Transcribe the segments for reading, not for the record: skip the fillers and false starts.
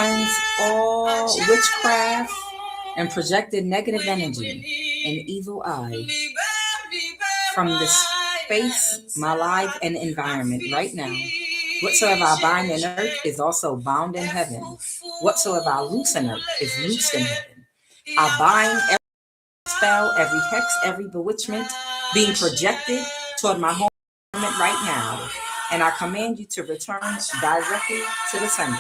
cleanse all witchcraft and projected negative energy and evil eye from the space, my life, and environment right now. Whatsoever I bind in earth is also bound in heaven. Whatsoever I loose in earth is loosed in heaven. I bind every spell, every hex, every bewitchment being projected toward my home right now. And I command you to return directly to the sender.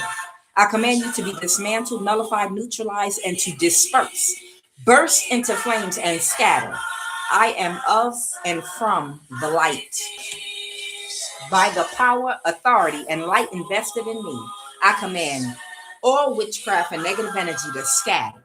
I command you to be dismantled, nullified, neutralized, and to disperse, burst into flames, and scatter. I am of and from the light. By the power, authority, and light invested in me, I command all witchcraft and negative energy to scatter.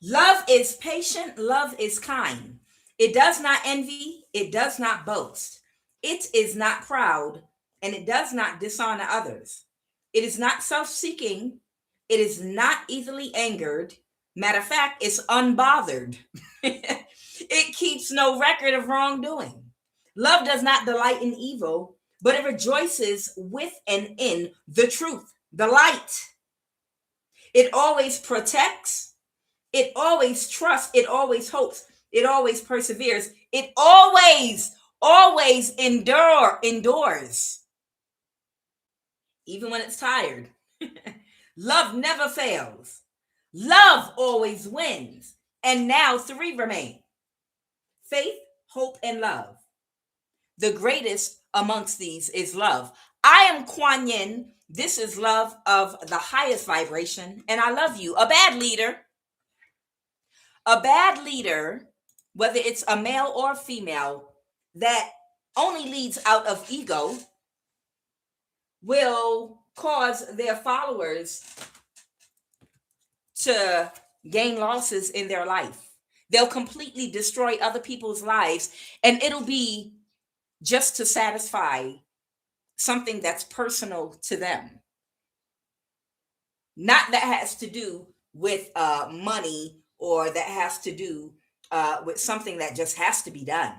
Love is patient, love is kind. It does not envy, it does not boast. It is not proud, and it does not dishonor others. It is not self seeking, it is not easily angered. Matter of fact, it's unbothered. It keeps no record of wrongdoing. Love does not delight in evil, but it rejoices with and in the truth, the light. It always protects. It always trusts, it always hopes, it always perseveres, it always endures, even when it's tired. Love never fails. Love always wins. And now 3 remain: faith, hope, and love. The greatest amongst these is love. I am Kuan Yin. This is love of the highest vibration, and I love you. A bad leader, whether it's a male or female, that only leads out of ego, will cause their followers to gain losses in their life. They'll completely destroy other people's lives, and it'll be just to satisfy something that's personal to them. Not that has to do with money, or that has to do with something that just has to be done,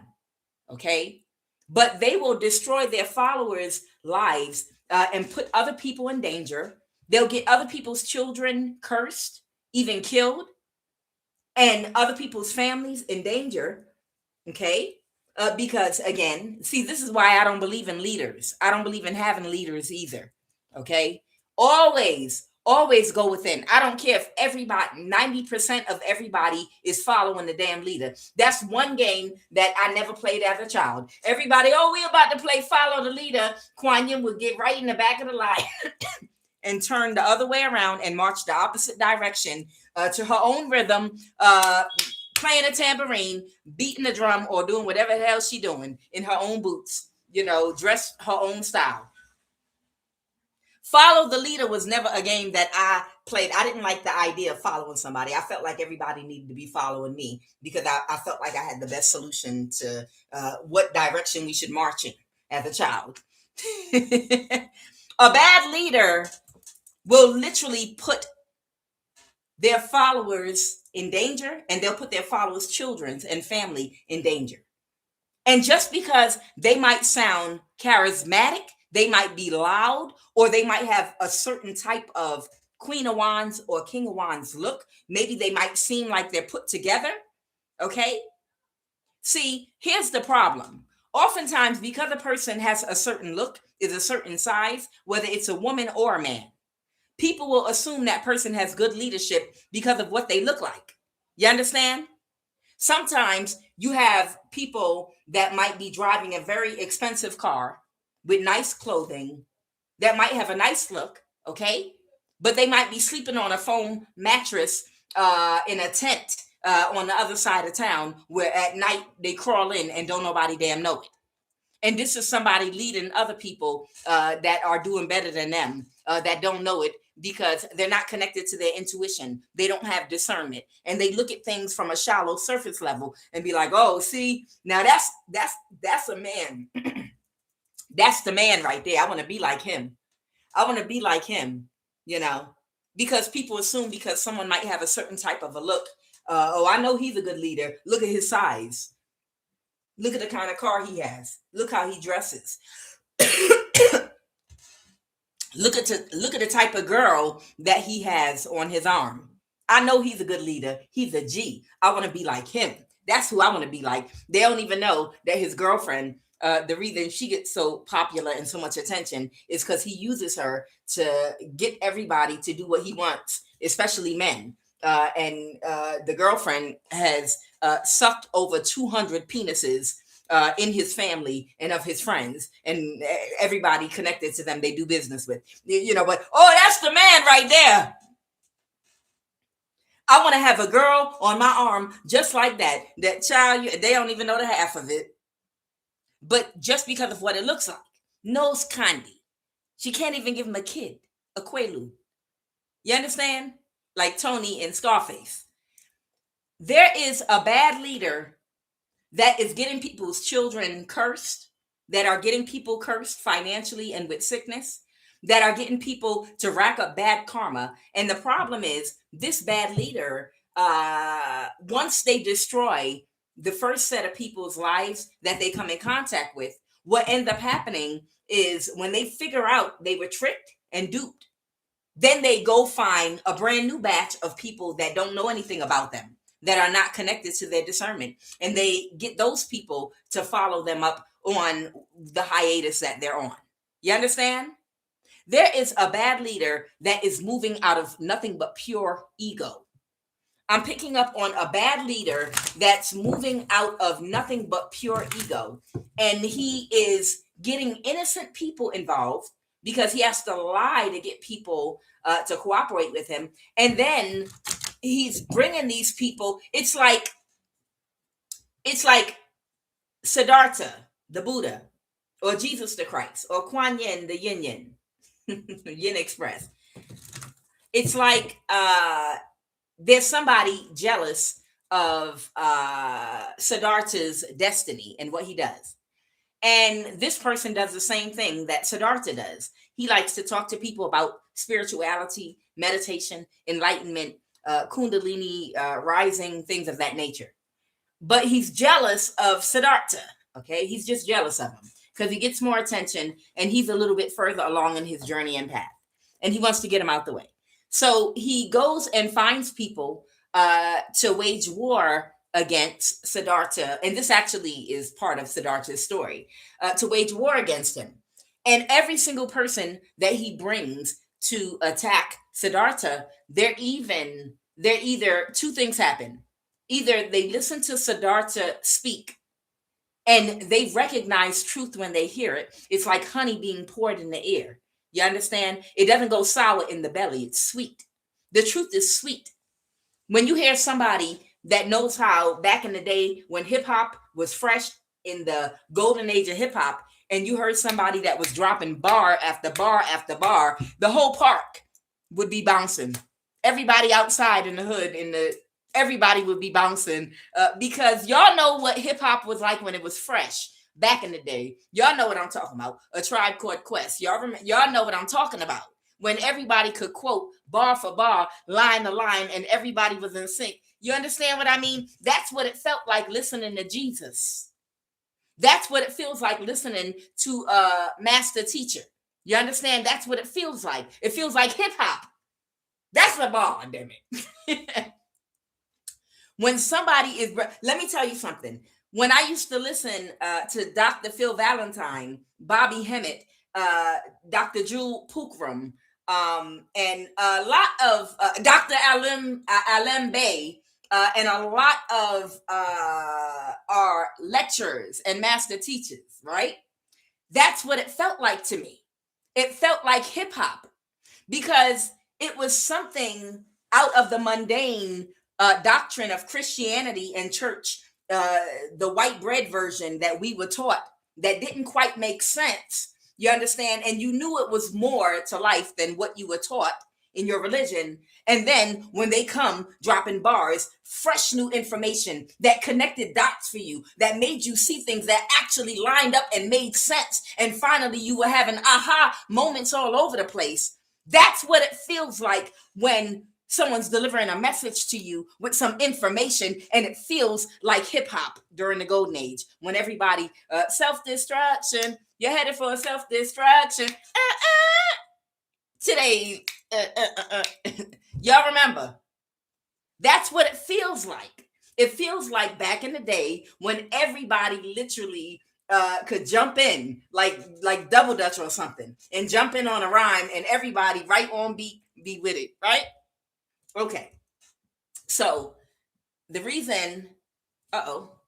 okay? But they will destroy their followers' lives and put other people in danger. They'll get other people's children cursed, even killed, and other people's families in danger, okay? Because, again, see, this is why I don't believe in leaders. I don't believe in having leaders either, okay? Always go within. I don't care if everybody, 90% of everybody is following the damn leader. That's one game that I never played as a child. Everybody, we about to play follow the leader. Kuan Yin would get right in the back of the line and turn the other way around and march the opposite direction to her own rhythm, playing a tambourine, beating the drum, or doing whatever the hell she doing in her own boots, dress her own style. Follow the leader was never a game that I played. I didn't like the idea of following somebody. I felt like everybody needed to be following me because I felt like I had the best solution to what direction we should march in as a child. A bad leader will literally put their followers in danger, and they'll put their followers' children and family in danger. And just because they might sound charismatic, they might be loud, or they might have a certain type of Queen of Wands or King of Wands look. Maybe they might seem like they're put together. Okay. See, here's the problem. Oftentimes, because a person has a certain look, is a certain size, whether it's a woman or a man, people will assume that person has good leadership because of what they look like. You understand? Sometimes you have people that might be driving a very expensive car with nice clothing that might have a nice look, okay? But they might be sleeping on a foam mattress in a tent on the other side of town where at night they crawl in and don't nobody damn know it. And this is somebody leading other people that are doing better than them that don't know it because they're not connected to their intuition. They don't have discernment, and they look at things from a shallow surface level and be like, "Oh, see, now that's a man. That's the man right there. I want to be like him. I want to be like him." You know, because people assume because someone might have a certain type of a look. Oh, I know he's a good leader. Look at his size. Look at the kind of car he has. Look how he dresses. Look at the type of girl that he has on his arm. I know he's a good leader. He's a G. I want to be like him. That's who I want to be like. They don't even know that his girlfriend, the reason she gets so popular and so much attention is because he uses her to get everybody to do what he wants, especially men. And the girlfriend has sucked over 200 penises in his family and of his friends and everybody connected to them they do business with. You know, but oh, that's the man right there. I want to have a girl on my arm just like that. That child, they don't even know the half of it. But just because of what it looks like. Nose candy. She can't even give him a kid, a quaalude. You understand? Like Tony in Scarface. There is a bad leader that is getting people's children cursed, that are getting people cursed financially and with sickness, that are getting people to rack up bad karma. And the problem is this bad leader, once they destroy the first set of people's lives that they come in contact with, what ends up happening is when they figure out they were tricked and duped, then they go find a brand new batch of people that don't know anything about them, that are not connected to their discernment. And they get those people to follow them up on the hiatus that they're on. You understand? There is a bad leader that is moving out of nothing but pure ego. I'm picking up on a bad leader that's moving out of nothing but pure ego. And he is getting innocent people involved because he has to lie to get people to cooperate with him. And then he's bringing these people. It's like Siddhartha, the Buddha, or Jesus the Christ, or QUAN Yin, the Yin Yin, Yin Express. It's like there's somebody jealous of Siddhartha's destiny and what he does. And this person does the same thing that Siddhartha does. He likes to talk to people about spirituality, meditation, enlightenment, Kundalini rising, things of that nature. But he's jealous of Siddhartha. Okay, he's just jealous of him because he gets more attention and he's a little bit further along in his journey and path. And he wants to get him out the way. So he goes and finds people to wage war against Siddhartha. And this actually is part of Siddhartha's story, to wage war against him. And every single person that he brings to attack Siddhartha, they're either two things happen. Either they listen to Siddhartha speak and they recognize truth when they hear it. It's like honey being poured in the ear. You understand? It doesn't go sour in the belly. It's sweet. The truth is sweet. When you hear somebody that knows how back in the day when hip hop was fresh in the golden age of hip hop, and you heard somebody that was dropping bar after bar after bar, the whole park would be bouncing. Everybody outside in the hood, everybody would be bouncing because y'all know what hip hop was like when it was fresh. Back in the day, y'all know what I'm talking about. A Tribe Called Quest. Y'all know what I'm talking about. When everybody could quote bar for bar, line to line, and everybody was in sync. You understand what I mean? That's what it felt like listening to Jesus. That's what it feels like listening to a master teacher. You understand? That's what it feels like. It feels like hip hop. That's the bar, damn it. When somebody is, let me tell you something. When I used to listen to Dr. Phil Valentine, Bobby Hemmett, Dr. Jewel Pookrum, and a lot of Dr. Alim Bey, and a lot of our lecturers and master teachers, right? That's what it felt like to me. It felt like hip hop because it was something out of the mundane doctrine of Christianity and church, the white bread version that we were taught that didn't quite make sense. You understand? And you knew it was more to life than what you were taught in your religion. And then when they come dropping bars, fresh new information that connected dots for you, that made you see things that actually lined up and made sense. And finally, you were having aha moments all over the place. That's what it feels like when someone's delivering a message to you with some information, and it feels like hip hop during the golden age when everybody self-destruction, you're headed for a self-destruction. Today, y'all remember? That's what it feels like. It feels like back in the day when everybody literally could jump in like double dutch or something and jump in on a rhyme and everybody right on beat be with it, right? Okay. So the reason,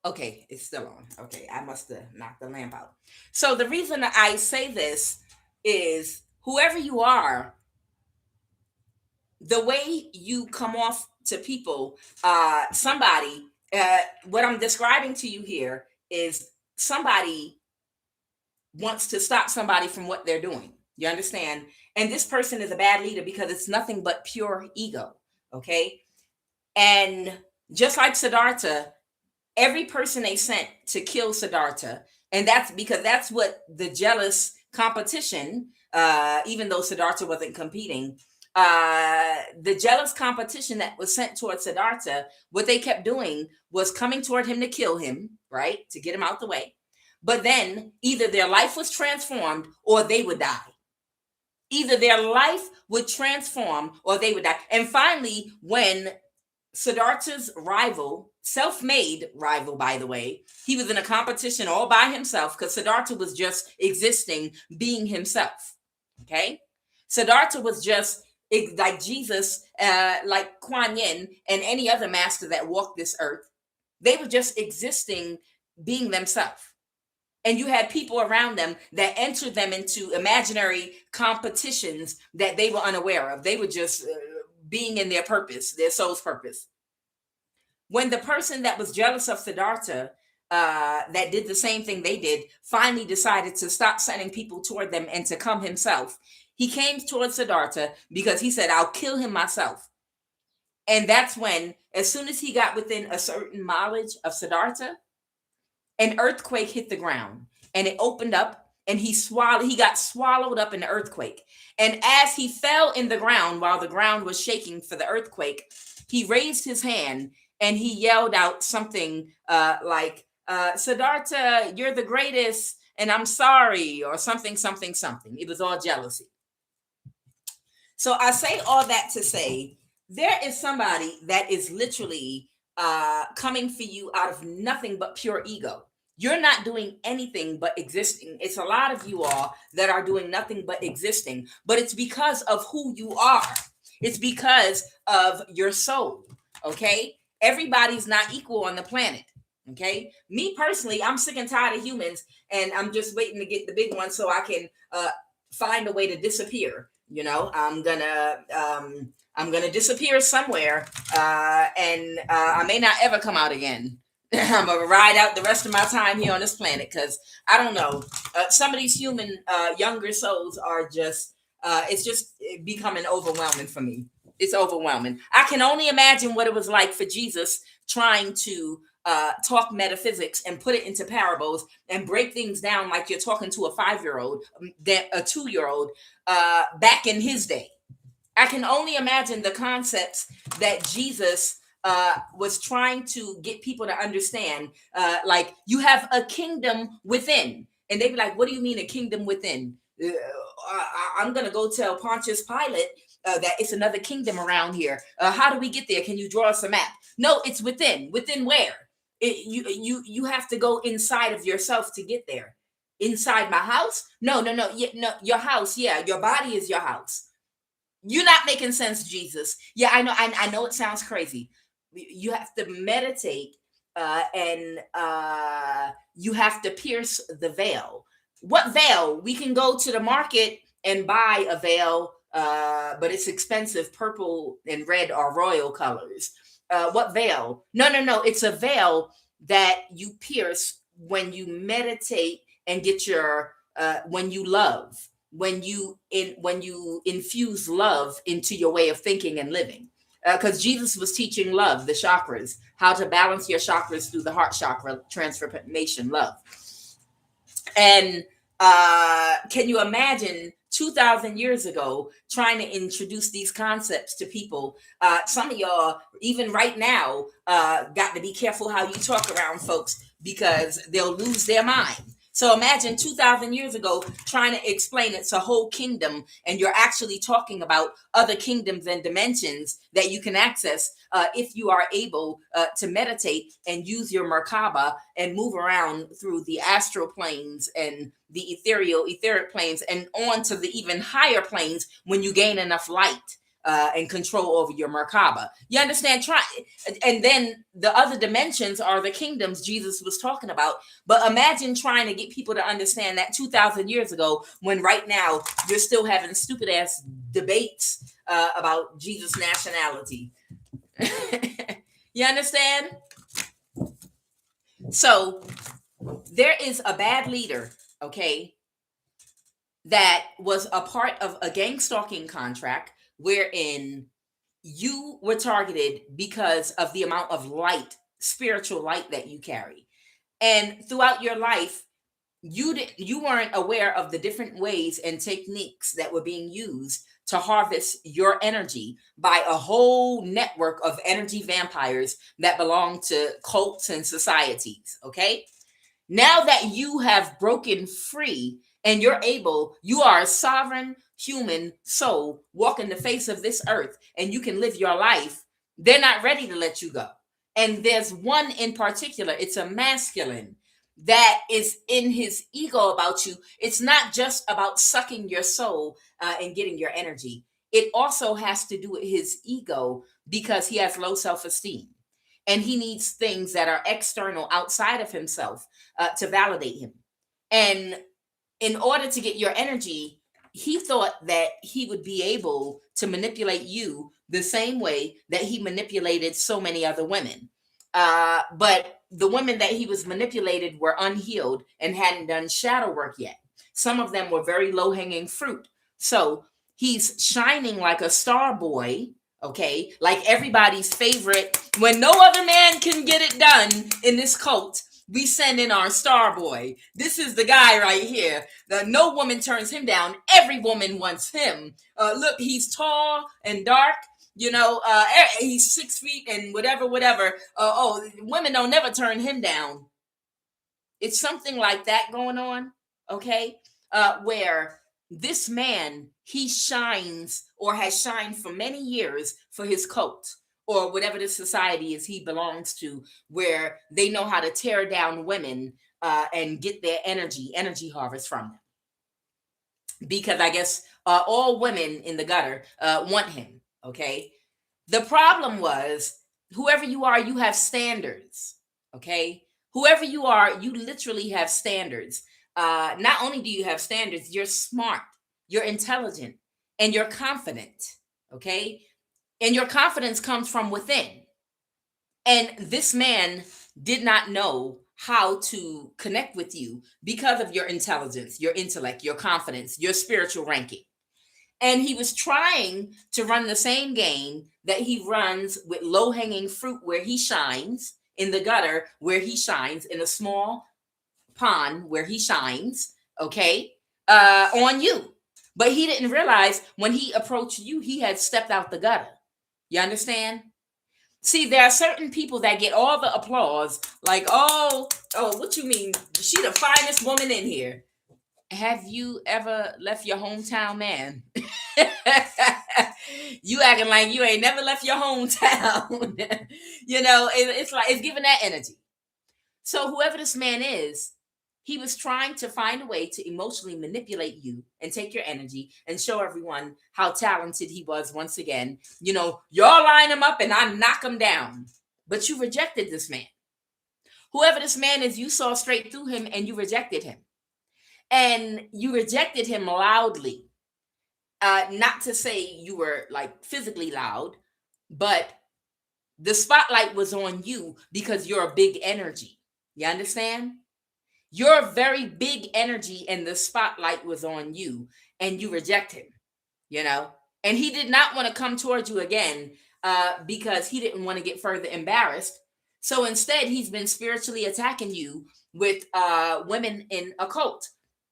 okay, it's still on. Okay, I must have knocked the lamp out. So the reason that I say this is whoever you are, the way you come off to people, somebody, what I'm describing to you here is somebody wants to stop somebody from what they're doing. You understand? And this person is a bad leader because it's nothing but pure ego. Okay. And just like Siddhartha, every person they sent to kill Siddhartha, and that's because that's what the jealous competition, even though Siddhartha wasn't competing, the jealous competition that was sent toward Siddhartha, what they kept doing was coming toward him to kill him, right? To get him out the way. But then either their life was transformed or they would die. Either their life would transform or they would die. And finally, when Siddhartha's rival, self-made rival, by the way, he was in a competition all by himself because Siddhartha was just existing, being himself. Okay? Siddhartha was just like Jesus, like QUAN and any other master that walked this earth. They were just existing, being themselves. And you had people around them that entered them into imaginary competitions that they were unaware of. They were just being in their purpose, their soul's purpose. When the person that was jealous of Siddhartha, that did the same thing they did, finally decided to stop sending people toward them and to come himself, he came towards Siddhartha because he said, I'll kill him myself. And that's when, as soon as he got within a certain mileage of Siddhartha, an earthquake hit the ground and it opened up and he got swallowed up in the earthquake. And as he fell in the ground while the ground was shaking for the earthquake, he raised his hand and he yelled out something like, Siddhartha, you're the greatest and I'm sorry, or something. It was all jealousy. So I say all that to say, there is somebody that is literally coming for you out of nothing but pure ego. You're not doing anything but existing. It's a lot of you all that are doing nothing but existing, but it's because of who you are. It's because of your soul. Okay. Everybody's not equal on the planet. Okay. Me personally, I'm sick and tired of humans and I'm just waiting to get the big one so I can find a way to disappear. You know, I'm gonna disappear somewhere, and I may not ever come out again. I'm gonna ride out the rest of my time here on this planet because I don't know. Some of these human younger souls are just, it's just becoming overwhelming for me. It's overwhelming. I can only imagine what it was like for Jesus trying to talk metaphysics and put it into parables and break things down like you're talking to a 5-year-old, a 2-year-old back in his day. I can only imagine the concepts that Jesus was trying to get people to understand. Like, you have a kingdom within. And they'd be like, what do you mean a kingdom within? I'm going to go tell Pontius Pilate that it's another kingdom around here. How do we get there? Can you draw us a map? No, it's within. Within where? You have to go inside of yourself to get there. Inside my house? No, no, no. Yeah, no, your house. Yeah, your body is your house. You're not making sense, Jesus. Yeah, I know. I know it sounds crazy. You have to meditate, and you have to pierce the veil. What veil? We can go to the market and buy a veil, but it's expensive. Purple and red are royal colors. What veil? No, no, no. It's a veil that you pierce when you meditate and get your when you love, when you infuse love into your way of thinking and living. Because Jesus was teaching love, the chakras, how to balance your chakras through the heart chakra transformation, love. And can you imagine 2,000 years ago trying to introduce these concepts to people? Some of y'all, even right now, got to be careful how you talk around folks because they'll lose their mind. So imagine 2,000 years ago trying to explain it's a whole kingdom, and you're actually talking about other kingdoms and dimensions that you can access if you are able to meditate and use your Merkaba and move around through the astral planes and the etheric planes and on to the even higher planes when you gain enough light and control over your Merkaba. You understand? And then the other dimensions are the kingdoms Jesus was talking about. But imagine trying to get people to understand that 2,000 years ago, when right now you're still having stupid ass debates about Jesus' nationality. You understand? So there is a bad leader, okay, that was a part of a gang stalking contract wherein you were targeted because of the amount of light, spiritual light that you carry. And throughout your life, you weren't aware of the different ways and techniques that were being used to harvest your energy by a whole network of energy vampires that belong to cults and societies, okay? Now that you have broken free and you are a sovereign human soul walking the face of this earth, and you can live your life, they're not ready to let you go. And there's one in particular, it's a masculine that is in his ego about you. It's not just about sucking your soul and getting your energy. It also has to do with his ego because he has low self-esteem. And he needs things that are external outside of himself to validate him. And in order to get your energy, he thought that he would be able to manipulate you the same way that he manipulated so many other women. But the women that he was manipulated were unhealed and hadn't done shadow work yet. Some of them were very low-hanging fruit. So he's shining like a star boy, okay? Like everybody's favorite. When no other man can get it done in this cult, we send in our star boy. This is the guy right here. No woman turns him down. Every woman wants him. Look, he's tall and dark. You know, he's 6 feet and whatever. Women don't never turn him down. It's something like that going on, okay? Where this man, he shines or has shined for many years for his cult or whatever the society is he belongs to, where they know how to tear down women and get their energy harvest from them. Because I guess all women in the gutter want him, okay? The problem was, whoever you are, you have standards, okay? Whoever you are, you literally have standards. Not only do you have standards, you're smart, you're intelligent, and you're confident, okay? And your confidence comes from within. And this man did not know how to connect with you because of your intelligence, your intellect, your confidence, your spiritual ranking. And he was trying to run the same game that he runs with low-hanging fruit where he shines, in the gutter where he shines, in a small pond where he shines, okay, on you. But he didn't realize when he approached you, he had stepped out the gutter. You understand? See, there are certain people that get all the applause, like, oh, what you mean? She the finest woman in here. Have you ever left your hometown man? You acting like you ain't never left your hometown. It's like it's giving that energy. So whoever this man is, he was trying to find a way to emotionally manipulate you and take your energy and show everyone how talented he was once again. Y'all line him up and I knock him down. But you rejected this man. Whoever this man is, you saw straight through him and you rejected him. And you rejected him loudly. Not to say you were like physically loud, but the spotlight was on you because you're a big energy. You understand? You're a very big energy and the spotlight was on you and you reject him, and he did not want to come towards you again because he didn't want to get further embarrassed. So instead, he's been spiritually attacking you with women in a cult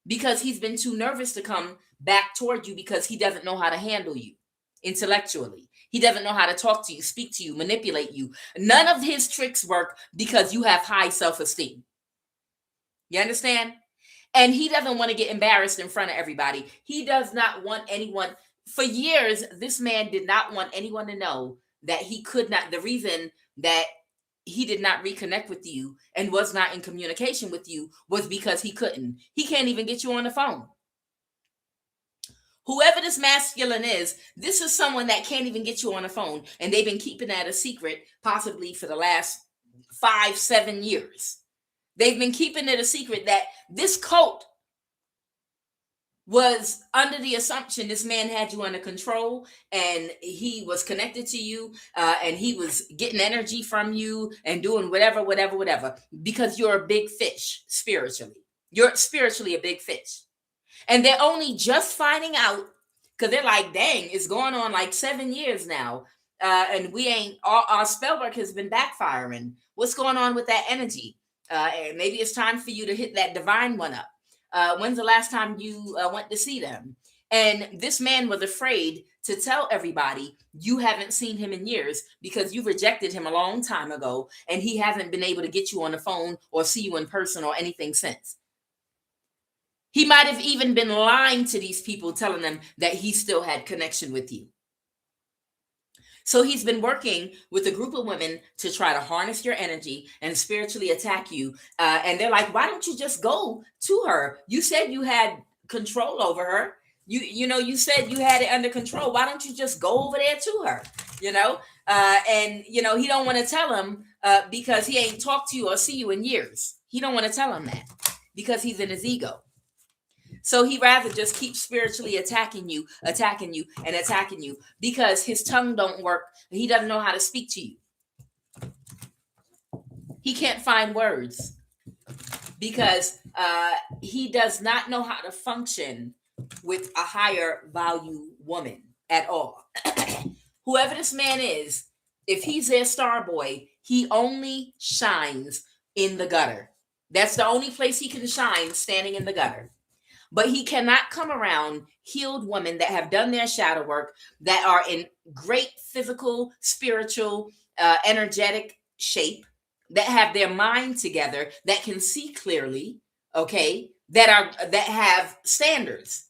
because he's been too nervous to come back toward you because he doesn't know how to handle you intellectually. He doesn't know how to talk to you, speak to you, manipulate you. None of his tricks work because you have high self-esteem. You understand? And he doesn't want to get embarrassed in front of everybody. He does not want anyone. For years, this man did not want anyone to know that he could not. The reason that he did not reconnect with you and was not in communication with you was because he couldn't. He can't even get you on the phone. Whoever this masculine is, this is someone that can't even get you on the phone. And they've been keeping that a secret possibly for the last 5-7 years. They've been keeping it a secret that this cult was under the assumption this man had you under control and he was connected to you and he was getting energy from you and doing whatever, because you're a big fish spiritually. You're spiritually a big fish. And they're only just finding out because they're like, dang, it's going on like 7 years now. And our spell work has been backfiring. What's going on with that energy? And maybe it's time for you to hit that divine one up. When's the last time you went to see them? And this man was afraid to tell everybody you haven't seen him in years because you rejected him a long time ago and he hasn't been able to get you on the phone or see you in person or anything since. He might have even been lying to these people, telling them that he still had connection with you. So he's been working with a group of women to try to harness your energy and spiritually attack you. And they're like, why don't you just go to her? You said you had control over her. You said you had it under control. Why don't you just go over there to her? And he don't want to tell him because he ain't talked to you or see you in years. He don't want to tell him that because he's in his ego. So he rather just keep spiritually attacking you because his tongue don't work. He doesn't know how to speak to you. He can't find words because he does not know how to function with a higher value woman at all. Whoever this man is, if he's their star boy, he only shines in the gutter. That's the only place he can shine, standing in the gutter. But he cannot come around healed women that have done their shadow work, that are in great physical, spiritual, energetic shape, that have their mind together, that can see clearly, okay, that have standards.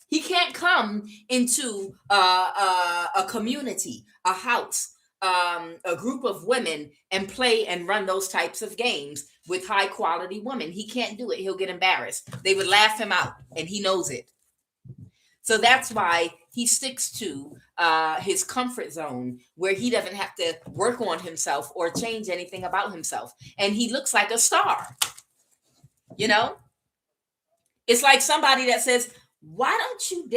He can't come into a community, a house, a group of women and play and run those types of games with high quality women. He can't do it. He'll get embarrassed. They would laugh him out and he knows it. So that's why he sticks to his comfort zone where he doesn't have to work on himself or change anything about himself. And he looks like a star. It's like somebody that says, why don't you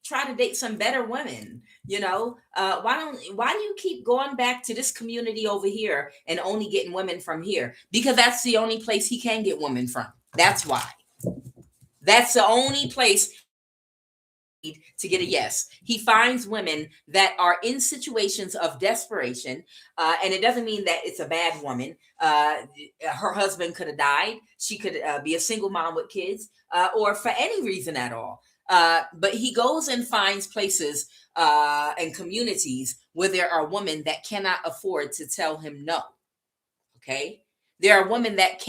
try to date some better women? Why do you keep going back to this community over here and only getting women from here? Because that's the only place he can get women from. That's why. That's the only place to get a yes. He finds women that are in situations of desperation, and it doesn't mean that it's a bad woman. Her husband could have died. She could be a single mom with kids, or for any reason at all. But he goes and finds places and communities where there are women that cannot afford to tell him no. Okay? There are women that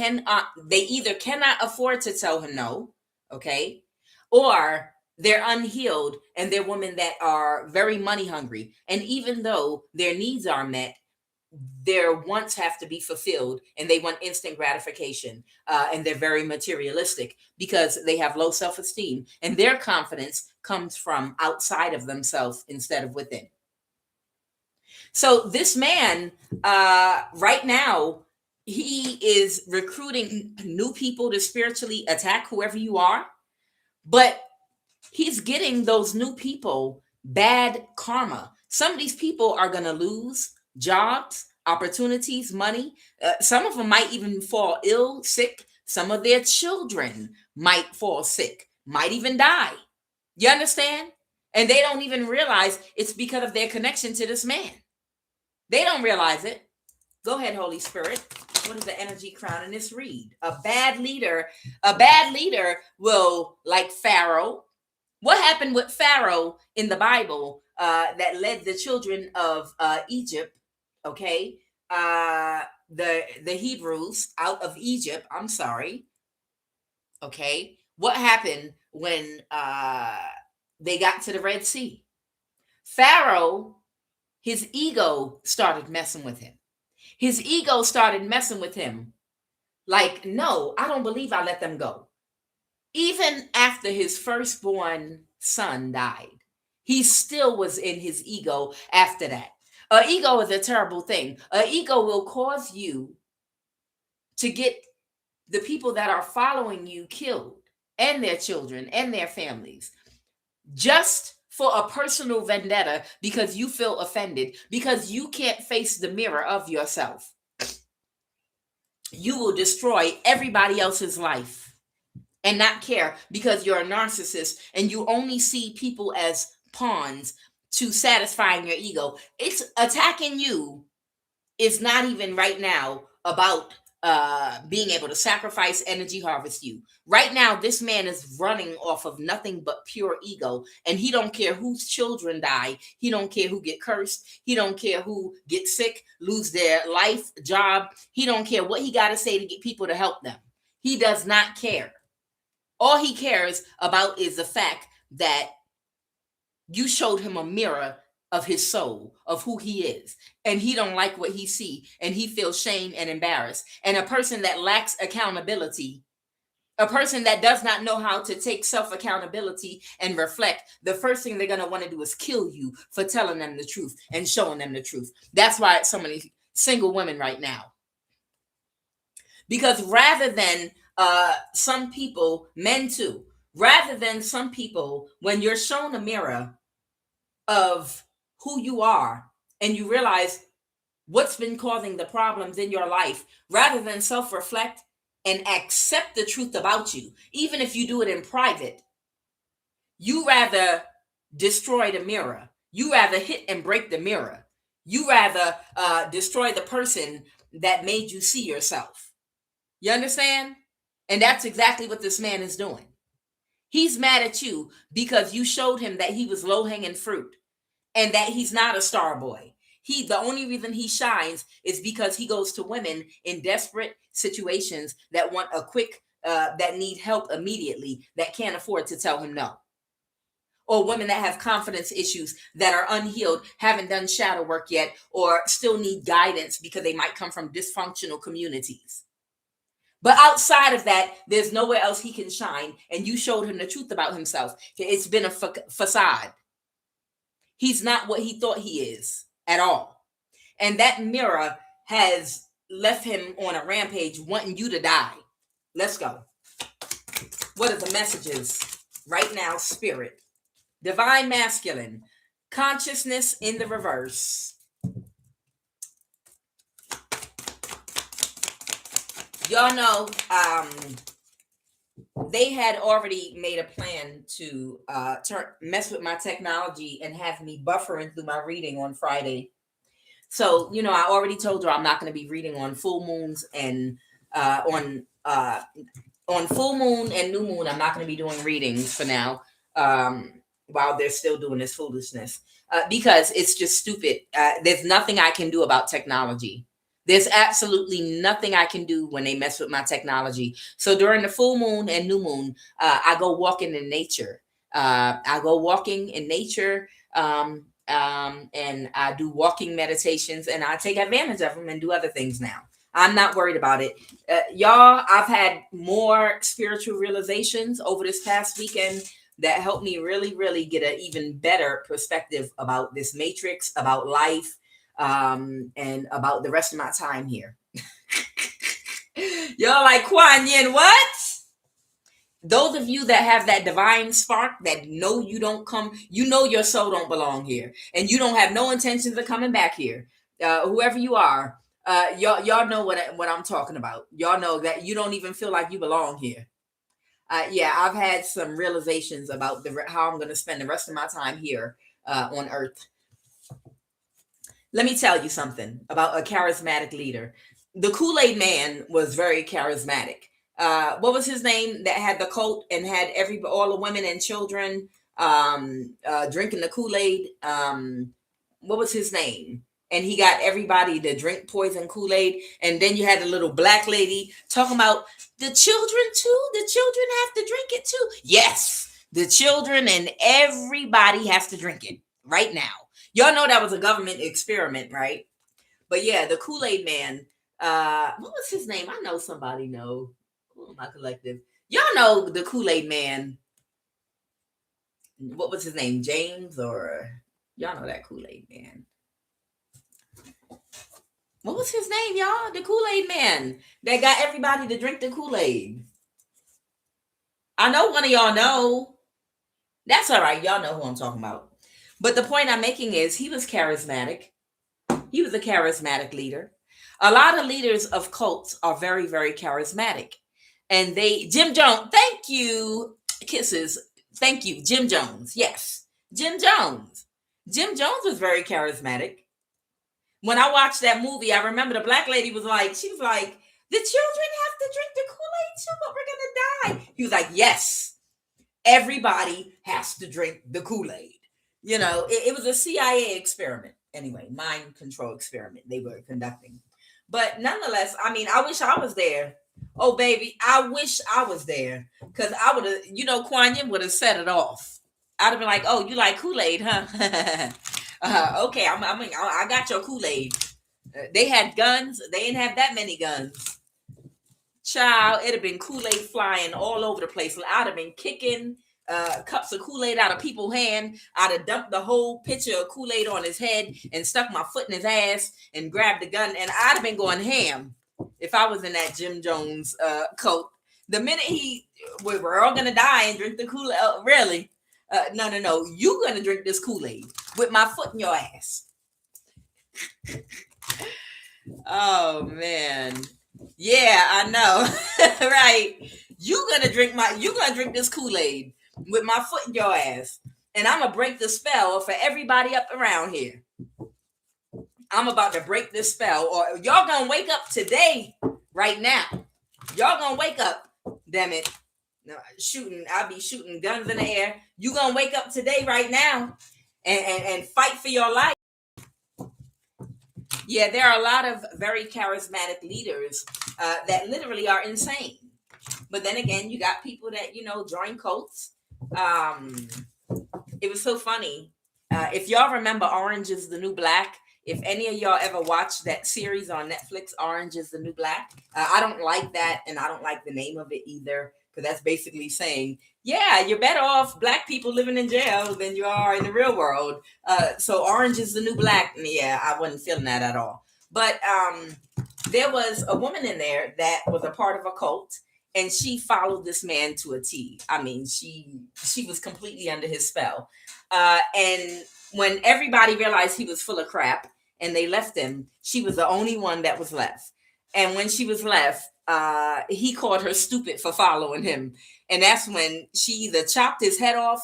they either cannot afford to tell him no, okay, or they're unhealed, and they're women that are very money hungry. And even though their needs are met, their wants have to be fulfilled, and they want instant gratification. And they're very materialistic because they have low self-esteem, and their confidence comes from outside of themselves instead of within. So this man, right now, he is recruiting new people to spiritually attack whoever you are, but he's getting those new people bad karma. Some of these people are going to lose jobs, opportunities, money. Some of them might even fall ill, sick. Some of their children might fall sick, might even die. You understand? And they don't even realize it's because of their connection to this man. They don't realize it. Go ahead, Holy Spirit. What is the energy crown in this read? A bad leader will, like Pharaoh. What happened with Pharaoh in the Bible that led the children of Egypt, okay, the Hebrews out of Egypt, I'm sorry, okay? What happened when they got to the Red Sea? Pharaoh, his ego started messing with him. His ego started messing with him. Like, no, I don't believe I let them go. Even after his firstborn son died, he still was in his ego after that. Ego is a terrible thing. Ego will cause you to get the people that are following you killed, and their children and their families, just for a personal vendetta because you feel offended, because you can't face the mirror of yourself. You will destroy everybody else's life and not care because you're a narcissist and you only see people as pawns to satisfying your ego. It's attacking you is not even right now about being able to sacrifice, energy, harvest you. Right now, this man is running off of nothing but pure ego, and he don't care whose children die. He don't care who get cursed. He don't care who get sick, lose their life, job. He don't care what he got to say to get people to help them. He does not care. All he cares about is the fact that you showed him a mirror of his soul, of who he is, and he don't like what he see, and he feels shame and embarrassed. And a person that lacks accountability, a person that does not know how to take self-accountability and reflect, the first thing they're going to want to do is kill you for telling them the truth and showing them the truth. That's why it's so many single women right now. Because rather than some people, men too, rather than some people, when you're shown a mirror of who you are and you realize what's been causing the problems in your life, rather than self-reflect and accept the truth about you, even if you do it in private, you rather destroy the mirror. You rather hit and break the mirror. You rather destroy the person that made you see yourself. You understand? And that's exactly what this man is doing. He's mad at you because you showed him that he was low-hanging fruit and that he's not a star boy. The only reason he shines is because he goes to women in desperate situations that want a quick, that need help immediately, that can't afford to tell him no. Or women that have confidence issues, that are unhealed, haven't done shadow work yet, or still need guidance because they might come from dysfunctional communities. But outside of that, there's nowhere else he can shine. And you showed him the truth about himself. It's been a facade. He's not what he thought he is at all. And that mirror has left him on a rampage wanting you to die. Let's go. What are the messages right now, Spirit? Divine Masculine. Consciousness in the reverse. Y'all know they had already made a plan to mess with my technology and have me buffering through my reading on Friday. So, I already told you I'm not going to be reading on full moons and on full moon and new moon. I'm not going to be doing readings for now while they're still doing this foolishness because it's just stupid. There's nothing I can do about technology. There's absolutely nothing I can do when they mess with my technology. So during the full moon and new moon, I go walking in nature. I go walking in nature, and I do walking meditations, and I take advantage of them and do other things now. I'm not worried about it. Y'all, I've had more spiritual realizations over this past weekend that helped me really, really get an even better perspective about this matrix, about life, and about the rest of my time here. Y'all like Quan Yin, what? Those of you that have that divine spark that know you don't come, you know your soul don't belong here, and you don't have no intentions of coming back here. Whoever you are, y'all know what I'm talking about. Y'all know that you don't even feel like you belong here. Yeah, I've had some realizations about how I'm going to spend the rest of my time here on Earth. Let me tell you something about a charismatic leader. The Kool-Aid Man was very charismatic. What was his name that had the cult and had all the women and children drinking the Kool-Aid? What was his name? And he got everybody to drink poison Kool-Aid. And then you had the little black lady talking about the children too. The children have to drink it too. Yes, the children and everybody has to drink it right now. Y'all know that was a government experiment, right? But yeah, the Kool-Aid Man. What was his name? I know somebody know. My collective. Y'all know the Kool-Aid Man. What was his name? James, or y'all know that Kool-Aid Man. What was his name, y'all? The Kool-Aid Man that got everybody to drink the Kool-Aid. I know one of y'all know. That's all right. Y'all know who I'm talking about. But the point I'm making is he was charismatic. He was a charismatic leader. A lot of leaders of cults are very, very charismatic. And Jim Jones, thank you, kisses. Thank you, Jim Jones. Yes, Jim Jones. Jim Jones was very charismatic. When I watched that movie, I remember the black lady was like, the children have to drink the Kool-Aid too, but we're going to die. He was like, yes, everybody has to drink the Kool-Aid. You know, it was a CIA experiment. Anyway, mind control experiment they were conducting. But nonetheless, I mean, I wish I was there. Oh, baby, I wish I was there, because I would have, Quan Yin would have set it off. I'd have been like, oh, you like Kool-Aid, huh? Okay, I got your Kool-Aid. They had guns. They didn't have that many guns. Child, it'd have been Kool-Aid flying all over the place. I'd have been kicking cups of Kool-Aid out of people's hand. I'd have dumped the whole pitcher of Kool-Aid on his head and stuck my foot in his ass and grabbed the gun, and I'd have been going ham. If I was in that Jim Jones coat, the minute we're all gonna die and drink the Kool-Aid. Really? No. You gonna drink this Kool-Aid with my foot in your ass? Oh man, yeah, I know, right? You gonna drink this Kool-Aid with my foot in your ass, and I'm gonna break the spell for everybody up around here. I'm about to break this spell, or y'all gonna wake up today, right now. Y'all gonna wake up, damn it. No, I'll be shooting guns in the air. You gonna wake up today, right now, and fight for your life. Yeah, there are a lot of very charismatic leaders that literally are insane. But then again, you got people that, join cults. It was so funny. If y'all remember Orange is the New Black, if any of y'all ever watched that series on Netflix, Orange is the New Black, I don't like that, and I don't like the name of it either, because that's basically saying, yeah, you're better off black people living in jail than you are in the real world. So Orange is the New Black. Yeah, I wasn't feeling that at all. But there was a woman in there that was a part of a cult, and she followed this man to a T. I mean, she was completely under his spell. And when everybody realized he was full of crap and they left him, she was the only one that was left. And when she was left, he called her stupid for following him. And that's when she either chopped his head off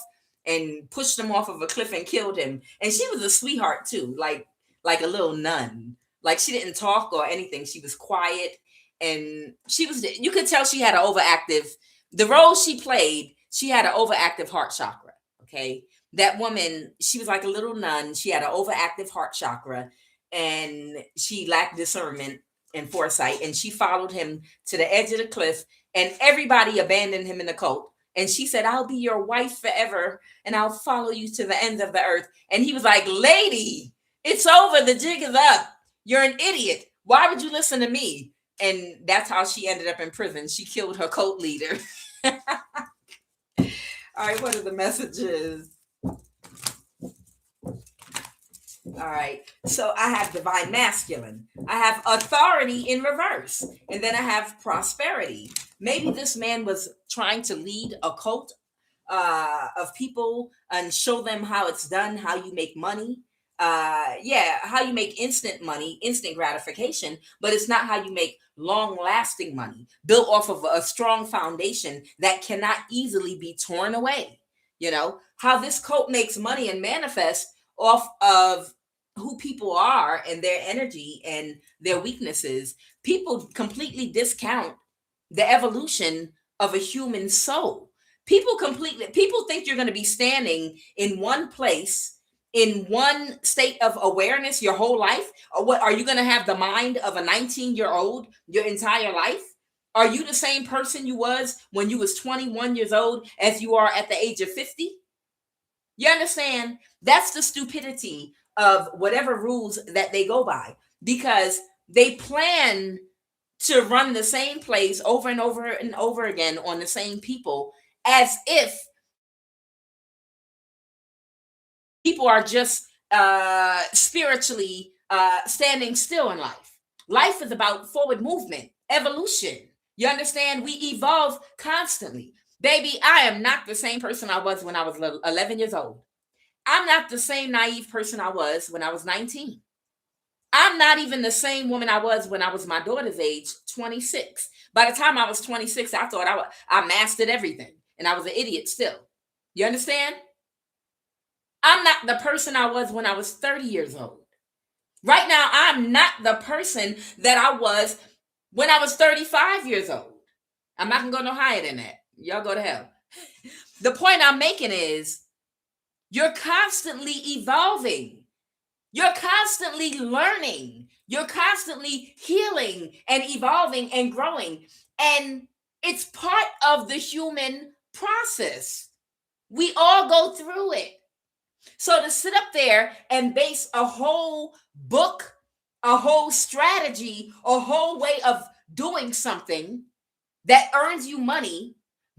and pushed him off of a cliff and killed him. And she was a sweetheart too, like a little nun. Like, she didn't talk or anything. She was quiet, and you could tell she had the role she played, she had an overactive heart chakra. Okay. That woman, she was like a little nun. She had an overactive heart chakra, and she lacked discernment and foresight, and she followed him to the edge of the cliff, and everybody abandoned him in the cult, And she said, I'll be your wife forever and I'll follow you to the ends of the earth. And he was like, lady, it's over. The jig is up. You're an idiot. Why would you listen to me? And that's how she ended up in prison. She killed her cult leader. All right, what are the messages? All right, so I have divine masculine. I have authority in reverse. And then I have prosperity. Maybe this man was trying to lead a cult of people and show them how it's done, how you make money. How you make instant money, instant gratification, but it's not how you make long lasting money built off of a strong foundation that cannot easily be torn away. You know, how this cult makes money and manifests off of who people are and their energy and their weaknesses. People completely discount the evolution of a human soul. People think you're going to be standing in one place in one state of awareness your whole life. Or what, are you going to have the mind of a 19-year-old your entire life? Are you the same person you was when you was 21 years old as you are at the age of 50? You understand? That's the stupidity of whatever rules that they go by, because they plan to run the same place over and over and over again on the same people, as if people are just spiritually standing still in life. Life is about forward movement, evolution. You understand? We evolve constantly. Baby, I am not the same person I was when I was 11 years old. I'm not the same naive person I was when I was 19. I'm not even the same woman I was when I was my daughter's age, 26. By the time I was 26, I thought I mastered everything, and I was an idiot still. You understand? I'm not the person I was when I was 30 years old. Right now, I'm not the person that I was when I was 35 years old. I'm not going to go no higher than that. Y'all go to hell. The point I'm making is you're constantly evolving. You're constantly learning. You're constantly healing and evolving and growing. And it's part of the human process. We all go through it. So to sit up there and base a whole book, a whole strategy, a whole way of doing something that earns you money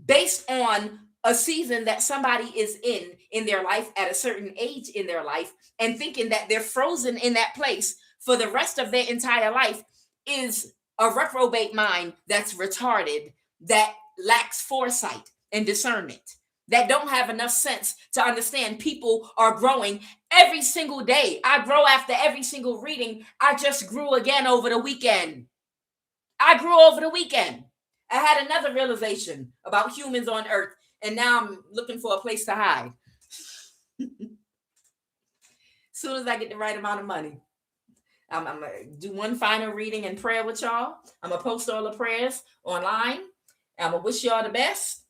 based on a season that somebody is in their life at a certain age in their life, and thinking that they're frozen in that place for the rest of their entire life, is a reprobate mind that's retarded, that lacks foresight and discernment, that don't have enough sense to understand people are growing every single day. I grow after every single reading. I just grew again over the weekend. I grew over the weekend. I had another realization about humans on Earth, and now I'm looking for a place to hide. Soon as I get the right amount of money, I'm going to do one final reading and prayer with y'all. I'm going to post all the prayers online. I'm going to wish y'all the best.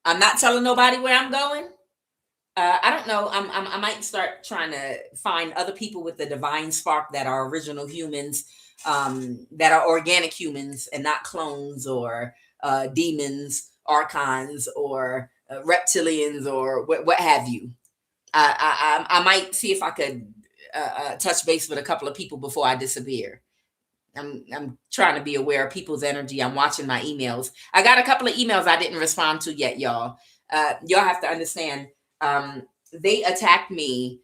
I'm not telling nobody where I'm going. I don't know. I might start trying to find other people with the divine spark that are original humans, that are organic humans and not clones or demons, archons, or reptilians, or what have you. I might see if I could touch base with a couple of people before I disappear. I'm trying to be aware of people's energy. I'm watching my emails. I got a couple of emails I didn't respond to yet, y'all. Y'all have to understand. They attacked me.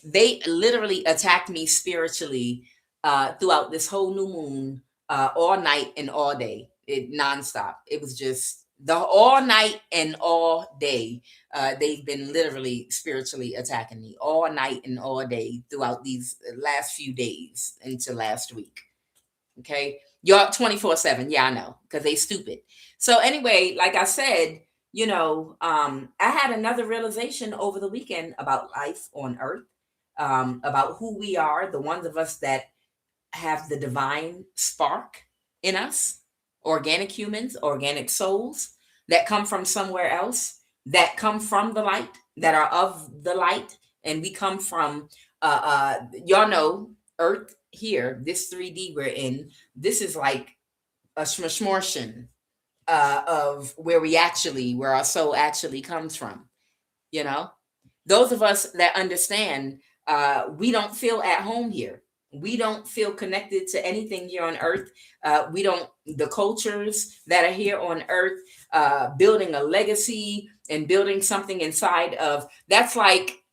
They literally attacked me spiritually throughout this whole new moon, all night and all day, nonstop. It was just the all night and all day. They've been literally spiritually attacking me all night and all day throughout these last few days into last week. Okay, y'all 24/7. Yeah, I know, because they stupid. So anyway, like I said, I had another realization over the weekend about life on Earth, about who we are, the ones of us that have the divine spark in us, organic humans, organic souls that come from somewhere else, that come from the light, that are of the light, and we come from, y'all know, Earth here, this 3D we're in, this is like a smortion. of where our soul actually comes from. You know, those of us that understand, we don't feel at home here. We don't feel connected to anything here on earth. We don't, the cultures that are here on earth, building a legacy and building something inside of, that's like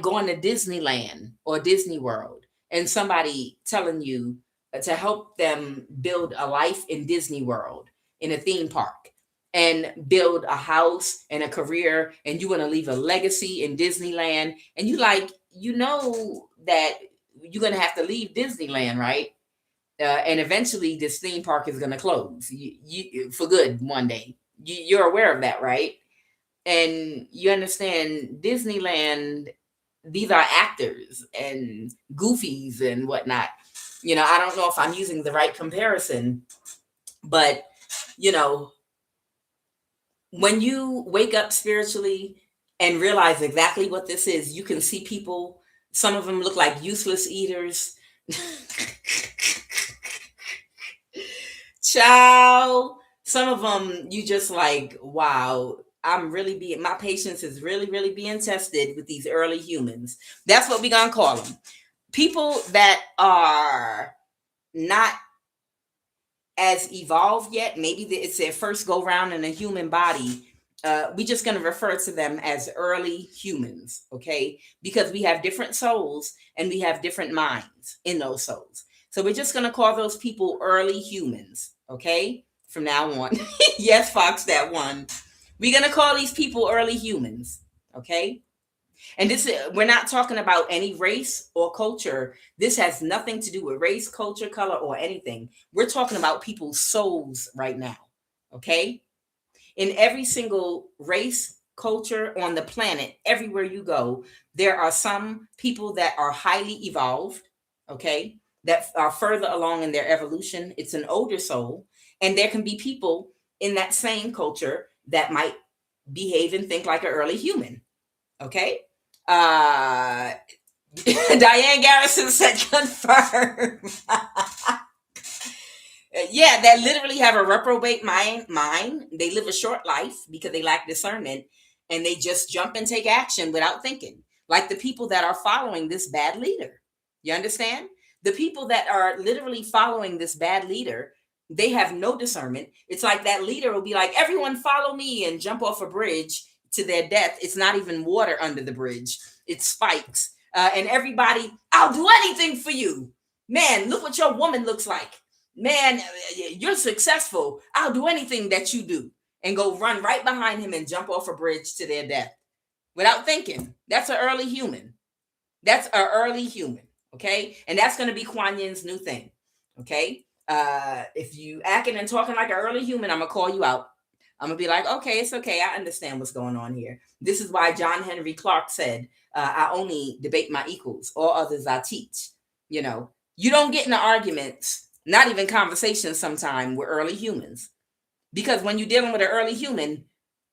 going to Disneyland or Disney World and somebody telling you to help them build a life in Disney World, in a theme park, and build a house and a career, and you want to leave a legacy in Disneyland. And you know that you're going to have to leave Disneyland, right? And eventually this theme park is going to close for good one day. You're aware of that, right? And you understand Disneyland, these are actors and goofies and whatnot. I don't know if I'm using the right comparison, but you know, when you wake up spiritually and realize exactly what this is, you can see people, some of them look like useless eaters. Child, some of them you just like, wow, my patience is really, really being tested with these early humans. That's what we're going to call them. People that are not as evolved yet. Maybe it's their first go round in a human body. We're just going to refer to them as early humans, okay? Because we have different souls and we have different minds in those souls. So we're just going to call those people early humans, okay? From now on. Yes, Fox, that one. We're going to call these people early humans, okay? And we're not talking about any race or culture. This has nothing to do with race, culture, color, or anything. We're talking about people's souls right now, okay? In every single race, culture on the planet, everywhere you go, there are some people that are highly evolved, okay, that are further along in their evolution. It's an older soul. And there can be people in that same culture that might behave and think like an early human, okay? Diane Garrison said confirm. Yeah, that literally have a reprobate mind. They live a short life because they lack discernment, and they just jump and take action without thinking. Like the people that are following this bad leader. You understand? The people that are literally following this bad leader, they have no discernment. It's like that leader will be like, everyone follow me, and jump off a bridge to their death. It's not even water under the bridge. It's spikes. And everybody, I'll do anything for you. Man, look what your woman looks like. Man, you're successful. I'll do anything that you do. And go run right behind him and jump off a bridge to their death without thinking. That's an early human. That's an early human. Okay. And that's going to be Kuan Yin's new thing. Okay. If you acting and talking like an early human, I'm going to call you out. I'm going to be like, okay, it's okay. I understand what's going on here. This is why John Henry Clark said, I only debate my equals. All others I teach. You don't get into arguments, not even conversations sometime with early humans. Because when you're dealing with an early human,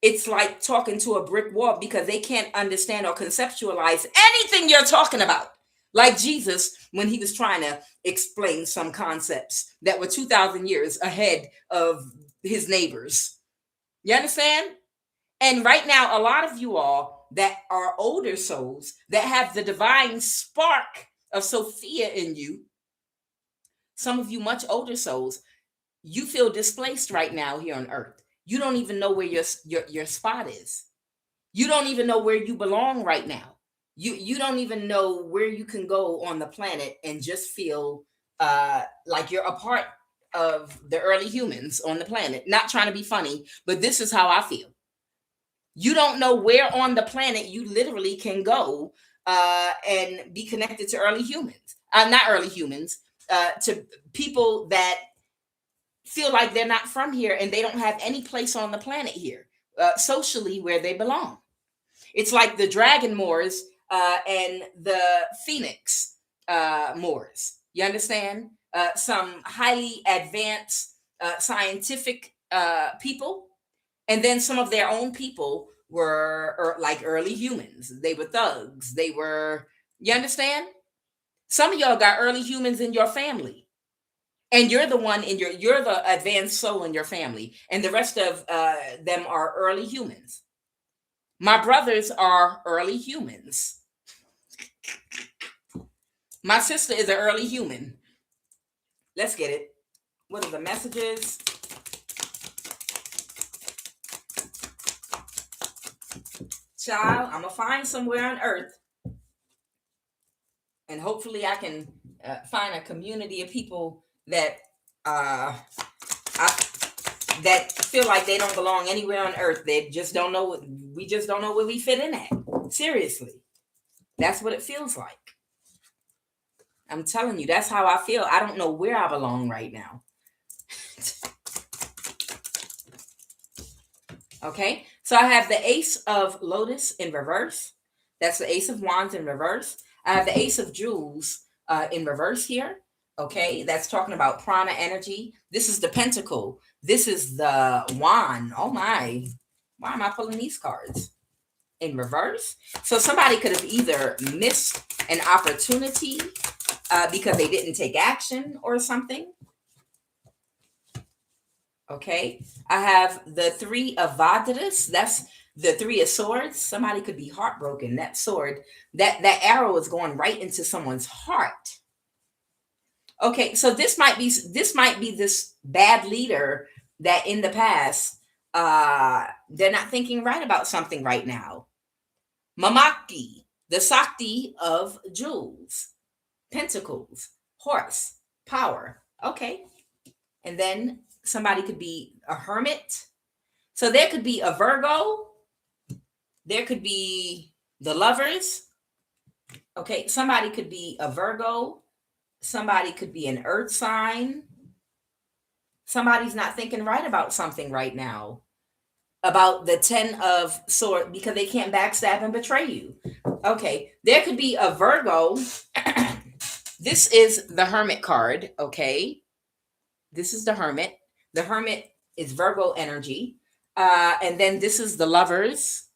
it's like talking to a brick wall because they can't understand or conceptualize anything you're talking about. Like Jesus, when he was trying to explain some concepts that were 2,000 years ahead of his neighbors. You understand? And right now, a lot of you all that are older souls that have the divine spark of Sophia in you, some of you much older souls, you feel displaced right now here on earth. You don't even know where your spot is. You don't even know where you belong right now. You don't even know where you can go on the planet and just feel like you're a part of the early humans on the planet. Not trying to be funny, but this is how I feel. You don't know where on the planet you literally can go and be connected to early humans. Not early humans, to people that feel like they're not from here and they don't have any place on the planet here, socially where they belong. It's like the Dragon Moors and the Phoenix Moors. You understand? Some highly advanced scientific people, and then some of their own people were like early humans. They were thugs. They were, you understand? Some of y'all got early humans in your family. And you're the one in you're the advanced soul in your family, and the rest of them are early humans. My brothers are early humans. My sister is an early human. Let's get it. What are the messages? Child, I'm gonna find somewhere on earth, and hopefully I can find a community of people that I, that feel like they don't belong anywhere on earth. They just don't know. We just don't know where we fit in at. Seriously, that's what it feels like. I'm telling you, that's how I feel. I don't know where I belong right now. Okay, so I have the Ace of Lotus in reverse. That's the Ace of Wands in reverse. I have the Ace of Jewels in reverse here. Okay, that's talking about prana energy. This is the Pentacle. This is the Wand. Oh my, why am I pulling these cards in reverse? So somebody could have either missed an opportunity because they didn't take action or something. Okay, I have the Three of Vajras. That's the Three of Swords. Somebody could be heartbroken. That sword, that arrow is going right into someone's heart. Okay, so this might be this bad leader that in the past they're not thinking right about something right now. Mamaki, the Sakti of jewels, pentacles, horse, power. Okay, and then somebody could be a hermit. So there could be a Virgo. There could be the Lovers. Okay, somebody could be a Virgo. Somebody could be an earth sign. Somebody's not thinking right about something right now. About the 10 of swords because they can't backstab and betray you. Okay, there could be a Virgo. This is the Hermit card, okay? This is the Hermit. The Hermit is Virgo energy. And then this is the Lovers.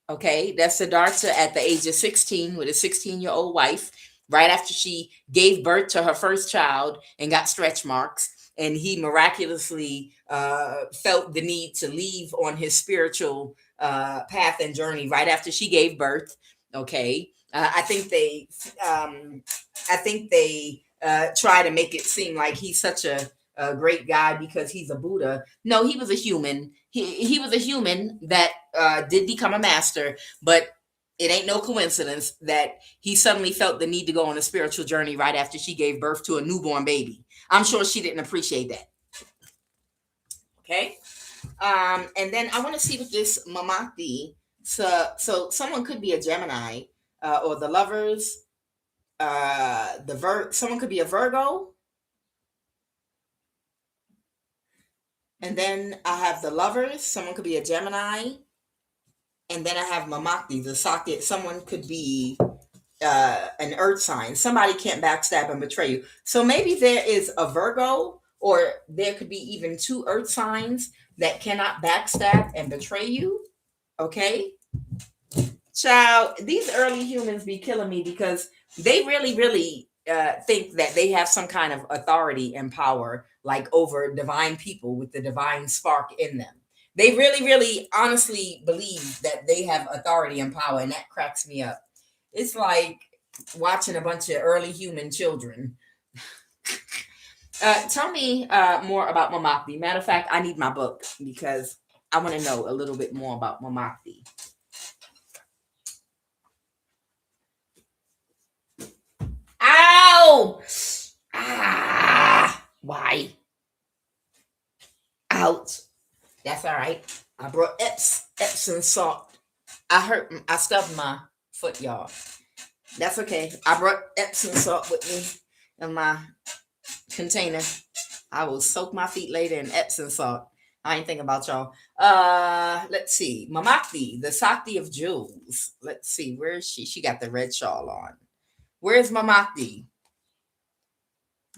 Okay, that's Siddhartha at the age of 16 with a 16-year-old wife, right after she gave birth to her first child and got stretch marks. And he miraculously felt the need to leave on his spiritual path and journey right after she gave birth. Okay, I think they try to make it seem like he's such a great guy because he's a Buddha. No, he was a human. He was a human that did become a master, but it ain't no coincidence that he suddenly felt the need to go on a spiritual journey right after she gave birth to a newborn baby. I'm sure she didn't appreciate that. Okay. And then I want to see with this Mamati. So someone could be a Gemini or the Lovers. Someone could be a Virgo. And then I have the Lovers. Someone could be a Gemini. And then I have Mamati, the socket. Someone could be an earth sign. Somebody can't backstab and betray you. So maybe there is a Virgo, or there could be even two earth signs that cannot backstab and betray you. Okay. Child, these early humans be killing me because they really think that they have some kind of authority and power, like over divine people with the divine spark in them. They really honestly believe that they have authority and power, and that cracks me up. It's like watching a bunch of early human children. Tell me more about Mamakti. Matter of fact, I need my book because I want to know a little bit more about Mamakti. Ow! Why? Ouch. That's all right. I brought Epsom salt. I stubbed my foot, y'all. That's okay. I brought Epsom salt with me in my container. I will soak my feet later in Epsom salt. I ain't thinking about y'all. Let's see. Mamakti, the Sakti of jewels. Let's see. Where is she? She got the red shawl on. Where's Mamakti?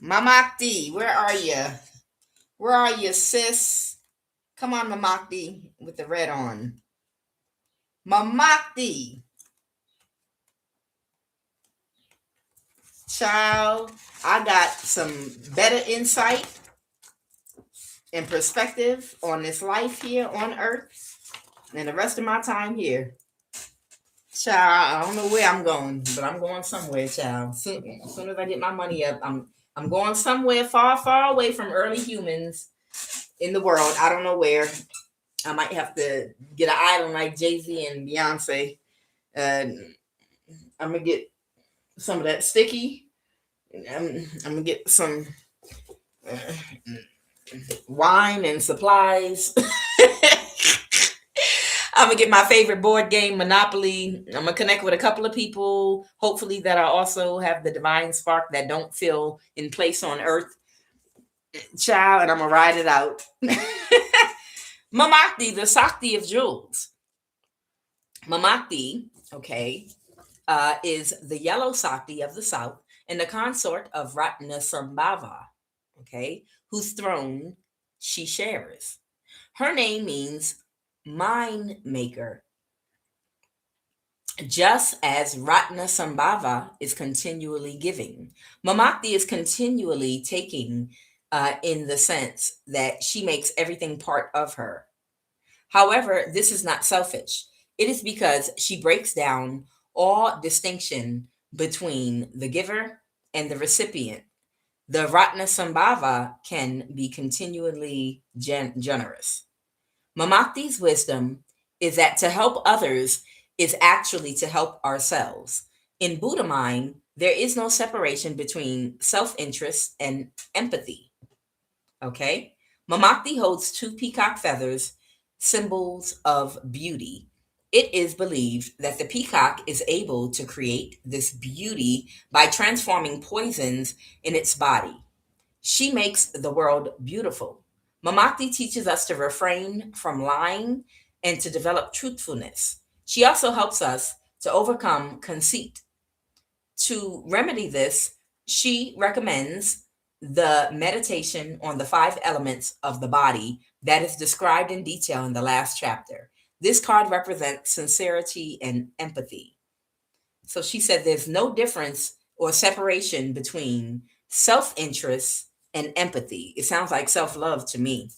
Mamakti, where are you? Where are you, sis? Come on, Mamakti, with the red on. Mamakti. Child, I got some better insight and perspective on this life here on earth and the rest of my time here. Child, I don't know where I'm going, but I'm going somewhere, child. As soon as I get my money up, I'm going somewhere far, far away from early humans in the world. I don't know where. I might have to get an island like Jay-Z and Beyonce. I'm gonna get some of that sticky. I'm gonna get some uh, wine and supplies. I'm gonna get my favorite board game, Monopoly. I'm gonna connect with a couple of people, hopefully that I also have the divine spark that don't feel in place on Earth, child, and I'm gonna ride it out. Mamakti, the Sakti of jewels. Mamakti, okay, is the yellow Sakti of the South and the consort of Ratnasambhava, okay, whose throne she shares. Her name means mind maker, just as Ratnasambhava is continually giving. Mamakti is continually taking, in the sense that she makes everything part of her. However, this is not selfish. It is because she breaks down all distinction between the giver and the recipient. The Ratnasambhava can be continually generous. Mamakti's wisdom is that to help others is actually to help ourselves. In Buddha mind, there is no separation between self interest and empathy. Okay? Mamakti holds two peacock feathers, symbols of beauty. It is believed that the peacock is able to create this beauty by transforming poisons in its body. She makes the world beautiful. Mamakti teaches us to refrain from lying and to develop truthfulness. She also helps us to overcome conceit. To remedy this, she recommends the meditation on the five elements of the body that is described in detail in the last chapter. This card represents sincerity and empathy. So she said there's no difference or separation between self interest and empathy. It sounds like self love to me.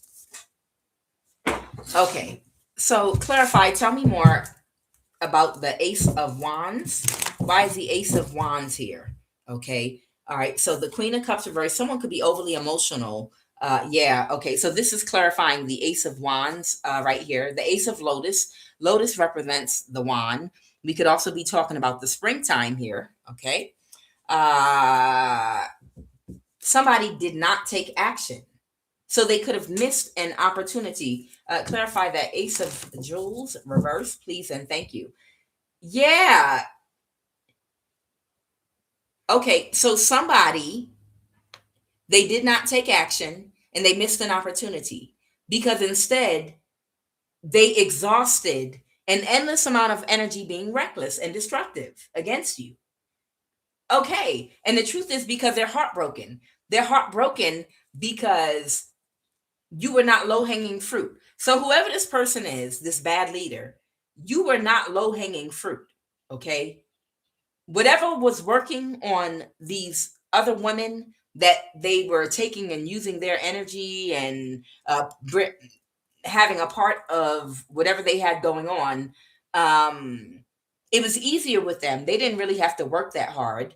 Okay, so clarify, tell me more about the Ace of Wands. Why is the Ace of Wands here? Okay, all right, so the Queen of Cups reverse, someone could be overly emotional. Yeah, okay, so this is clarifying the Ace of Wands right here. The Ace of Lotus. Lotus represents the wand. We could also be talking about the springtime here, okay? Somebody did not take action. So they could have missed an opportunity. Clarify that Ace of Jewels, reverse, please, and thank you. Yeah. Okay, so somebody, they did not take action and they missed an opportunity because instead they exhausted an endless amount of energy being reckless and destructive against you. Okay, and the truth is because they're heartbroken. They're heartbroken because you were not low hanging fruit. So, whoever this person is, this bad leader, you were not low hanging fruit. Okay. Whatever was working on these other women that they were taking and using their energy and having a part of whatever they had going on, it was easier with them. They didn't really have to work that hard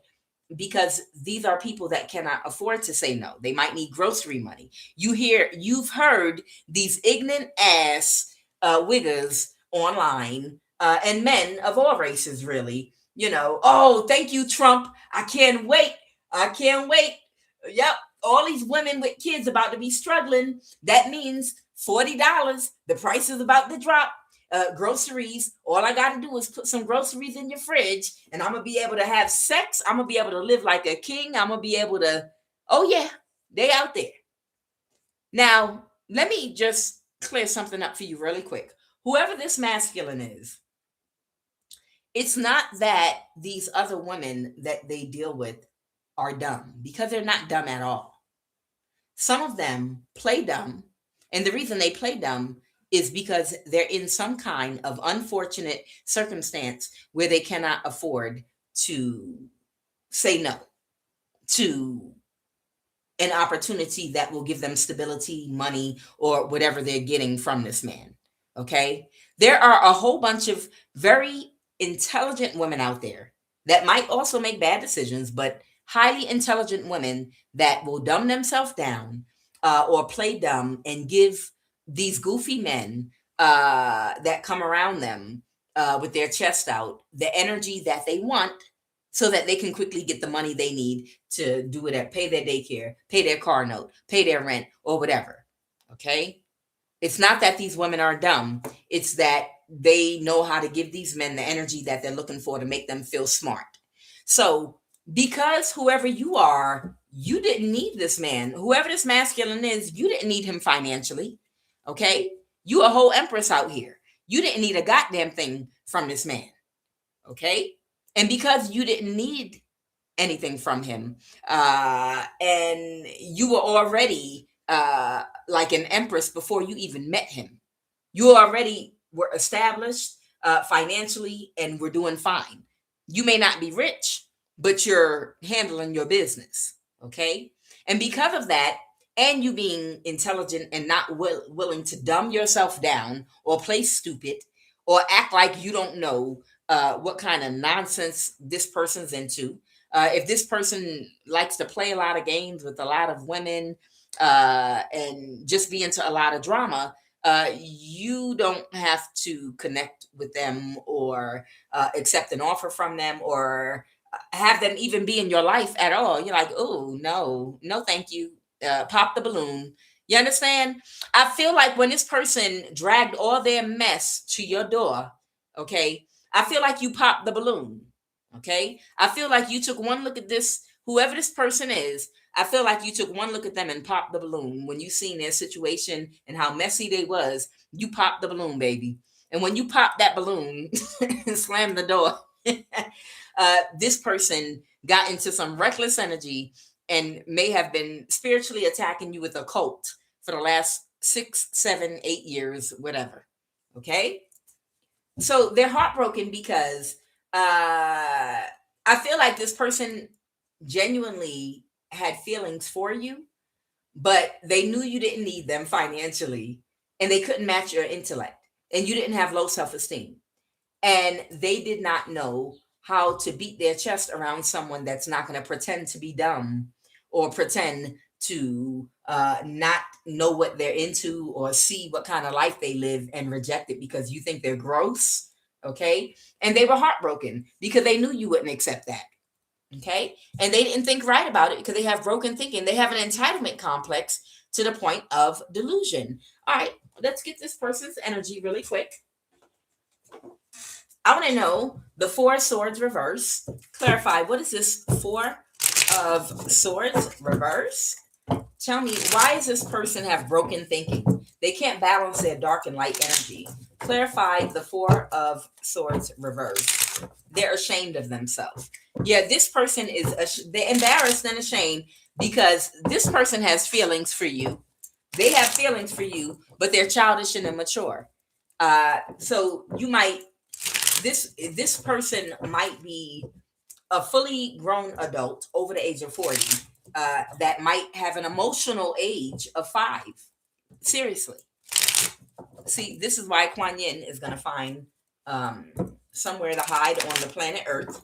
because these are people that cannot afford to say no. They might need grocery money. You've heard these ignorant ass wiggers online, and men of all races, really. Oh, thank you, Trump. I can't wait. I can't wait. Yep, all these women with kids about to be struggling. That means $40. The price is about to drop. Groceries. All I got to do is put some groceries in your fridge, and I'm gonna be able to have sex. I'm gonna be able to live like a king. I'm gonna be able to. Oh yeah, they out there. Now, let me just clear something up for you really quick. Whoever this masculine is, it's not that these other women that they deal with are dumb, because they're not dumb at all. Some of them play dumb, and the reason they play dumb is because they're in some kind of unfortunate circumstance where they cannot afford to say no. to an opportunity that will give them stability, money, or whatever they're getting from this man. Okay. There are a whole bunch of very intelligent women out there that might also make bad decisions, but highly intelligent women that will dumb themselves down or play dumb and give these goofy men that come around them with their chest out the energy that they want so that they can quickly get the money they need to do whatever, pay their daycare, pay their car note, pay their rent, or whatever. Okay? It's not that these women are dumb. It's that they know how to give these men the energy that they're looking for to make them feel smart. So, because whoever you are, you didn't need this man. Whoever this masculine is, you didn't need him financially. Okay? You a whole empress out here. You didn't need a goddamn thing from this man. Okay? And because you didn't need anything from him, and you were already like an empress before you even met him, you already were established financially and were doing fine. You may not be rich, but you're handling your business. Okay. And because of that, and you being intelligent and not willing to dumb yourself down or play stupid or act like you don't know what kind of nonsense this person's into. If this person likes to play a lot of games with a lot of women and just be into a lot of drama, you don't have to connect with them or accept an offer from them or have them even be in your life at all. You're like, oh, no, thank you. Pop the balloon. You understand? I feel like when this person dragged all their mess to your door, okay, I feel like you popped the balloon. Okay. I feel like you took one look at this, whoever this person is. I feel like you took one look at them and popped the balloon. When you seen their situation and how messy they was, you popped the balloon, baby. And when you popped that balloon and slammed the door, this person got into some reckless energy and may have been spiritually attacking you with a cult for the last 6, 7, 8 years, whatever. Okay. So they're heartbroken because I feel like this person genuinely had feelings for you, but they knew you didn't need them financially and they couldn't match your intellect and you didn't have low self-esteem. And they did not know how to beat their chest around someone that's not going to pretend to be dumb or pretend to not know what they're into or see what kind of life they live and reject it because you think they're gross. Okay. And they were heartbroken because they knew you wouldn't accept that. Okay. And they didn't think right about it because they have broken thinking. They have an entitlement complex to the point of delusion. All right. Let's get this person's energy really quick. I want to know the 4 swords reverse. Clarify, what is this 4 of swords reverse? Tell me, why does this person have broken thinking? They can't balance their dark and light energy. Clarify the 4 of swords reverse. They're ashamed of themselves. Yeah, this person is they're embarrassed and ashamed because this person has feelings for you. They have feelings for you, but they're childish and immature. So you might this person might be a fully grown adult over the age of 40 that might have an emotional age of 5. Seriously. See, this is why Kuan Yin is going to find somewhere to hide on the planet Earth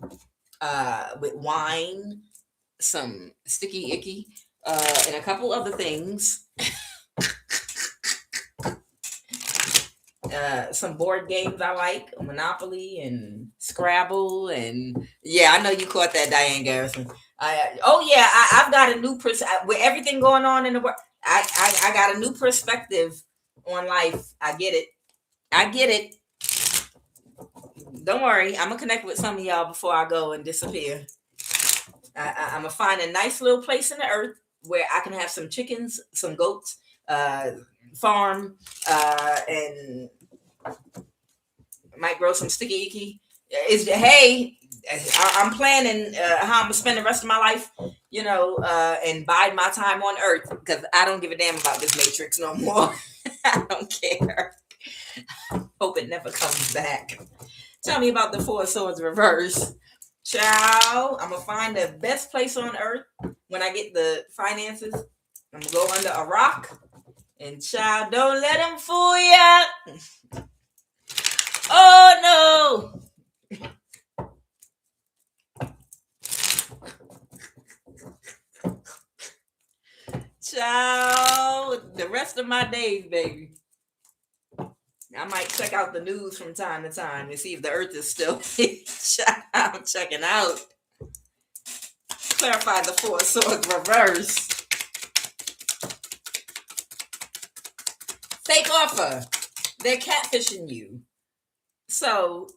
with wine, some sticky icky, and a couple other things. Some board games I like, Monopoly and Scrabble, and yeah, I know you caught that, Diane Garrison. I've got a new with everything going on in the world. I got a new perspective on life. I get it. Don't worry, I'm gonna connect with some of y'all before I go and disappear. I'm gonna find a nice little place in the earth where I can have some chickens, some goats, farm, and might grow some sticky icky. I'm planning how I'm gonna spend the rest of my life, and bide my time on Earth because I don't give a damn about this matrix no more. I don't care. Hope it never comes back. Tell me about the 4 swords reverse. Child, I'm gonna find the best place on earth when I get the finances. I'm gonna go under a rock, and child, don't let them fool ya. Oh no. Child, the rest of my days, baby. I might check out the news from time to time and see if the earth is still. Child, I'm checking out. Clarify the four swords reverse. Fake offer. They're catfishing you. So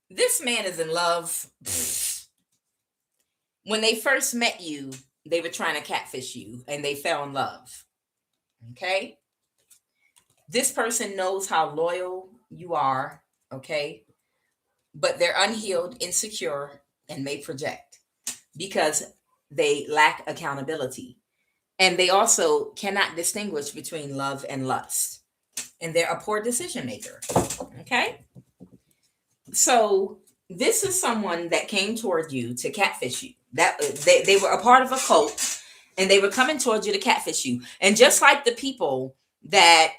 this man is in love. When they first met you, they were trying to catfish you and they fell in love. Okay? This person knows how loyal you are, okay? But they're unhealed, insecure, and may project because they lack accountability. And they also cannot distinguish between love and lust. And they're a poor decision maker, okay? So this is someone that came toward you to catfish you. That they were a part of a cult, and they were coming towards you to catfish you. And just like the people that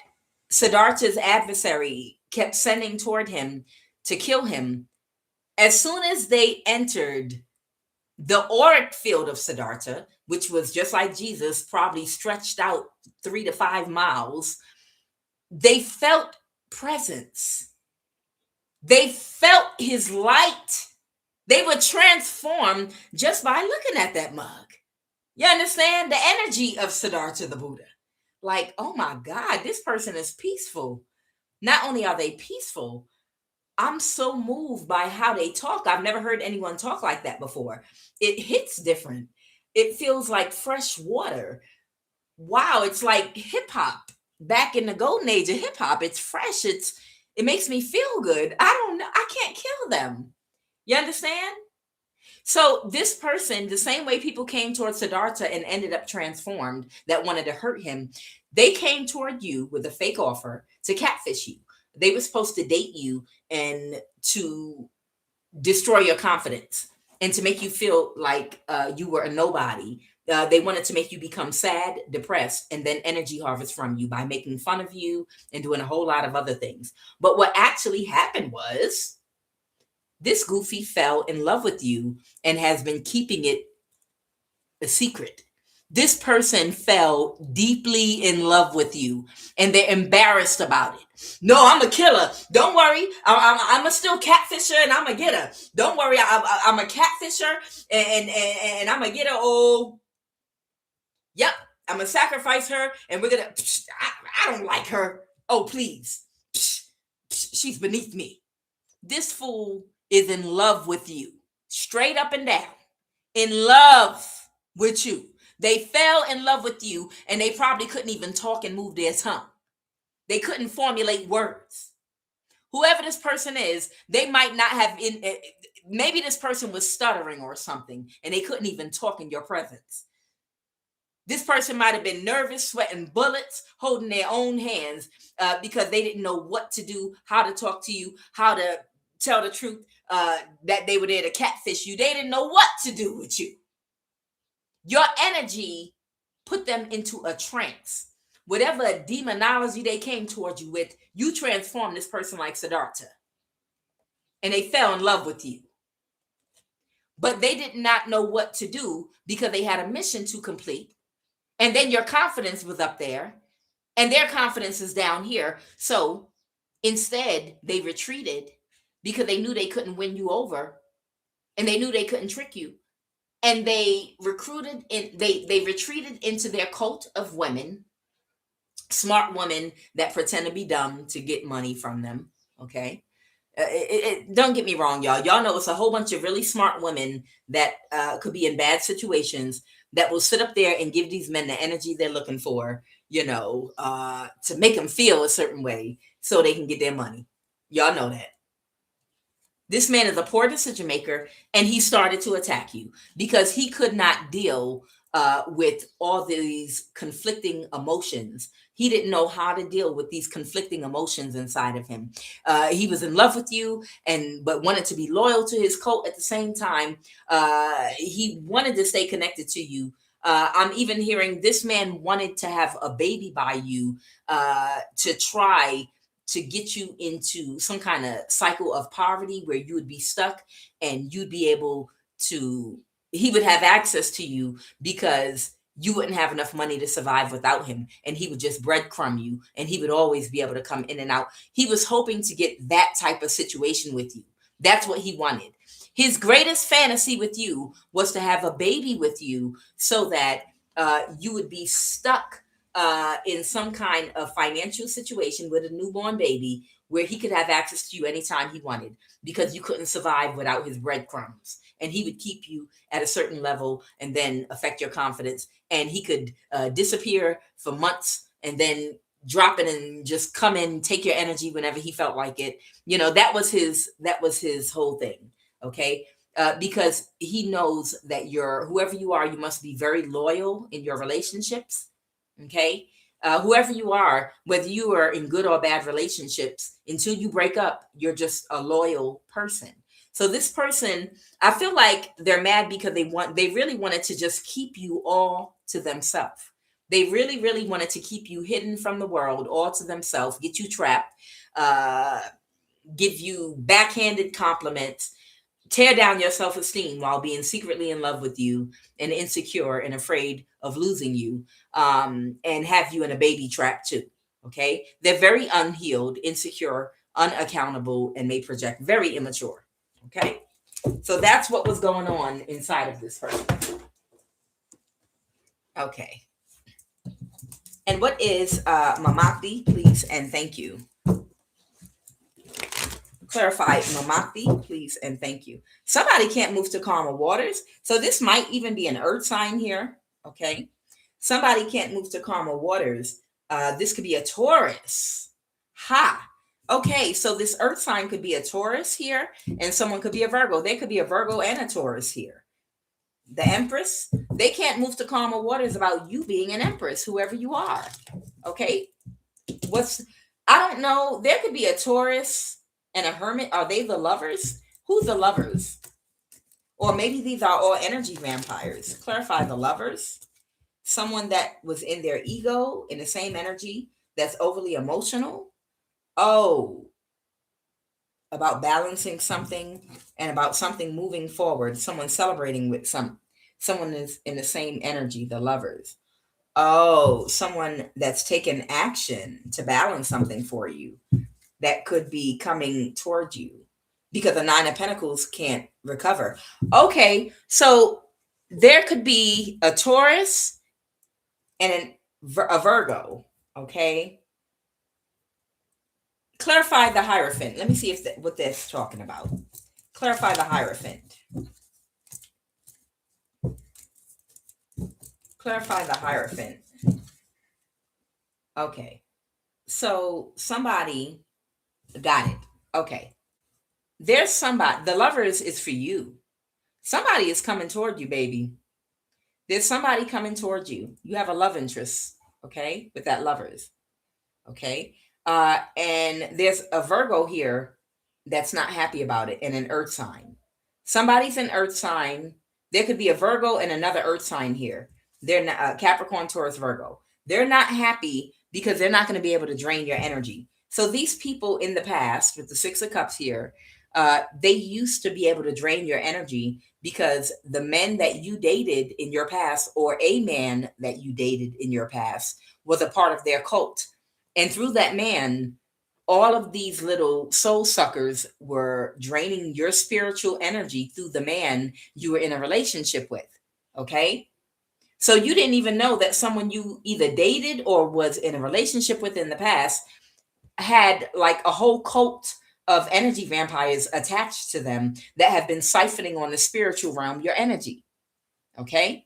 Siddhartha's adversary kept sending toward him to kill him, as soon as they entered the auric field of Siddhartha, which was just like Jesus, probably stretched out 3 to 5 miles, they felt presence. They felt his light. They were transformed just by looking at that mug. You understand? The energy of Siddhartha the Buddha. Like, oh my God, this person is peaceful. Not only are they peaceful, I'm so moved by how they talk. I've never heard anyone talk like that before. It hits different. It feels like fresh water. Wow, it's like hip hop. Back in the golden age of hip hop, it's fresh. It makes me feel good. I don't know. I can't kill them. You understand? So this person, the same way people came towards Siddhartha and ended up transformed that wanted to hurt him, they came toward you with a fake offer to catfish you. They were supposed to date you and to destroy your confidence and to make you feel like you were a nobody. They wanted to make you become sad, depressed, and then energy harvest from you by making fun of you and doing a whole lot of other things. But what actually happened was this goofy fell in love with you and has been keeping it a secret. This person fell deeply in love with you and they're embarrassed about it. No, I'm a killer. Don't worry. I'm a still catfisher and I'm a getter. Don't worry. I'm a catfisher and I'm a getter. Oh, yep. I'm going to sacrifice her and we're going to, I don't like her. Oh, please. She's beneath me. This fool is in love with you. Straight up and down. In love with you. They fell in love with you and they probably couldn't even talk and move their tongue. They couldn't formulate words. Whoever this person is, they might not have, maybe this person was stuttering or something and they couldn't even talk in your presence. This person might have been nervous, sweating bullets, holding their own hands because they didn't know what to do, how to talk to you, how to tell the truth, that they were there to catfish you. They didn't know what to do with you. Your energy put them into a trance. Whatever demonology they came towards you with, you transformed this person like Siddhartha. And they fell in love with you. But they did not know what to do because they had a mission to complete. And then your confidence was up there. And their confidence is down here. So instead, they retreated because they knew they couldn't win you over. And they knew they couldn't trick you. And they they retreated into their cult of women, smart women that pretend to be dumb to get money from them. Okay. Don't get me wrong, y'all. Y'all know it's a whole bunch of really smart women that could be in bad situations that will sit up there and give these men the energy they're looking for, to make them feel a certain way so they can get their money. Y'all know that. This man is a poor decision maker, and he started to attack you because he could not deal with all these conflicting emotions. He didn't know how to deal with these conflicting emotions inside of him. He was in love with you, but wanted to be loyal to his cult at the same time. He wanted to stay connected to you. I'm even hearing this man wanted to have a baby by you, to try to get you into some kind of cycle of poverty where you would be stuck, and you'd be able to, he would have access to you because you wouldn't have enough money to survive without him, and he would just breadcrumb you, and he would always be able to come in and out. He was hoping to get that type of situation with you. That's what he wanted. His greatest fantasy with you was to have a baby with you, so that you would be stuck in some kind of financial situation with a newborn baby, where he could have access to you anytime he wanted, because you couldn't survive without his breadcrumbs. And he would keep you at a certain level and then affect your confidence. And he could disappear for months and then drop in and just come in, take your energy whenever he felt like it. That was his whole thing. Okay. Because he knows that whoever you are, you must be very loyal in your relationships. Okay. Whoever you are, whether you are in good or bad relationships, until you break up, you're just a loyal person. So this person, I feel like they're mad because they really wanted to just keep you all to themselves. They really, really wanted to keep you hidden from the world, all to themselves, get you trapped, give you backhanded compliments, tear down your self-esteem while being secretly in love with you and insecure and afraid of losing you, and have you in a baby trap too. Okay. They're very unhealed, insecure, unaccountable, and may project very immature. Okay. So that's what was going on inside of this person. Okay. And what is Mamakti, please, and thank you. Clarify Mamakti, please, and thank you. Somebody can't move to calmer waters. So this might even be an earth sign here. Okay. Somebody can't move to calmer waters. This could be a Taurus. Ha. Okay. So this earth sign could be a Taurus here, and someone could be a Virgo. They could be a Virgo and a Taurus here. The Empress, they can't move to calmer waters about you being an Empress, whoever you are. Okay. I don't know. There could be a Taurus and a Hermit. Are they the lovers? Who's the lovers? Or maybe these are all energy vampires. Clarify the lovers. Someone that was in their ego, in the same energy, that's overly emotional. Oh, about balancing something and about something moving forward. Someone celebrating with someone is in the same energy, the lovers. Oh, someone that's taken action to balance something for you that could be coming toward you, because the Nine of Pentacles can't recover. Okay, so there could be a Taurus and a Virgo. Okay. Clarify the Hierophant. Let me see what that's talking about. Clarify the Hierophant. Clarify the Hierophant. Okay. So somebody got it. Okay. There's somebody, the lovers is for you. Somebody is coming toward you, baby. There's somebody coming toward you. You have a love interest, okay, with that lovers. Okay. And there's a Virgo here that's not happy about it, and an earth sign. Somebody's an earth sign. There could be a Virgo and another earth sign here. They're not Capricorn, Taurus, Virgo. They're not happy because they're not going to be able to drain your energy. So these people in the past, with the Six of Cups here, they used to be able to drain your energy because the men that you dated in your past, or a man that you dated in your past, was a part of their cult. And through that man, all of these little soul suckers were draining your spiritual energy through the man you were in a relationship with. Okay. So you didn't even know that someone you either dated or was in a relationship with in the past had like a whole cult of energy vampires attached to them that have been siphoning on the spiritual realm, your energy. Okay.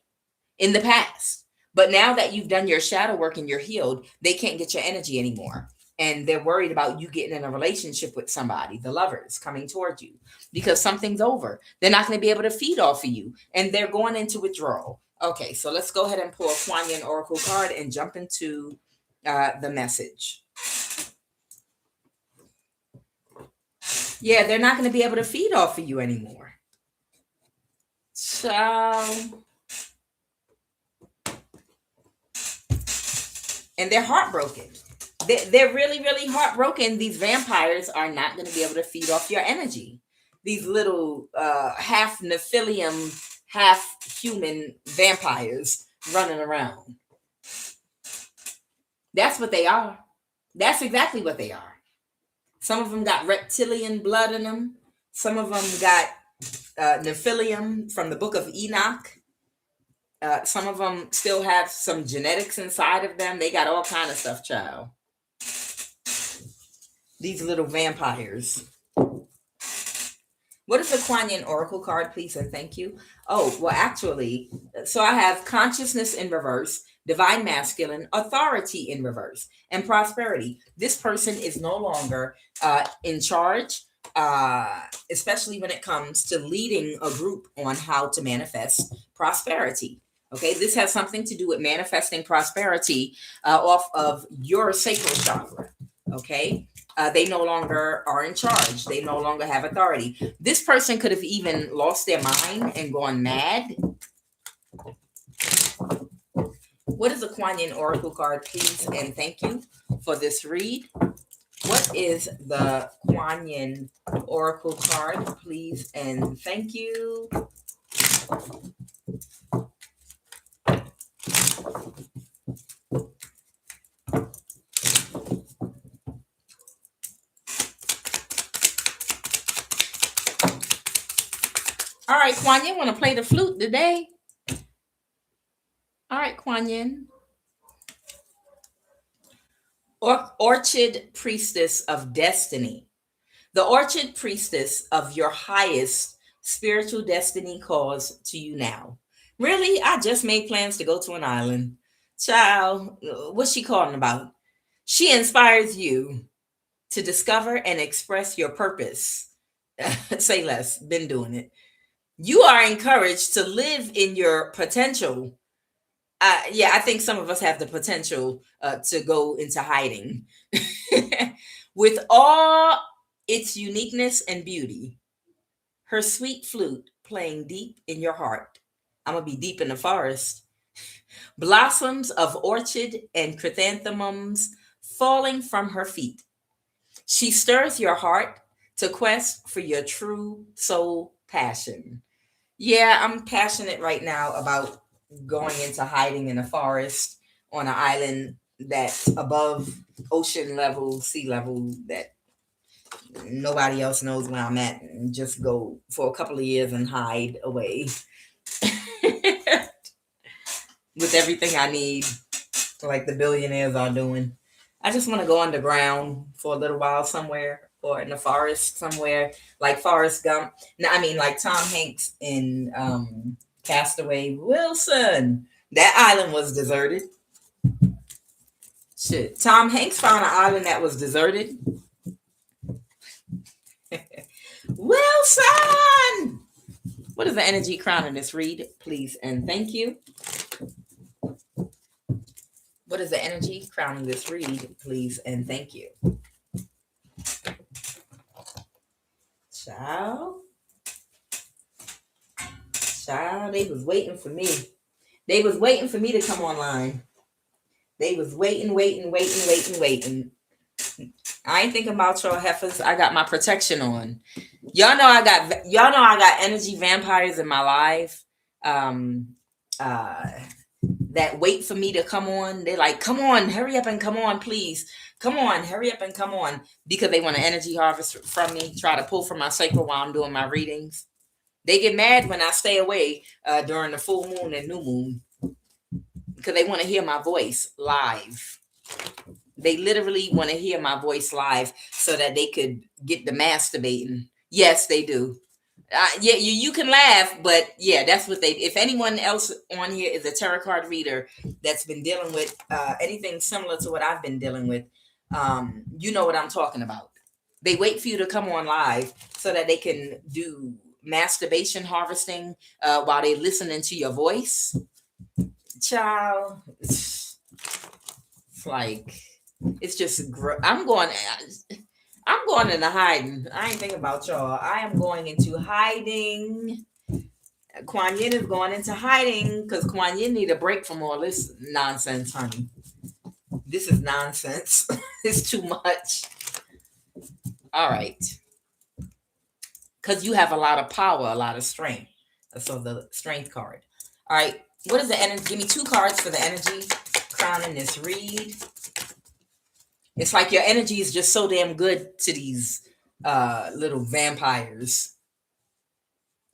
In the past. But now that you've done your shadow work and you're healed, they can't get your energy anymore. And they're worried about you getting in a relationship with somebody, the lovers coming toward you, because something's over. They're not going to be able to feed off of you, and they're going into withdrawal. Okay, so let's go ahead and pull a Kuan Yin Oracle card and jump into the message. Yeah, they're not going to be able to feed off of you anymore. So, and they're heartbroken. They're really, really heartbroken. These vampires are not going to be able to feed off your energy. These little half Nephilim, half human vampires running around. That's what they are. That's exactly what they are. Some of them got reptilian blood in them. Some of them got Nephilim from the book of Enoch. Some of them still have some genetics inside of them. They got all kind of stuff, child. These little vampires. What is the Kuan Yin Oracle card, please, and thank you? Oh, well, actually, so I have consciousness in reverse, divine masculine, authority in reverse, and prosperity. This person is no longer in charge, especially when it comes to leading a group on how to manifest prosperity. Okay, this has something to do with manifesting prosperity off of your sacral chakra. Okay, they no longer are in charge. They no longer have authority. This person could have even lost their mind and gone mad. What is the Kuan Yin Oracle card, please? And thank you for this read. What is the Kuan Yin Oracle card, please? And thank you. All right, Kuan Yin, want to play the flute today? All right, Kuan Yin. Orchid Priestess of Destiny. The Orchid Priestess of your highest spiritual destiny calls to you now. Really? I just made plans to go to an island. Child, what's she calling about? She inspires you to discover and express your purpose. Say less, been doing it. You are encouraged to live in your potential. Yeah, I think some of us have the potential to go into hiding with all its uniqueness and beauty. Her sweet flute playing deep in your heart. I'm going to be deep in the forest. Blossoms of orchid and chrysanthemums falling from her feet. She stirs your heart to quest for your true soul passion. Yeah, I'm passionate right now about going into hiding in a forest on an island that's above ocean level, sea level, that nobody else knows where I'm at, and just go for a couple of years and hide away with everything I need, like the billionaires are doing. I just want to go underground for a little while somewhere, or in the forest somewhere, like Forrest Gump. No, I mean like Tom Hanks in Castaway. Wilson. That island was deserted. Shit. Tom Hanks found an island that was deserted. Wilson! What is the energy crowning this read, please? And thank you. What is the energy crowning this read, please? And thank you. Child, they was waiting for me. They was waiting for me to come online. They was waiting. I ain't thinking about y'all heifers. I got my protection on. Y'all know I got energy vampires in my life. That wait for me to come on. They're like, come on, hurry up and come on, please. Come on, hurry up and come on. Because they want an energy harvest from me, try to pull from my sacral while I'm doing my readings. They get mad when I stay away during the full moon and new moon, because they want to hear my voice live. They literally want to hear my voice live so that they could get the masturbating. Yes, they do. Yeah, you can laugh, but yeah, that's what they. If anyone else on here is a tarot card reader that's been dealing with anything similar to what I've been dealing with, you know what I'm talking about. They wait for you to come on live so that they can do masturbation harvesting while they listening to your voice. Child, it's like it's just I'm going into hiding. I ain't thinking about y'all. I am going into hiding. Kuan Yin is going into hiding because Kuan Yin need a break from all this nonsense, honey. This is nonsense. It's too much. All right. Because you have a lot of power, a lot of strength. So the strength card. All right. What is the energy? Give me 2 cards for the energy crown in this read. It's like your energy is just so damn good to these little vampires.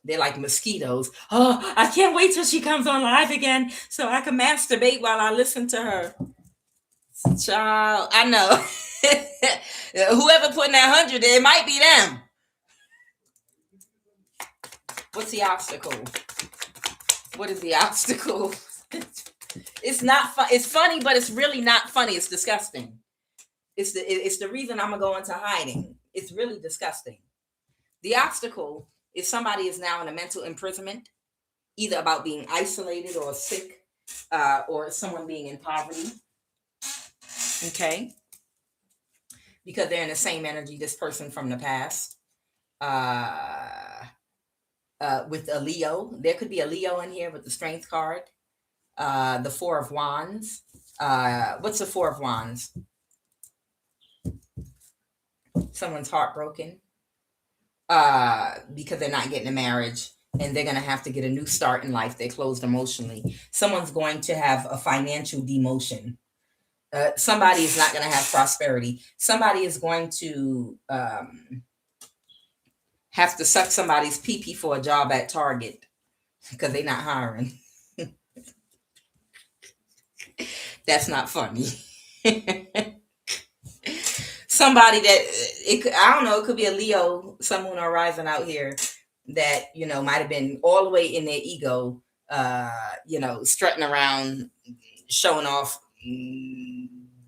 They're like mosquitoes. Oh, I can't wait till she comes on live again so I can masturbate while I listen to her. Child, I know. Whoever putting that 100, it might be them. What's the obstacle? What is the obstacle? It's not fun. It's funny, but it's really not funny. It's disgusting. It's the reason I'm gonna go into hiding. It's really disgusting. The obstacle is somebody is now in a mental imprisonment, either about being isolated or sick, or someone being in poverty. Okay, because they're in the same energy. This person from the past, with a Leo, there could be a Leo in here with the Strength card. The 4 of Wands. What's the 4 of Wands? Someone's heartbroken because they're not getting a marriage and they're going to have to get a new start in life. They're closed emotionally. Someone's going to have a financial demotion. Somebody is not going to have prosperity. Somebody is going to have to suck somebody's pee-pee for a job at Target because they're not hiring. That's not funny. Somebody that I don't know, it could be a Leo, sun, moon, or rising out here that might have been all the way in their ego, strutting around, showing off,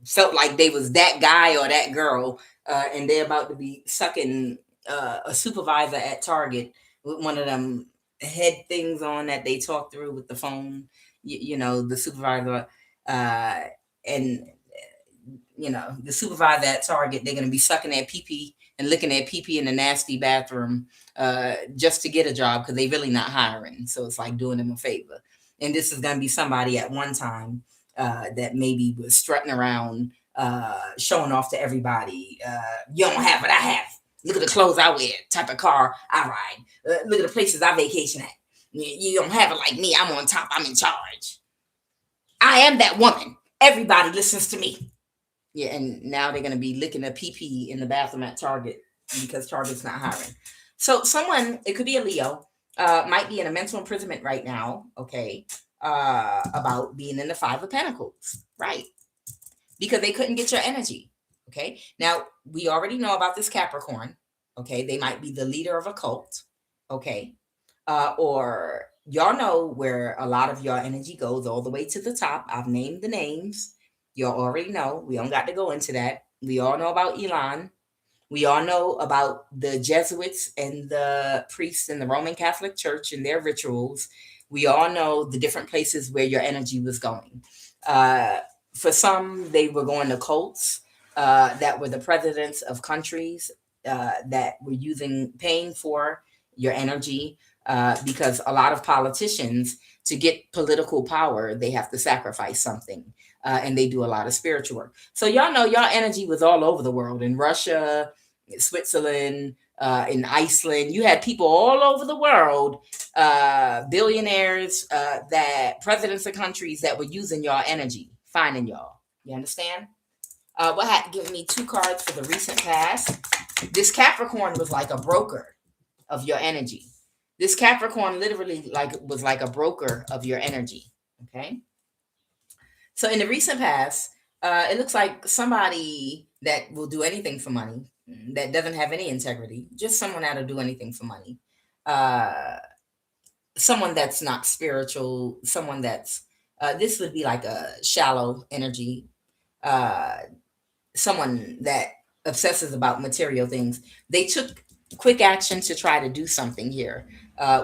felt like they was that guy or that girl, and they're about to be sucking a supervisor at Target with one of them head things on that they talk through with the phone, the supervisor, and the supervisor at Target, they're going to be sucking their pee-pee and licking their pee-pee in the nasty bathroom just to get a job because they really not hiring. So it's like doing them a favor. And this is going to be somebody at one time that maybe was strutting around, showing off to everybody. You don't have what I have. Look at the clothes I wear, type of car I ride. Look at the places I vacation at. You don't have it like me. I'm on top. I'm in charge. I am that woman. Everybody listens to me. Yeah, and now they're going to be licking a pee-pee in the bathroom at Target because Target's not hiring. So someone, it could be a Leo, might be in a mental imprisonment right now, okay, about being in the 5 of Pentacles, right? Because they couldn't get your energy, okay? Now, we already know about this Capricorn, okay? They might be the leader of a cult, okay? Or y'all know where a lot of your energy goes all the way to the top. I've named the names. You already know. We don't got to go into that. We all know about Elon. We all know about the Jesuits and the priests in the Roman Catholic Church and their rituals. We all know the different places where your energy was going. For some, they were going to cults that were the presidents of countries that were paying for your energy, because a lot of politicians, to get political power, they have to sacrifice something. And they do a lot of spiritual work. So y'all know your energy was all over the world, in Russia, in Switzerland, in Iceland. You had people all over the world, billionaires, that presidents of countries that were using your energy, finding y'all. You understand? Give me 2 cards for the recent past. This Capricorn was like a broker of your energy. This Capricorn literally was like a broker of your energy. Okay. So in the recent past, it looks like somebody that will do anything for money, that doesn't have any integrity, just someone that'll do anything for money. Someone that's not spiritual, someone that's, this would be like a shallow energy, someone that obsesses about material things. They took quick action to try to do something here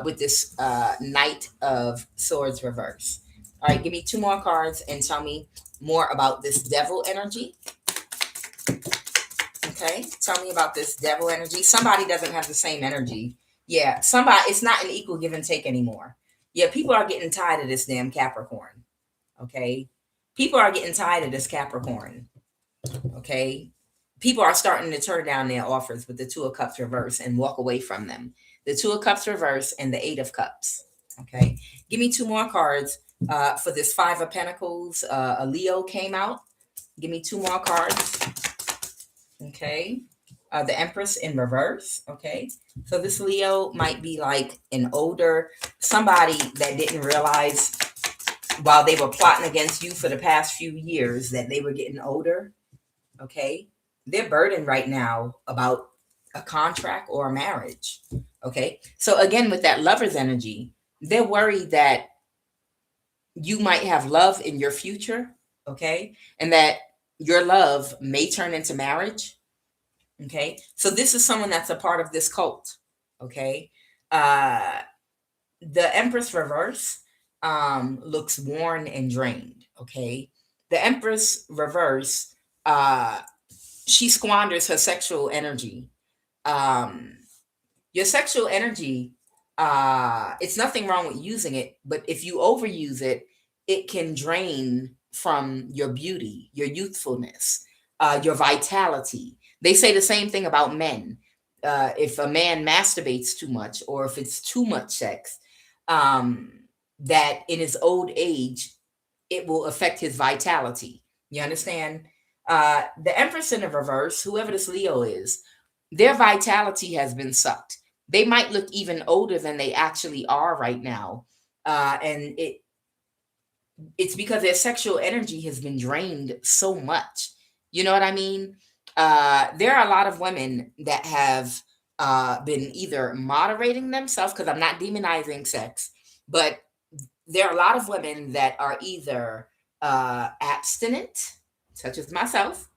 with this Knight of Swords reverse. All right, give me two more cards and tell me more about this devil energy. Okay, tell me about this devil energy. Somebody doesn't have the same energy. Yeah, somebody, it's not an equal give and take anymore. Yeah, people are getting tired of this damn Capricorn. Okay, people are getting tired of this Capricorn. Okay, people are starting to turn down their offers with the Two of Cups reverse and walk away from them. The Two of Cups reverse and the Eight of Cups. Okay, give me two more cards for this Five of Pentacles. A Leo came out. Give me two more cards. Okay, the Empress in reverse. Okay, so this Leo might be like an older somebody that didn't realize while they were plotting against you for the past few years that they were getting older. Okay, they're burdened right now about a contract or a marriage. Okay, so again, with that Lover's energy, they're worried that you might have love in your future. Okay, and that your love may turn into marriage. Okay, so this is someone that's a part of this cult. Okay, uh the Empress reverse looks worn and drained. Okay, the Empress reverse, she squanders her sexual energy. um your sexual energy, it's nothing wrong with using it, but if you overuse it, it can drain from your beauty, your youthfulness, your vitality. They say the same thing about men. If a man masturbates too much, or if it's too much sex, um, that in his old age, it will affect his vitality. You understand? The Empress in the reverse, whoever this Leo is, their vitality has been sucked. They might look even older than they actually are right now. And it's because their sexual energy has been drained so much. You know what I mean? There are a lot of women that have been either moderating themselves, because I'm not demonizing sex, but there are a lot of women that are either abstinent, such as myself,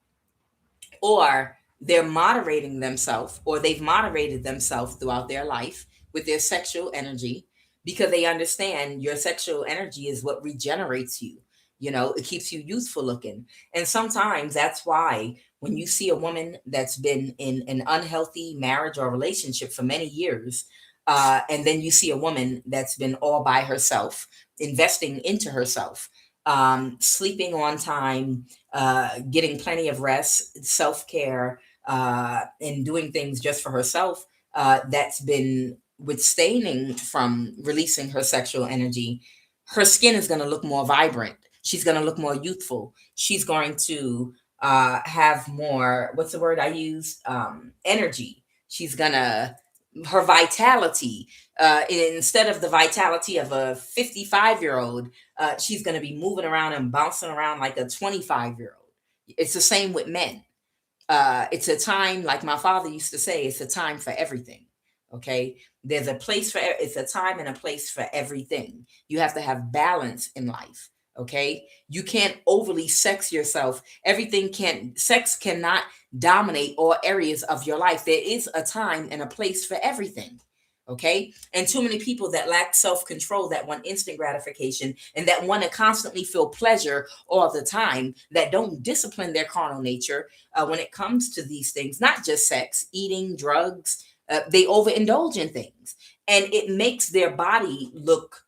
or they're moderating themselves, or they've moderated themselves throughout their life with their sexual energy, because they understand your sexual energy is what regenerates you. You know, it keeps you youthful looking. And sometimes that's why when you see a woman that's been in an unhealthy marriage or relationship for many years, and then you see a woman that's been all by herself, investing into herself, sleeping on time, getting plenty of rest, self care, and doing things just for herself, that's been withstanding from releasing her sexual energy, her skin is going to look more vibrant. She's going to look more youthful. She's going to have more, what's the word I use? Energy. She's going to, her vitality, instead of the vitality of a 55-year-old, she's going to be moving around and bouncing around like a 25-year-old. It's the same with men. It's a time, like my father used to say, it's a time for everything. Okay, there's a place for it's a time and a place for everything. You have to have balance in life. Okay, you can't overly sex yourself. Everything can sex cannot dominate all areas of your life. There is a time and a place for everything. Okay, and too many people that lack self-control, that want instant gratification, and that want to constantly feel pleasure all the time, that don't discipline their carnal nature when it comes to these things, not just sex, eating, drugs. They overindulge in things, and it makes their body look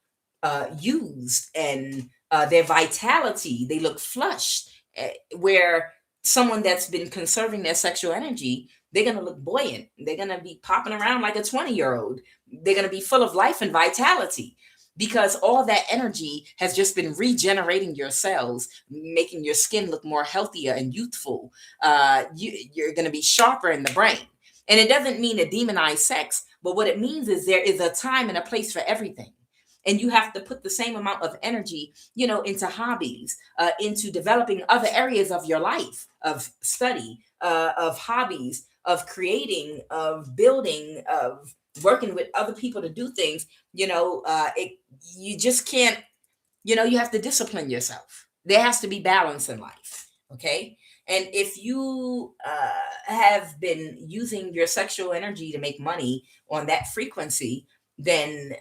used, and their vitality, they look flushed. Where someone that's been conserving their sexual energy, they're going to look buoyant. They're going to be popping around like a 20-year-old. They're going to be full of life and vitality, because all that energy has just been regenerating your cells, making your skin look more healthier and youthful. You're going to be sharper in the brain. And it doesn't mean to demonize sex, but what it means is there is a time and a place for everything. And you have to put the same amount of energy, into hobbies, into developing other areas of your life, of study, of hobbies, of creating, of building, of working with other people to do things. You just can't, you have to discipline yourself. There has to be balance in life. Okay. And if you have been using your sexual energy to make money on that frequency, then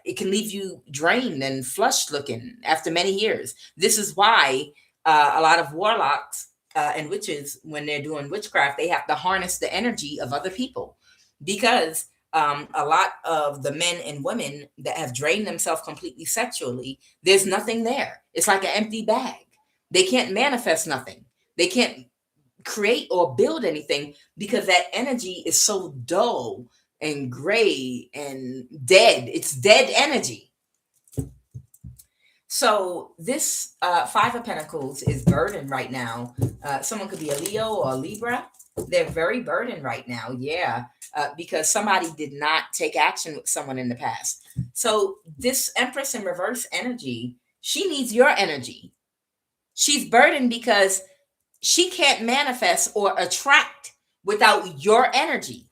it can leave you drained and flushed looking after many years. This is why a lot of warlocks and witches, when they're doing witchcraft, they have to harness the energy of other people, because a lot of the men and women that have drained themselves completely sexually, there's nothing there. It's like an empty bag. They can't manifest nothing. They can't create or build anything because that energy is so dull and gray and dead. It's dead energy. So this Five of Pentacles is burdened right now. Someone could be a Leo or a Libra. They're very burdened right now. Yeah. Because somebody did not take action with someone in the past. So this Empress in reverse energy, she needs your energy. She's burdened because she can't manifest or attract without your energy.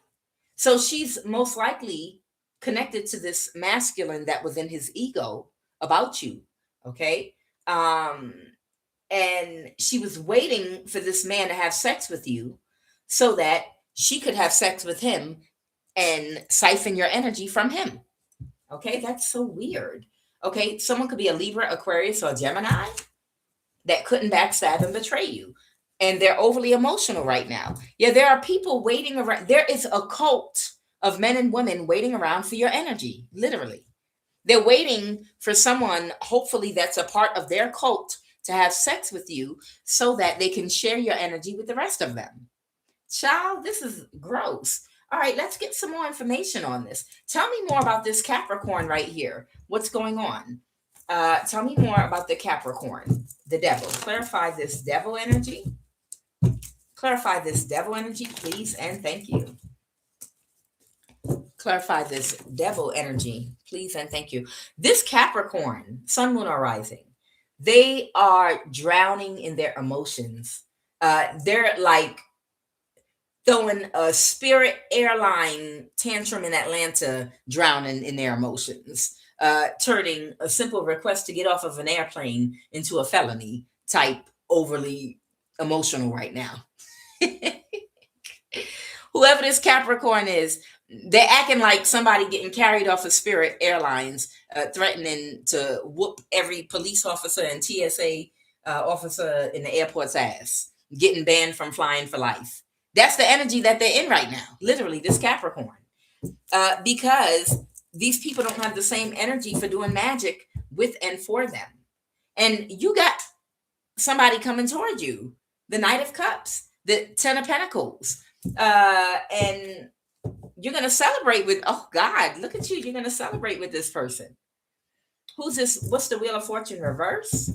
So she's most likely connected to this masculine that was in his ego about you. Okay. And she was waiting for this man to have sex with you so that she could have sex with him and siphon your energy from him. Okay. That's so weird. Okay. Someone could be a Libra, Aquarius, or Gemini that couldn't backstab and betray you. And they're overly emotional right now. Yeah, there are people waiting around. There is a cult of men and women waiting around for your energy, literally. They're waiting for someone, hopefully that's a part of their cult, to have sex with you so that they can share your energy with the rest of them. Child, this is gross. All right, let's get some more information on this. Tell me more about this Capricorn right here. What's going on? Tell me more about the Capricorn, the devil. Clarify this devil energy. Clarify this devil energy, please, and thank you. Clarify this devil energy, please, and thank you. This Capricorn, Sun, Moon, or Rising, they are drowning in their emotions. They're like throwing a Spirit airline tantrum in Atlanta, drowning in their emotions, turning a simple request to get off of an airplane into a felony type, overly emotional right now. Whoever this Capricorn is, they're acting like somebody getting carried off of Spirit Airlines, threatening to whoop every police officer and TSA officer in the airport's ass, getting banned from flying for life. That's the energy that they're in right now, literally, this Capricorn. Because these people don't have the same energy for doing magic with and for them. And you got somebody coming toward you, the Knight of Cups, the Ten of Pentacles, and you're going to celebrate with, oh God, look at you. You're going to celebrate with this person. Who's this? What's the Wheel of Fortune reverse?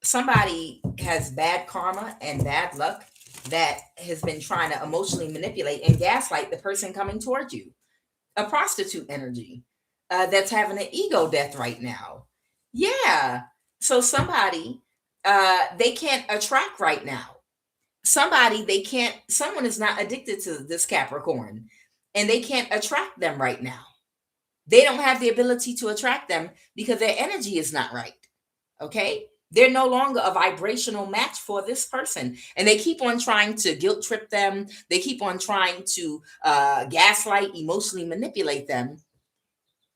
Somebody has bad karma and bad luck that has been trying to emotionally manipulate and gaslight the person coming toward you. A prostitute energy that's having an ego death right now. Yeah. So somebody, they can't attract right now. Someone is not addicted to this Capricorn and they can't attract them right now. They don't have the ability to attract them because their energy is not right. Okay. They're no longer a vibrational match for this person. And they keep on trying to guilt trip them. They keep on trying to gaslight, emotionally manipulate them.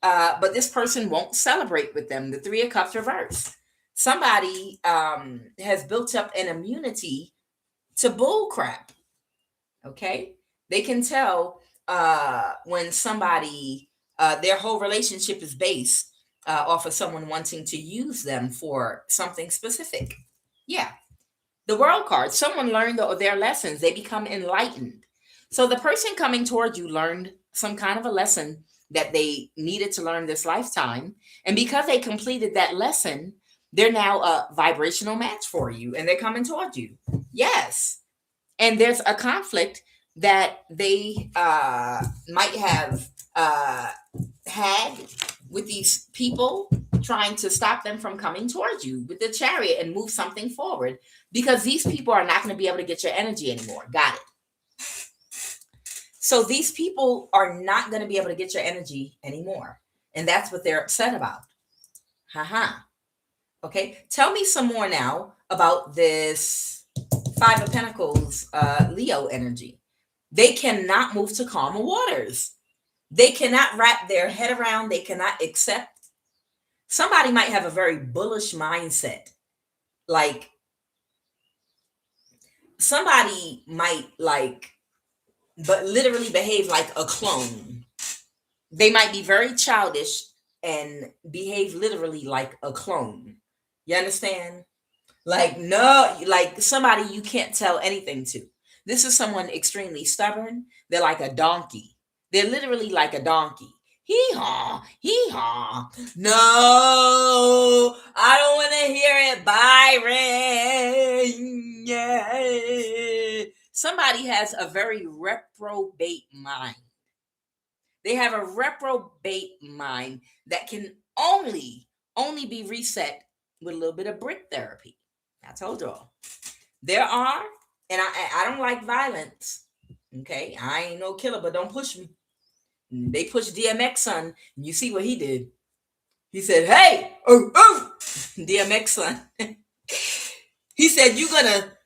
But this person won't celebrate with them. The Three of Cups reverse. Somebody has built up an immunity to bull crap. Okay. They can tell when somebody, their whole relationship is based off of someone wanting to use them for something specific. Yeah. The World card, someone learned their lessons. They become enlightened. So the person coming toward you learned some kind of a lesson that they needed to learn this lifetime. And because they completed that lesson, they're now a vibrational match for you and they're coming toward you. Yes. And there's a conflict that they might have had with these people trying to stop them from coming towards you with the Chariot and move something forward, because these people are not going to be able to get your energy anymore. Got it. So these people are not going to be able to get your energy anymore. And that's what they're upset about. Haha. Okay. Tell me some more now about this Five of Pentacles, Leo energy. They cannot move to calmer waters. They cannot wrap their head around, they cannot accept. Somebody might have a very bullish mindset. Like somebody might like, but literally behave like a clone. They might be very childish and behave literally like a clone. You understand? Like, no, like somebody you can't tell anything to. This is someone extremely stubborn. They're like a donkey. They're literally like a donkey. Hee haw, hee haw. No, I don't want to hear it, Byron. Yeah. Somebody has a very reprobate mind. They have a reprobate mind that can only be reset with a little bit of brick therapy. I told y'all. There are, and I don't like violence. Okay, I ain't no killer, but don't push me. They pushed DMX son, and you see what he did. He said, "Hey, oh, oh," DMX son. He said, "You're gonna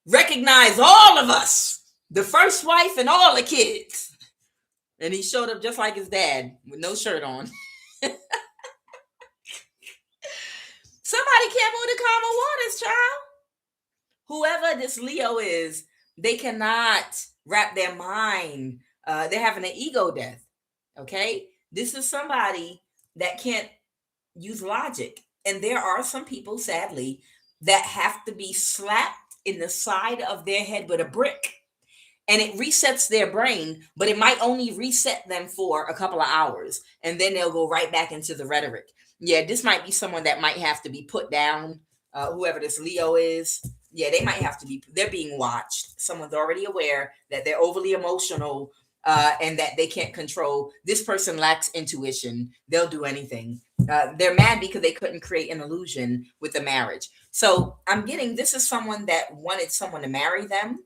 recognize all of us, the first wife and all the kids." And he showed up just like his dad with no shirt on. Somebody can't move the calmer waters, child. Whoever this Leo is, they cannot wrap their mind. They're having an ego death. Okay, this is somebody that can't use logic, and there are some people, sadly, that have to be slapped in the side of their head with a brick, and it resets their brain, but it might only reset them for a couple of hours, and then they'll go right back into the rhetoric. Yeah, this might be someone that might have to be put down. Whoever this Leo is, yeah, they might have to be. They're being watched. Someone's already aware that they're overly emotional, and that they can't control. This person lacks intuition. They'll do anything. They're mad because they couldn't create an illusion with the marriage. So I'm getting, this is someone that wanted someone to marry them,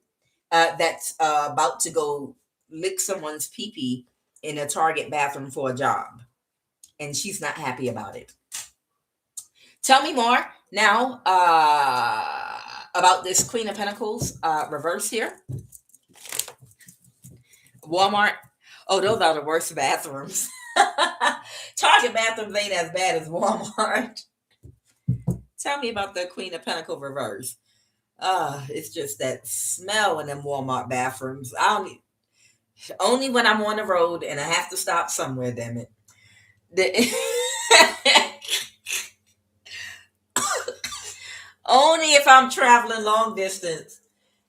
that's about to go lick someone's pee-pee in a Target bathroom for a job, and she's not happy about it. Tell me more now about this Queen of Pentacles reverse here. Walmart. Oh, those are the worst bathrooms. Target bathrooms ain't as bad as Walmart. Tell me about the Queen of Pentacles reverse. It's just that smell in them Walmart bathrooms. Only when I'm on the road and I have to stop somewhere, damn it. Only if I'm traveling long distance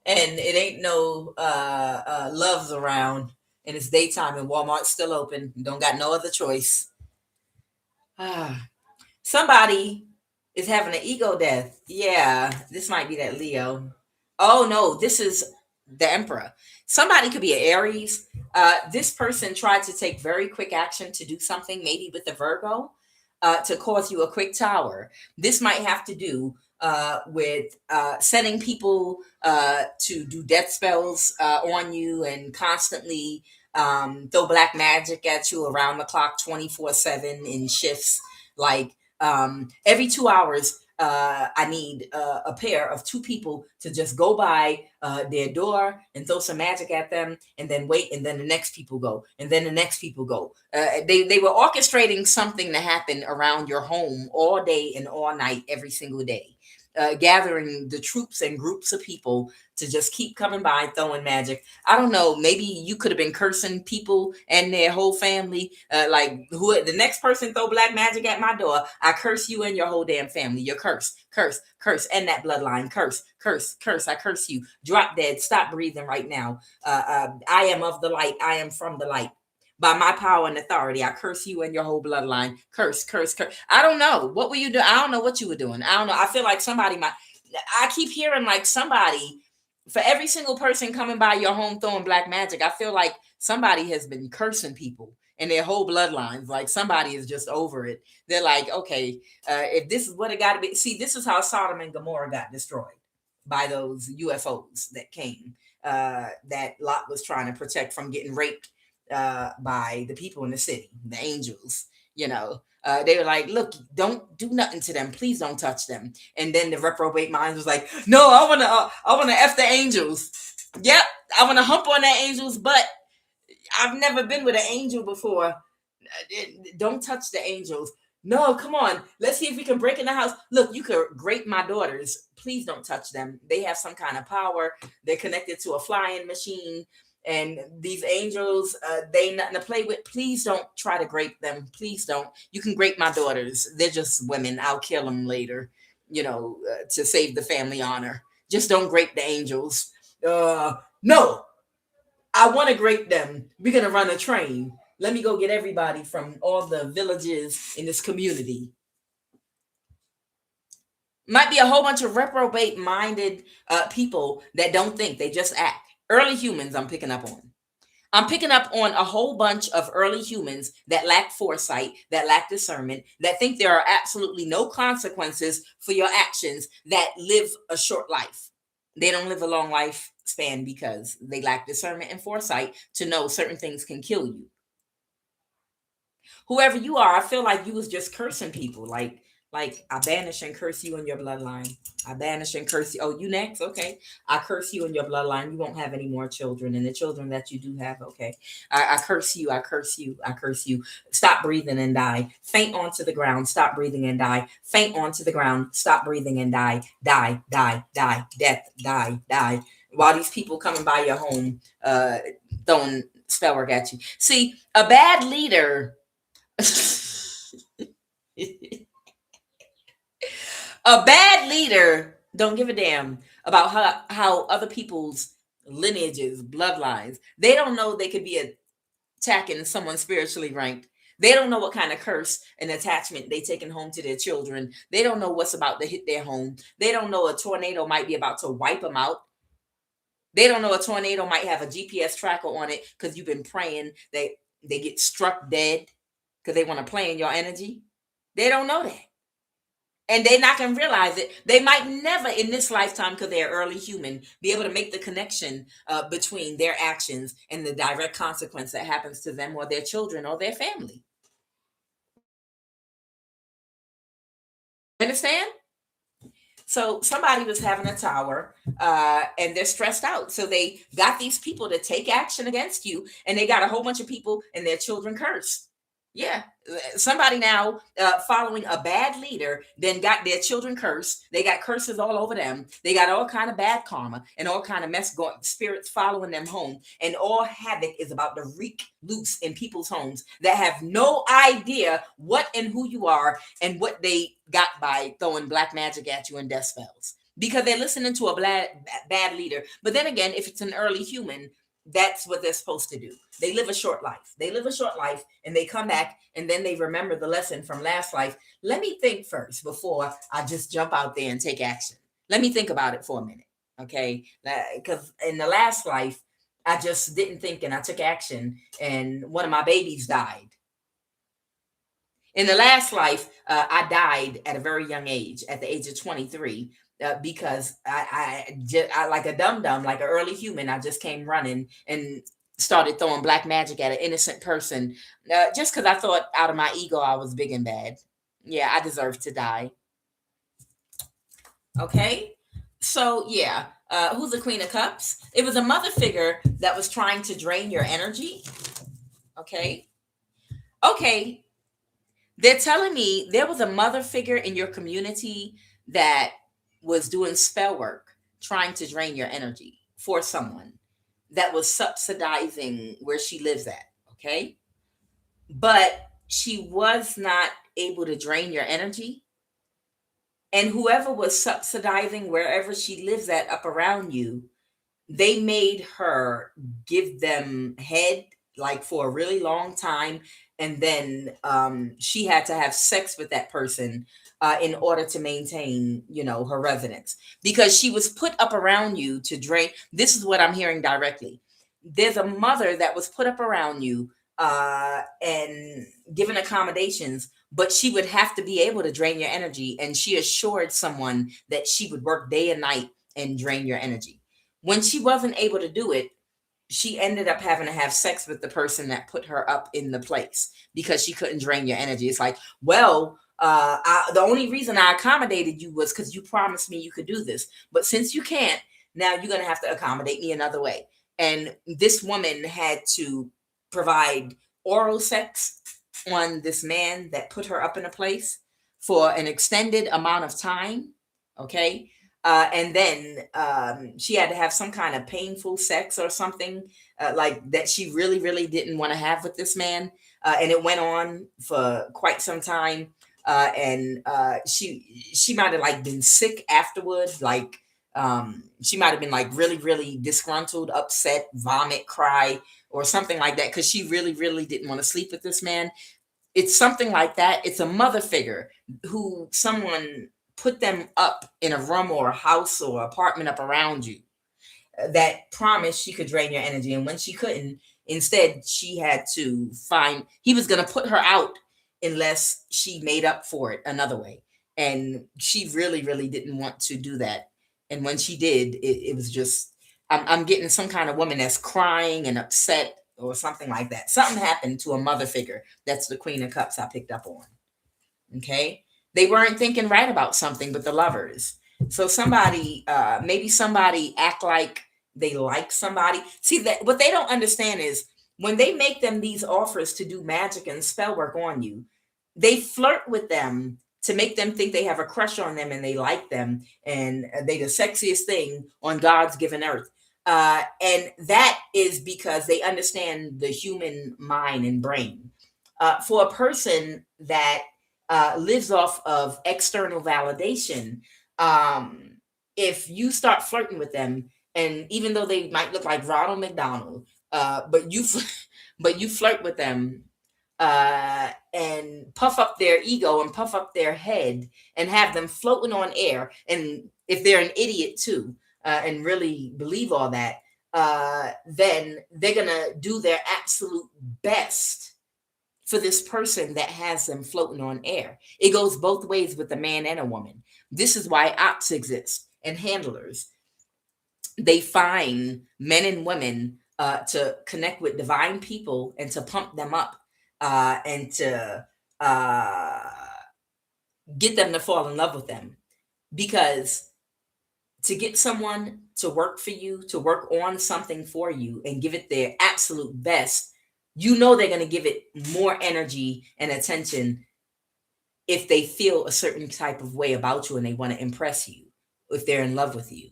and it ain't no loves around and it's daytime and Walmart's still open. Don't got no other choice. Somebody is having an ego death. Yeah, this might be that Leo. Oh no, this is the Emperor. Somebody could be an Aries. This person tried to take very quick action to do something, maybe with the Virgo, to cause you a quick tower. This might have to do with sending people to do death spells on you and constantly throw black magic at you around the clock 24/7 in shifts. Like every 2 hours, I need a pair of two people to just go by their door and throw some magic at them and then wait, and then the next people go, and then the next people go. They were orchestrating something to happen around your home all day and all night, every single day. Gathering the troops and groups of people to just keep coming by throwing magic. I don't know, maybe you could have been cursing people and their whole family, like who the next person throw black magic at my door, I curse you and your whole damn family. You're cursed, and that bloodline, curse, I curse you, drop dead, stop breathing right now. I am of the light, I am from the light. By my power and authority, I curse you and your whole bloodline. Curse. I don't know. What were you doing? I don't know what you were doing. I don't know. I feel like somebody might. I keep hearing like somebody, for every single person coming by your home throwing black magic, I feel like somebody has been cursing people and their whole bloodlines. Like somebody is just over it. They're like, okay, if this is what it got to be. See, this is how Sodom and Gomorrah got destroyed by those UFOs that came, that Lot was trying to protect from getting raped by the people in the city, the angels. They were like, look, don't do nothing to them, please don't touch them. And then the reprobate mind was like, no, I want to F the angels. Yep, I want to hump on that angels, but I've never been with an angel before. Don't touch the angels. No, come on. Let's see if we can break in the house. Look, you could grape my daughters. Please don't touch them. They have some kind of power. They're connected to a flying machine. And these angels, they nothing to play with. Please don't try to grape them. Please don't. You can grape my daughters. They're just women. I'll kill them later, to save the family honor. Just don't grape the angels. No, I want to grape them. We're going to run a train. Let me go get everybody from all the villages in this community. Might be a whole bunch of reprobate minded people that don't think, they just act. Early humans, I'm picking up on. I'm picking up on a whole bunch of early humans that lack foresight, that lack discernment, that think there are absolutely no consequences for your actions, that live a short life. They don't live a long lifespan because they lack discernment and foresight to know certain things can kill you. Whoever you are, I feel like you was just cursing people. Like I banish and curse you in your bloodline. I banish and curse you. Oh, you next? Okay. I curse you in your bloodline. You won't have any more children. And the children that you do have, okay. I curse you. I curse you. I curse you. Stop breathing and die. Faint onto the ground. Stop breathing and die. Faint onto the ground. Stop breathing and die. Die, die, die. Death, die, die. While these people coming by your home, throwing spell work at you. See, a bad leader. A bad leader don't give a damn about how other people's lineages, bloodlines. They don't know they could be attacking someone spiritually ranked. They don't know what kind of curse and attachment they taking home to their children. They don't know what's about to hit their home. They don't know a tornado might be about to wipe them out. They don't know a tornado might have a GPS tracker on it because you've been praying that they get struck dead because they want to play in your energy. They don't know that. And they're not going to realize it. They might never in this lifetime, because they're early human, be able to make the connection between their actions and the direct consequence that happens to them or their children or their family. Understand? So somebody was having a tower and they're stressed out. So they got these people to take action against you, and they got a whole bunch of people and their children cursed. Yeah, somebody now following a bad leader then got their children cursed. They got curses all over them. They got all kind of bad karma and all kind of mess going, spirits following them home, and all havoc is about to wreak loose in people's homes that have no idea what and who you are and what they got by throwing black magic at you and death spells, because they're listening to a bad leader. But then again, if it's an early human, that's what they're supposed to do. They live a short life. They live a short life and they come back and then they remember the lesson from last life. Let me think first before I just jump out there and take action. Let me think about it for a minute. Okay. Because in the last life, I just didn't think and I took action and one of my babies died. In the last life, I died at a very young age, at the age of 23. Because I like a dum-dum, like an early human, I just came running and started throwing black magic at an innocent person just because I thought out of my ego I was big and bad. Yeah, I deserve to die. Okay, so yeah, who's the Queen of Cups? It was a mother figure that was trying to drain your energy. Okay, they're telling me there was a mother figure in your community that was doing spell work, trying to drain your energy for someone that was subsidizing where she lives at. Okay. But she was not able to drain your energy. And whoever was subsidizing wherever she lives at up around you, they made her give them head like for a really long time. And then she had to have sex with that person in order to maintain, her residence, because she was put up around you to drain. This is what I'm hearing directly. There's a mother that was put up around you and given accommodations, but she would have to be able to drain your energy. And she assured someone that she would work day and night and drain your energy. When she wasn't able to do it, she ended up having to have sex with the person that put her up in the place because she couldn't drain your energy. It's like, well, the only reason I accommodated you was because you promised me you could do this. But since you can't, now you're going to have to accommodate me another way. And this woman had to provide oral sex on this man that put her up in a place for an extended amount of time. Okay. And then she had to have some kind of painful sex or something like that she really, really didn't want to have with this man. And it went on for quite some time. And she might have like been sick afterwards. Like she might have been like really, really disgruntled, upset, vomit, cry, or something like that, because she really, really didn't want to sleep with this man. It's something like that. It's a mother figure who someone put them up in a room or a house or apartment up around you that promised she could drain your energy. And when she couldn't, instead, she had to find, he was going to put her out unless she made up for it another way. And she really, really didn't want to do that. And when she did, it was just, I'm getting some kind of woman that's crying and upset or something like that. Something happened to a mother figure. That's the Queen of Cups I picked up on. Okay. They weren't thinking right about something, but the lovers. So somebody, maybe somebody act like they like somebody. See, that what they don't understand is when they make them these offers to do magic and spell work on you, they flirt with them to make them think they have a crush on them and they like them and they the sexiest thing on God's given earth. And that is because they understand the human mind and brain. For a person that lives off of external validation, if you start flirting with them, and even though they might look like Ronald McDonald, but you flirt with them and puff up their ego and puff up their head and have them floating on air, and if they're an idiot too, and really believe all that, then they're gonna do their absolute best for this person that has them floating on air. It goes both ways with a man and a woman. This is why ops exist and handlers. They find men and women to connect with divine people and to pump them up and to get them to fall in love with them. Because to get someone to work for you, to work on something for you and give it their absolute best, you know they're going to give it more energy and attention if they feel a certain type of way about you and they want to impress you, if they're in love with you.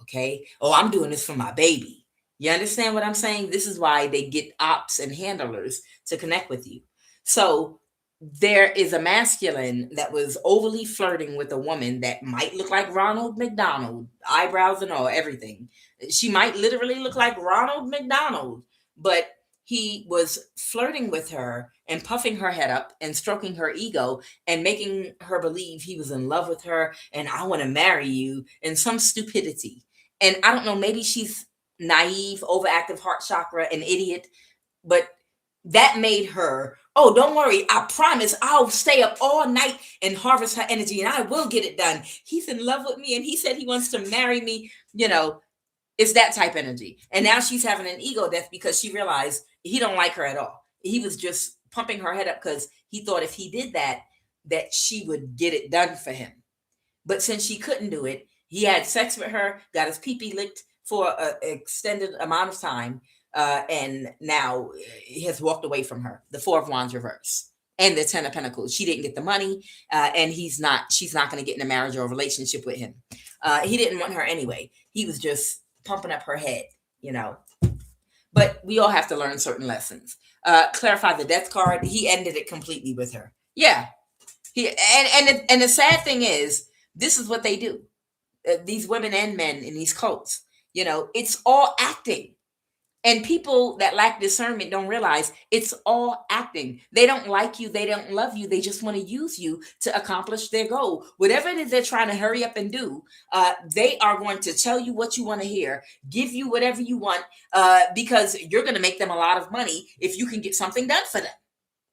Okay. Oh, I'm doing this for my baby. You understand what I'm saying? This is why they get ops and handlers to connect with you. So there is a masculine that was overly flirting with a woman that might look like Ronald McDonald, eyebrows and all, everything. She might literally look like Ronald McDonald, but he was flirting with her and puffing her head up and stroking her ego and making her believe he was in love with her and I want to marry you and some stupidity. And I don't know, maybe she's naive, overactive heart chakra, an idiot, but that made her, oh, don't worry, I promise I'll stay up all night and harvest her energy and I will get it done. He's in love with me and he said he wants to marry me. You know, it's that type energy. And now she's having an ego death because she realized he don't like her at all. He was just pumping her head up because he thought if he did that, that she would get it done for him. But since she couldn't do it, he had sex with her, got his pee-pee licked for an extended amount of time, and now he has walked away from her. The Four of Wands reverse and the Ten of Pentacles. She didn't get the money, and she's not going to get in a marriage or a relationship with him. He didn't want her anyway. He was just pumping up her head, you know. But we all have to learn certain lessons. Clarify the death card. He ended it completely with her. Yeah. And the sad thing is, this is what they do. These women and men in these cults, you know, it's all acting. And people that lack discernment don't realize it's all acting. They don't like you. They don't love you. They just want to use you to accomplish their goal. Whatever it is they're trying to hurry up and do, they are going to tell you what you want to hear, give you whatever you want, because you're going to make them a lot of money if you can get something done for them.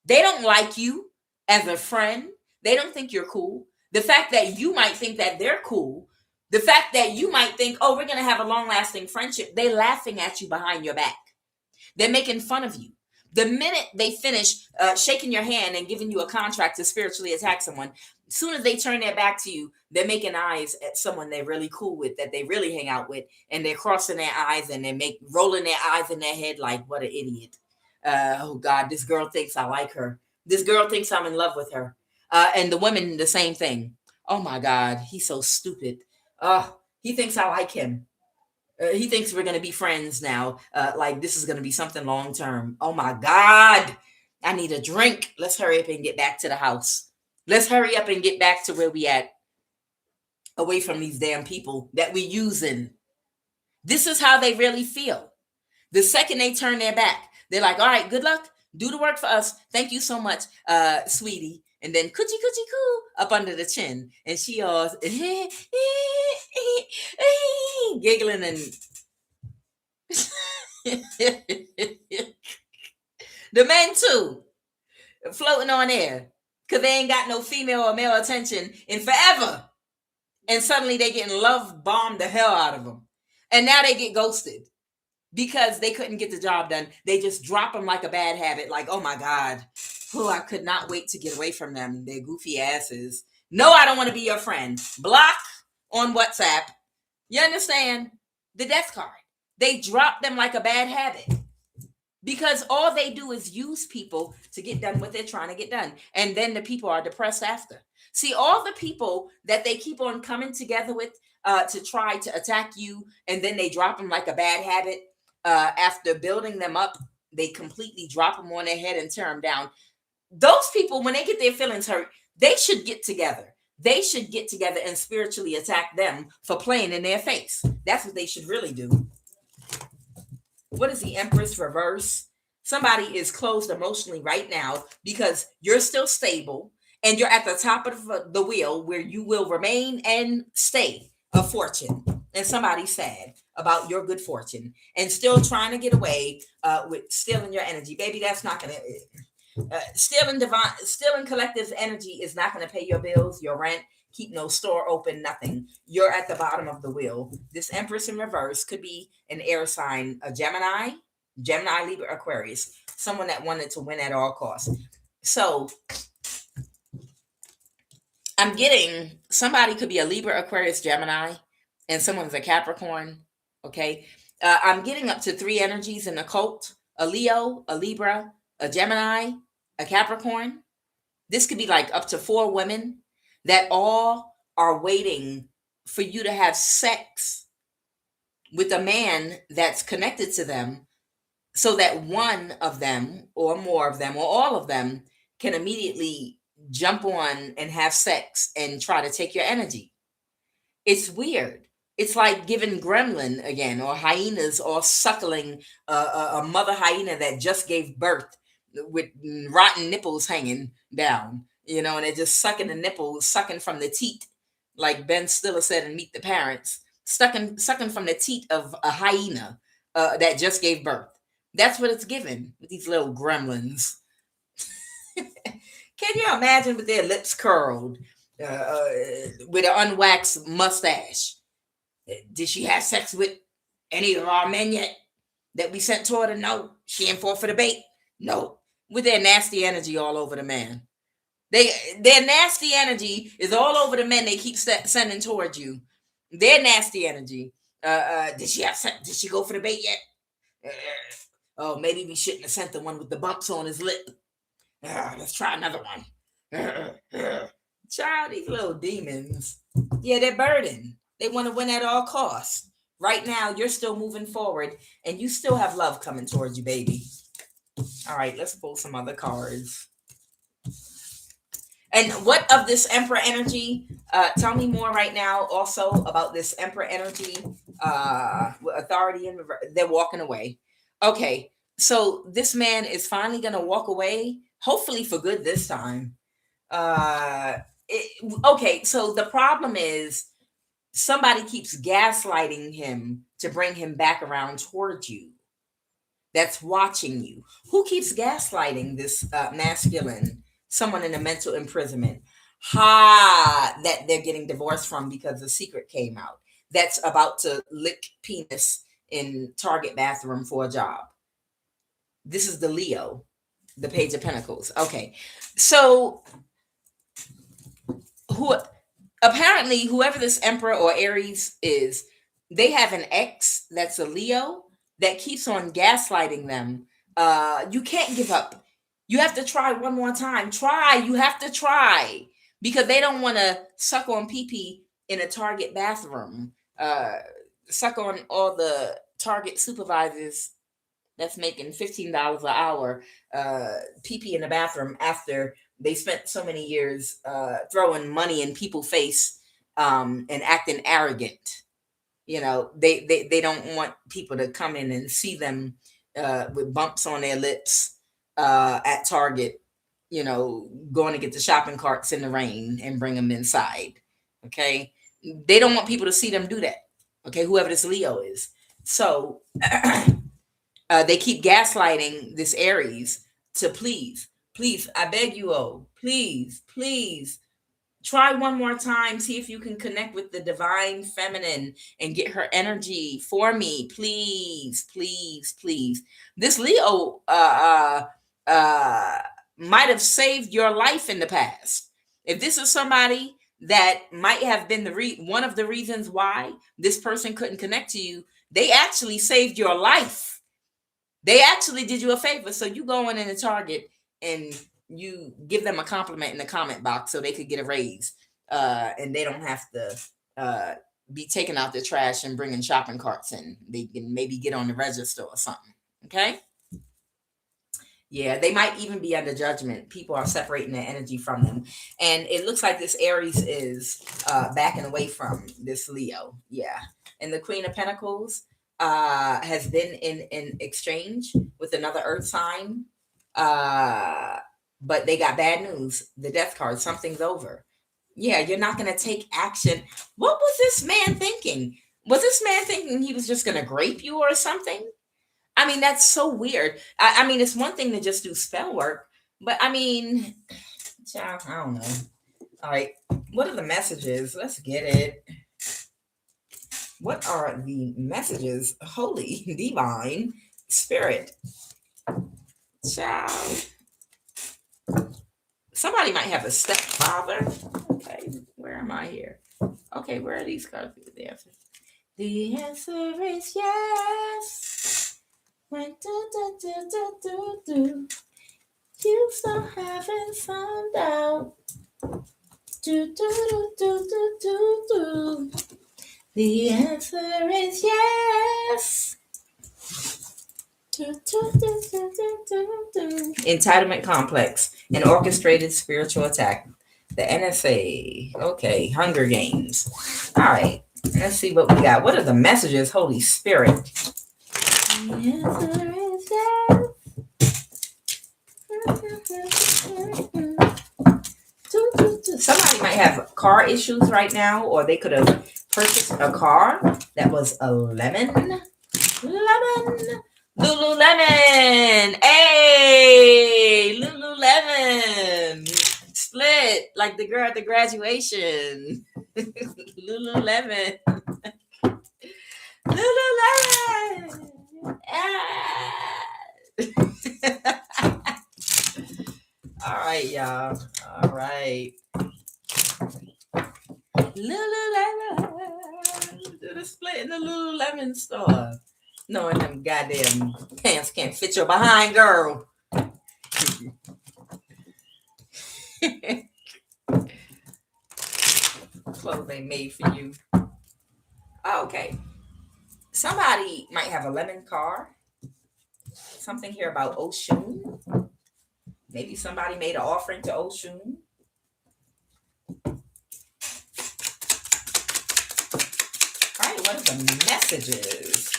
They don't like you as a friend. They don't think you're cool. The fact that you might think that they're cool, the fact that you might think, oh, we're going to have a long-lasting friendship, they're laughing at you behind your back. They're making fun of you. The minute they finish shaking your hand and giving you a contract to spiritually attack someone, as soon as they turn their back to you, they're making eyes at someone they're really cool with, that they really hang out with, and they're crossing their eyes and rolling their eyes in their head like, what an idiot. Oh God, this girl thinks I like her. This girl thinks I'm in love with her. And the women, the same thing. Oh my God, he's so stupid. He thinks I like him. He thinks we're going to be friends now. Like this is going to be something long term. Oh my God, I need a drink. Let's hurry up and get back to the house. Let's hurry up and get back to where we at, away from these damn people that we using. This is how they really feel. The second they turn their back, they're like, all right, good luck. Do the work for us. Thank you so much, sweetie. And then coochie coochie coo up under the chin. And she all giggling and the men too, floating on air. Because they ain't got no female or male attention in forever. And suddenly they getting love bombed the hell out of them. And now they get ghosted because they couldn't get the job done. They just drop them like a bad habit. Like, oh my God, I could not wait to get away from them. Their goofy asses. No, I don't want to be your friend. Block on WhatsApp. You understand? The death card. They drop them like a bad habit because all they do is use people to get done what they're trying to get done. And then the people are depressed after. See, all the people that they keep on coming together with to try to attack you, and then they drop them like a bad habit. After building them up, they completely drop them on their head and tear them down. Those people, when they get their feelings hurt, they should get together. They should get together and spiritually attack them for playing in their face. That's what they should really do. What is the Empress reverse? Somebody is closed emotionally right now because you're still stable and you're at the top of the wheel where you will remain and stay of fortune. And somebody's sad about your good fortune and still trying to get away with stealing your energy. Baby, that's not going to... stealing collective's energy is not going to pay your bills, your rent, keep no store open, nothing. You're at the bottom of the wheel. This Empress in reverse could be an air sign, a Gemini, Libra, Aquarius, someone that wanted to win at all costs. So I'm getting somebody could be a Libra, Aquarius, Gemini, and someone's a Capricorn. Okay. I'm getting up to 3 energies in the cult: a Leo, a Libra, a Gemini, a Capricorn. This could be like up to 4 women that all are waiting for you to have sex with a man that's connected to them so that one of them or more of them or all of them can immediately jump on and have sex and try to take your energy. It's weird. It's like giving gremlin again, or hyenas, or suckling a mother hyena that just gave birth with rotten nipples hanging down, and they're just sucking the nipples, sucking from the teat, like Ben Stiller said in Meet the Parents, sucking from the teat of a hyena that just gave birth. That's what it's given with these little gremlins. Can you imagine with their lips curled, with an unwaxed mustache? Did she have sex with any of our men yet that we sent toward her? No. She ain't fall for the bait? No. With their nasty energy all over the man. Their nasty energy is all over the men they keep sending towards you. Their nasty energy. Did she have sex? Did she go for the bait yet? Oh, maybe we shouldn't have sent the one with the bumps on his lip. Let's try another one. Child, these little demons. Yeah, they're burdened. They want to win at all costs. Right now, you're still moving forward and you still have love coming towards you, baby. All right, let's pull some other cards. And what of this Emperor energy? Tell me more right now also about this Emperor energy. Authority and they're walking away. Okay, so this man is finally going to walk away, hopefully for good this time. Okay, so the problem is somebody keeps gaslighting him to bring him back around towards you. That's watching you. Who keeps gaslighting this masculine? Someone in a mental imprisonment. That they're getting divorced from because the secret came out. That's about to lick penis in Target bathroom for a job. This is the Leo, the Page of Pentacles. Okay, so apparently whoever this Emperor or Aries is, they have an ex that's a Leo that keeps on gaslighting them You can't give up. You have to try one more time. You have to try, because they don't want to suck on pee in a Target bathroom. Suck on all the Target supervisors that's making $15 an hour, pee in the bathroom after they spent so many years throwing money in people's face, and acting arrogant. They don't want people to come in and see them with bumps on their lips at Target, going to get the shopping carts in the rain and bring them inside. Okay. They don't want people to see them do that. Okay. Whoever this Leo is. So they keep gaslighting this Aries to please, I beg you, please try one more time. See if you can connect with the divine feminine and get her energy for me. Please. This Leo might have saved your life in the past. If this is somebody that might have been one of the reasons why this person couldn't connect to you, they actually saved your life. They actually did you a favor. So you go in the Target and you give them a compliment in the comment box so they could get a raise, and they don't have to be taking out the trash and bringing shopping carts in. They can maybe get on the register or something. Okay. Yeah, they might even be under judgment. People are separating their energy from them. And it looks like this Aries is backing away from this Leo. Yeah. And the Queen of Pentacles has been in exchange with another earth sign. But they got bad news. The Death card, something's over. Yeah, you're not going to take action. What was this man thinking? Was this man thinking he was just going to grape you or something? I mean, that's so weird. I mean, it's one thing to just do spell work, but I mean, child, I don't know. All right, what are the messages? Let's get it. What are the messages? Holy divine spirit. Child. Somebody might have a stepfather. Okay, where am I here? Okay, where are these cards? The answer. The answer is yes. You still haven't found out. The answer is yes. Entitlement complex, an orchestrated spiritual attack. The NSA. Okay, Hunger Games. All right, let's see what we got. What are the messages, Holy Spirit? The answer is yes. Somebody might have car issues right now, or they could have purchased a car that was a lemon. Lululemon. Hey, Lululemon. Split like the girl at the graduation. Lululemon. Lululemon. All right, y'all. All right. Lululemon. Do the split in the Lululemon store. Knowing them goddamn pants can't fit your behind, girl. Clothes ain't made for you. Okay. Somebody might have a lemon car. Something here about Oshun. Maybe somebody made an offering to Oshun. All right, what are the messages?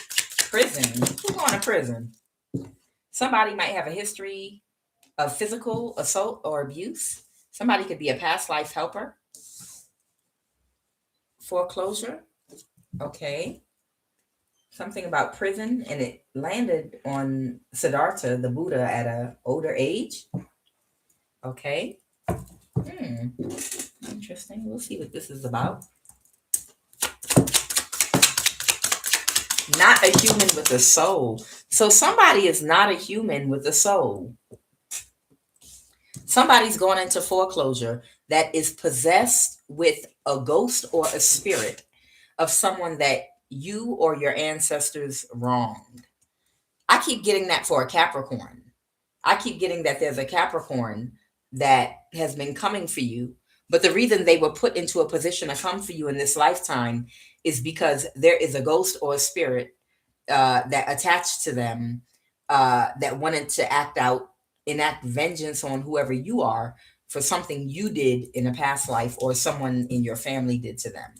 Prison. Who's going to prison? Somebody might have a history of physical assault or abuse. Somebody could be a past life helper. Foreclosure. Okay. Something about prison, and it landed on Siddhartha, the Buddha, at an older age. Okay. Interesting. We'll see what this is about. Not a human with a soul. So somebody is not a human with a soul. Somebody's going into foreclosure that is possessed with a ghost or a spirit of someone that you or your ancestors wronged. I keep getting that for a Capricorn. I keep getting that there's a Capricorn that has been coming for you. But the reason they were put into a position to come for you in this lifetime is because there is a ghost or a spirit that attached to them that wanted to enact vengeance on whoever you are for something you did in a past life or someone in your family did to them.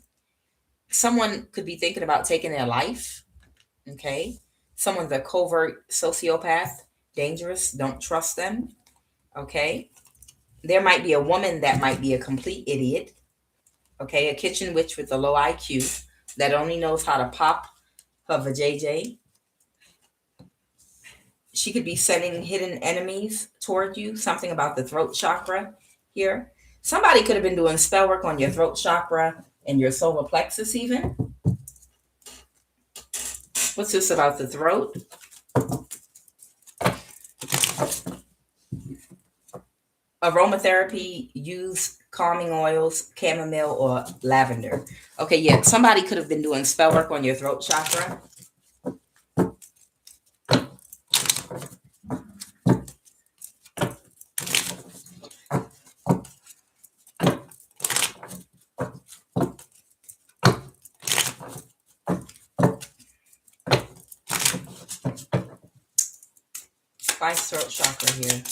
Someone could be thinking about taking their life. Okay. Someone's a covert sociopath, dangerous, don't trust them. Okay. There might be a woman that might be a complete idiot. Okay. A kitchen witch with a low IQ that only knows how to pop her vajayjay. She could be sending hidden enemies toward you. Something about the throat chakra here. Somebody could have been doing spell work on your throat chakra and your solar plexus even. What's this about the throat? Aromatherapy, use calming oils, chamomile or lavender. Okay, yeah, somebody could have been doing spell work on your throat chakra. Spice throat chakra here.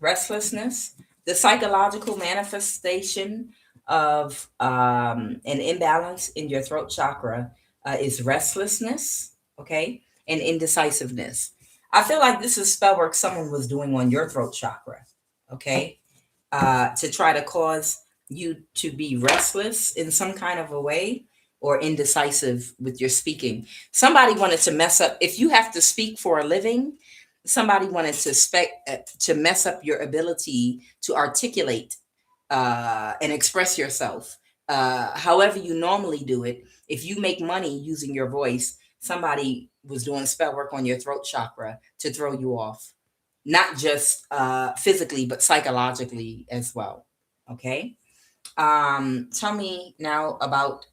Restlessness, the psychological manifestation of an imbalance in your throat chakra is restlessness, okay, and indecisiveness. I feel like this is spell work someone was doing on your throat chakra, okay, to try to cause you to be restless in some kind of a way or indecisive with your speaking. Somebody wanted to mess up. If you have to speak for a living, somebody wanted to mess up your ability to articulate and express yourself however you normally do it. If you make money using your voice, somebody was doing spell work on your throat chakra to throw you off, not just physically but psychologically as well. Okay. Tell me now about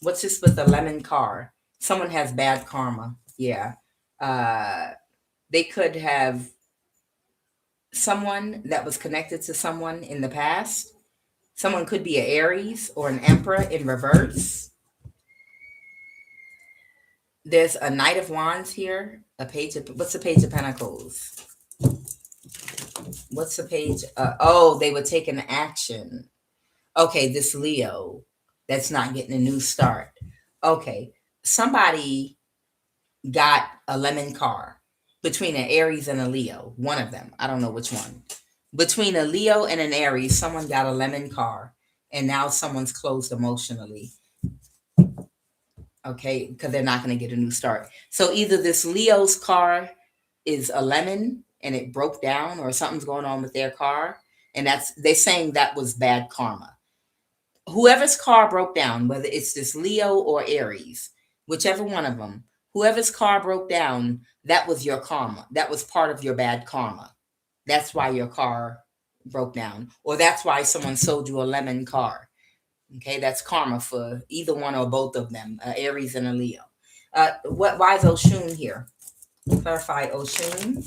what's this with the lemon car? Someone has bad karma. Yeah. They could have someone that was connected to someone in the past. Someone could be an Aries or an Emperor in reverse. There's a Knight of Wands here. What's the Page of Pentacles? What's the page? Oh, they would take an action. Okay, this Leo that's not getting a new start. Okay, somebody got a lemon car between an Aries and a Leo. One of them. I don't know which one. Between a Leo and an Aries, someone got a lemon car, and now someone's closed emotionally. Okay, because they're not going to get a new start. So either this Leo's car is a lemon and it broke down, or something's going on with their car, and they're saying that was bad karma. Whoever's car broke down, whether it's this Leo or Aries, whichever one of them, whoever's car broke down, that was your karma. That was part of your bad karma. That's why your car broke down, or that's why someone sold you a lemon car. Okay, that's karma for either one or both of them, Aries and a Leo. Why is Oshun here? Clarify Oshun.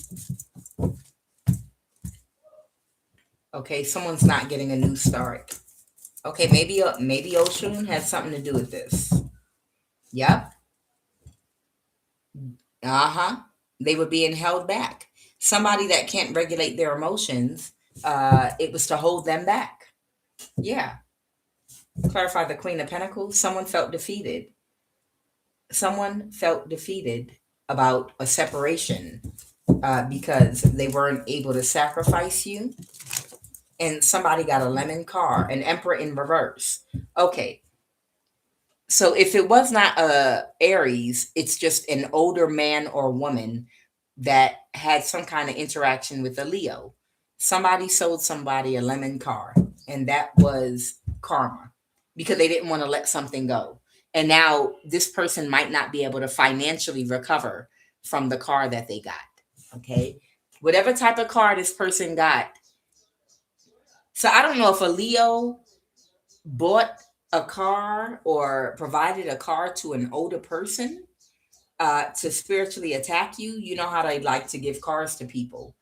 Okay, someone's not getting a new start. Okay, maybe Oshun has something to do with this. Yep. They were being held back. Somebody that can't regulate their emotions, it was to hold them back. Yeah. Clarify the Queen of Pentacles. Someone felt defeated. Someone felt defeated about a separation because they weren't able to sacrifice you. And somebody got a lemon car, an Emperor in reverse. Okay. So if it was not a Aries, it's just an older man or woman that had some kind of interaction with a Leo. Somebody sold somebody a lemon car, and that was karma because they didn't want to let something go. And now this person might not be able to financially recover from the car that they got. Okay. Whatever type of car this person got. So I don't know if a Leo bought a car or provided a car to an older person to spiritually attack you, you know how they like to give cars to people.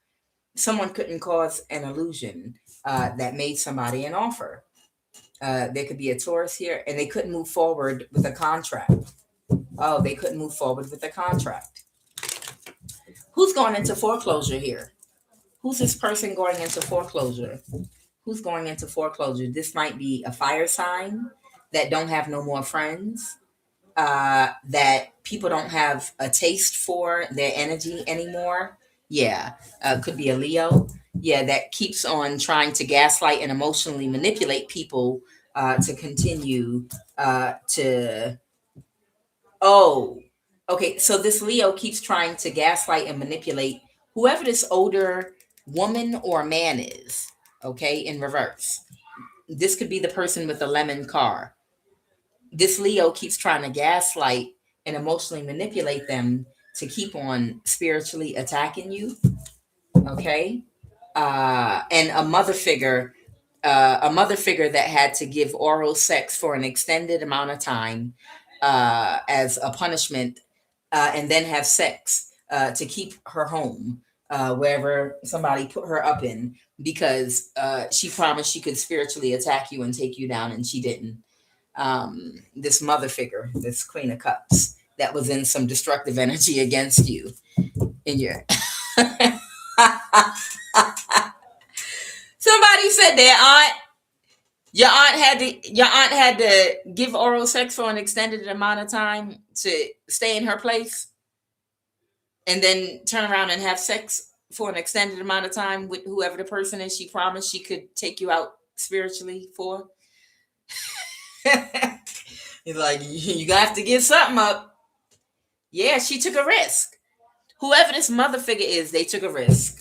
Someone couldn't cause an illusion that made somebody an offer. There could be a Taurus here, and they couldn't move forward with a contract. Oh, they couldn't move forward with a contract. Who's going into foreclosure here? Who's this person going into foreclosure? Who's going into foreclosure? This might be a fire sign that don't have no more friends, that people don't have a taste for their energy anymore. Yeah, could be a Leo. Yeah, that keeps on trying to gaslight and emotionally manipulate people to continue to. Oh, okay. So this Leo keeps trying to gaslight and manipulate whoever this older woman or man is. Okay, in reverse. This could be the person with the lemon car. This Leo keeps trying to gaslight and emotionally manipulate them to keep on spiritually attacking you. Okay. And a mother figure that had to give oral sex for an extended amount of time as a punishment, and then have sex to keep her home, wherever somebody put her up in, because she promised she could spiritually attack you and take you down, and she didn't. This mother figure, this Queen of Cups, that was in some destructive energy against you in your. Somebody said their aunt, your aunt had to give oral sex for an extended amount of time to stay in her place, and then turn around and have sex for an extended amount of time with whoever the person is she promised she could take you out spiritually for. He's like, you have to give something up. Yeah, she took a risk. Whoever this mother figure is, they took a risk.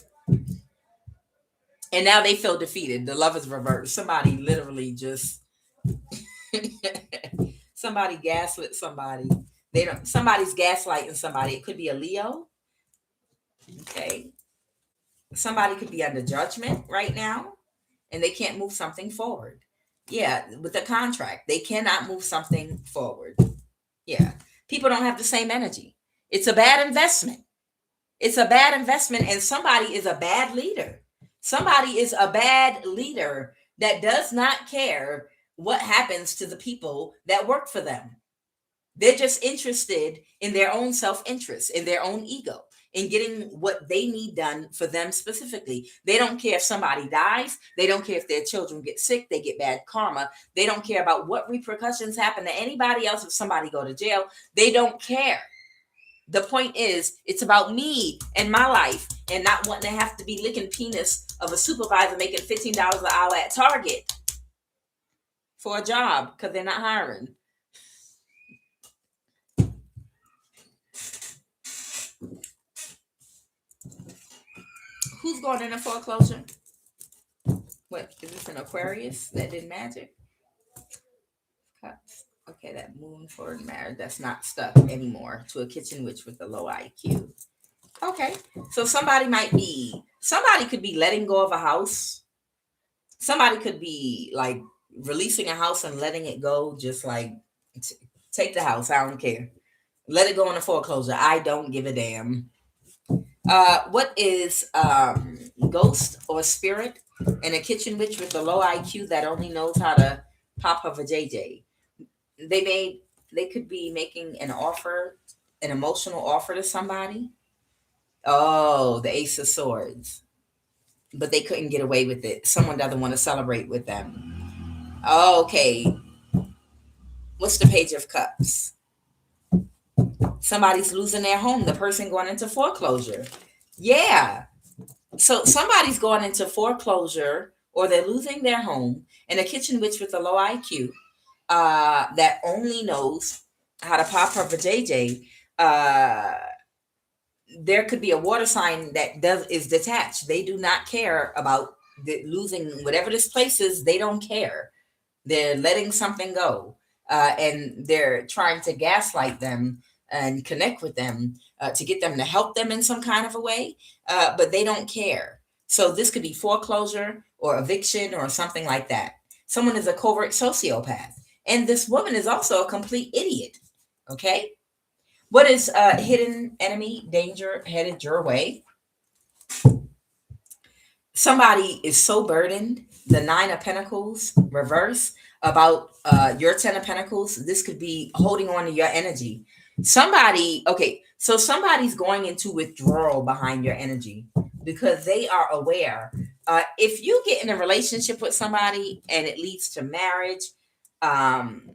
And now they feel defeated. The love is reversed. Somebody literally just somebody gaslit somebody. They don't somebody's gaslighting somebody. It could be a Leo. Okay. Somebody could be under judgment right now and they can't move something forward. Yeah, with the contract, they cannot move something forward. Yeah. People don't have the same energy. It's a bad investment. It's a bad investment, and somebody is a bad leader. Somebody is a bad leader that does not care what happens to the people that work for them. They're just interested in their own self-interest, in their own ego, in getting what they need done for them specifically. They don't care if somebody dies. They don't care if their children get sick, they get bad karma. They don't care about what repercussions happen to anybody else if somebody go to jail. They don't care. The point is, it's about me and my life, and not wanting to have to be licking penis of a supervisor making $15 an hour at Target for a job because they're not hiring. Who's going into foreclosure? What is this, an Aquarius that did magic? Cups. Okay, that moon for marriage, that's not stuck anymore to a kitchen witch with a low IQ. Okay, so somebody could be letting go of a house. Somebody could be like releasing a house and letting it go, just like take the house. I don't care. Let it go into foreclosure. I don't give a damn. What is ghost or spirit and a kitchen witch with a low IQ that only knows how to pop up a JJ? They could be making an offer, an emotional offer to somebody. Oh, the Ace of Swords. But they couldn't get away with it. Someone doesn't want to celebrate with them. Okay. What's the Page of Cups? Somebody's losing their home. The person going into foreclosure. Yeah. So somebody's going into foreclosure or they're losing their home, and a kitchen witch with a low IQ that only knows how to pop her vajayjay. There could be a water sign that is detached. They do not care about losing whatever this place is. They don't care. They're letting something go, and they're trying to gaslight them and connect with them to get them to help them in some kind of a way, but they don't care. So this could be foreclosure or eviction or something like that. Someone is a covert sociopath. And this woman is also a complete idiot. Okay. What is hidden enemy danger headed your way? Somebody is so burdened, the Nine of Pentacles reverse, about your Ten of Pentacles. This could be holding on to your energy. Somebody, okay, so somebody's going into withdrawal behind your energy because they are aware. If you get in a relationship with somebody and it leads to marriage, um,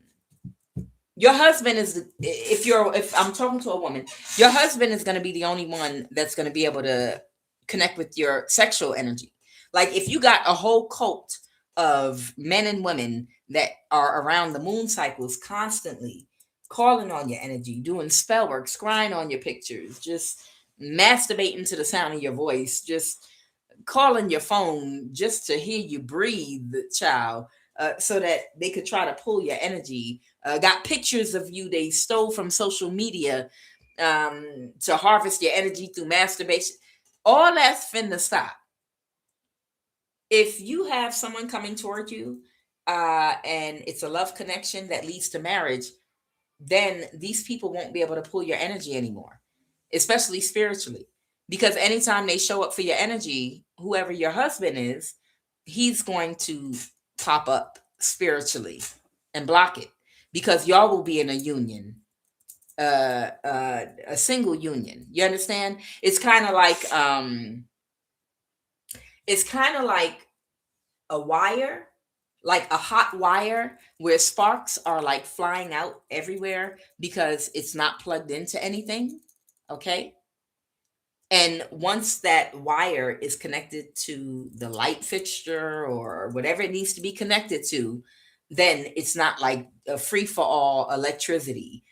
your husband is, if I'm talking to a woman, your husband is going to be the only one that's going to be able to connect with your sexual energy. Like if you got a whole cult of men and women that are around the moon cycles constantly calling on your energy, doing spell work, scrying on your pictures, just masturbating to the sound of your voice, just calling your phone just to hear you breathe, child, so that they could try to pull your energy. Got pictures of you they stole from social media to harvest your energy through masturbation. All that's finna stop. If you have someone coming toward you and it's a love connection that leads to marriage, then these people won't be able to pull your energy anymore, especially spiritually. Because anytime they show up for your energy, whoever your husband is, he's going to pop up spiritually and block it because y'all will be in a union, a single union. You understand? It's kind of like a wire, like a hot wire where sparks are like flying out everywhere because it's not plugged into anything. Okay. And once that wire is connected to the light fixture or whatever it needs to be connected to, then it's not like a free for all electricity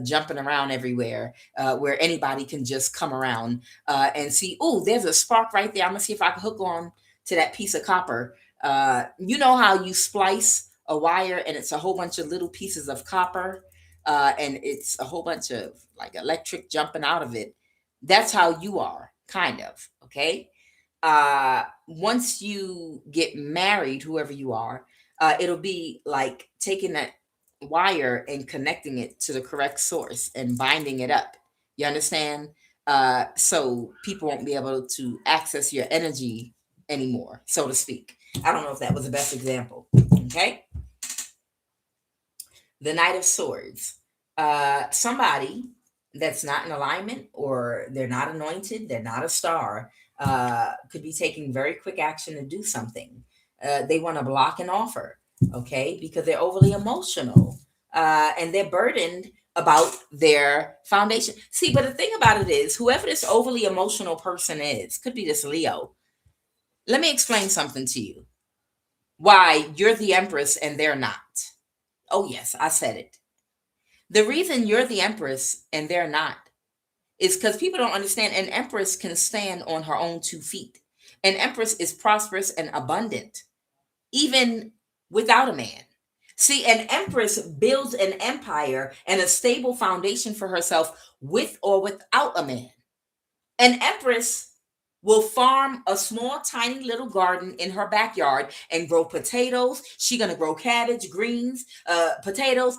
jumping around everywhere where anybody can just come around and see, oh, there's a spark right there. I'm going to see if I can hook on to that piece of copper. You know how you splice a wire and it's a whole bunch of little pieces of copper and it's a whole bunch of like electric jumping out of it. That's how you are, kind of. Okay. Once you get married, whoever you are, it'll be like taking that wire and connecting it to the correct source and binding it up. You understand? So people won't be able to access your energy anymore, so to speak. I don't know if that was the best example. Okay. The Knight of Swords. Somebody that's not in alignment or they're not anointed, they're not a star, could be taking very quick action to do something. They want to block an offer, okay, because they're overly emotional and they're burdened about their foundation. See, but the thing about it is, whoever this overly emotional person is, could be this Leo. Let me explain something to you. Why you're the Empress and they're not. Oh, yes, I said it. The reason you're the Empress and they're not is because people don't understand an Empress can stand on her own 2 feet. An Empress is prosperous and abundant, even without a man. See, an Empress builds an empire and a stable foundation for herself with or without a man. An Empress will farm a small, tiny little garden in her backyard and grow potatoes. She's gonna grow cabbage, greens, potatoes,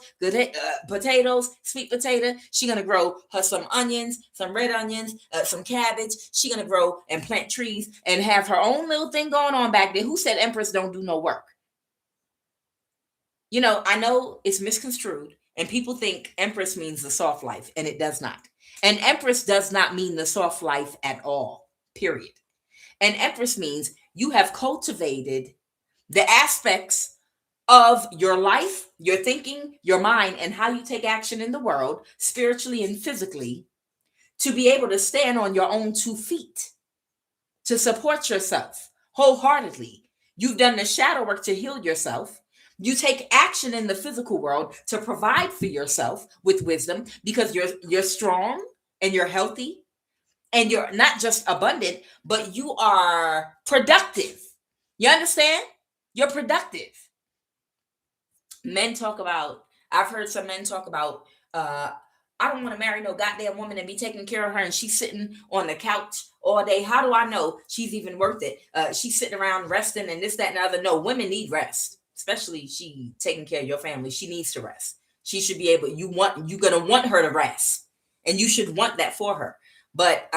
potatoes, sweet potato. She's gonna grow her some onions, some red onions, some cabbage. She's gonna grow and plant trees and have her own little thing going on back there. Who said Empress don't do no work? You know, I know it's misconstrued, and people think Empress means the soft life, and it does not. An Empress does not mean the soft life at all. Period. And Empress means you have cultivated the aspects of your life, your thinking, your mind, and how you take action in the world, spiritually and physically, to be able to stand on your own 2 feet, to support yourself wholeheartedly. You've done the shadow work to heal yourself. You take action in the physical world to provide for yourself with wisdom because you're strong and you're healthy. And you're not just abundant, but you are productive. You understand? You're productive. Men talk about, I've heard some men talk about, I don't want to marry no goddamn woman and be taking care of her and she's sitting on the couch all day. How do I know she's even worth it? She's sitting around resting and this, that, and the other. No, women need rest. especially she taking care of your family, she needs to rest. She should be able, you're gonna want her to rest. And you should want that for her. But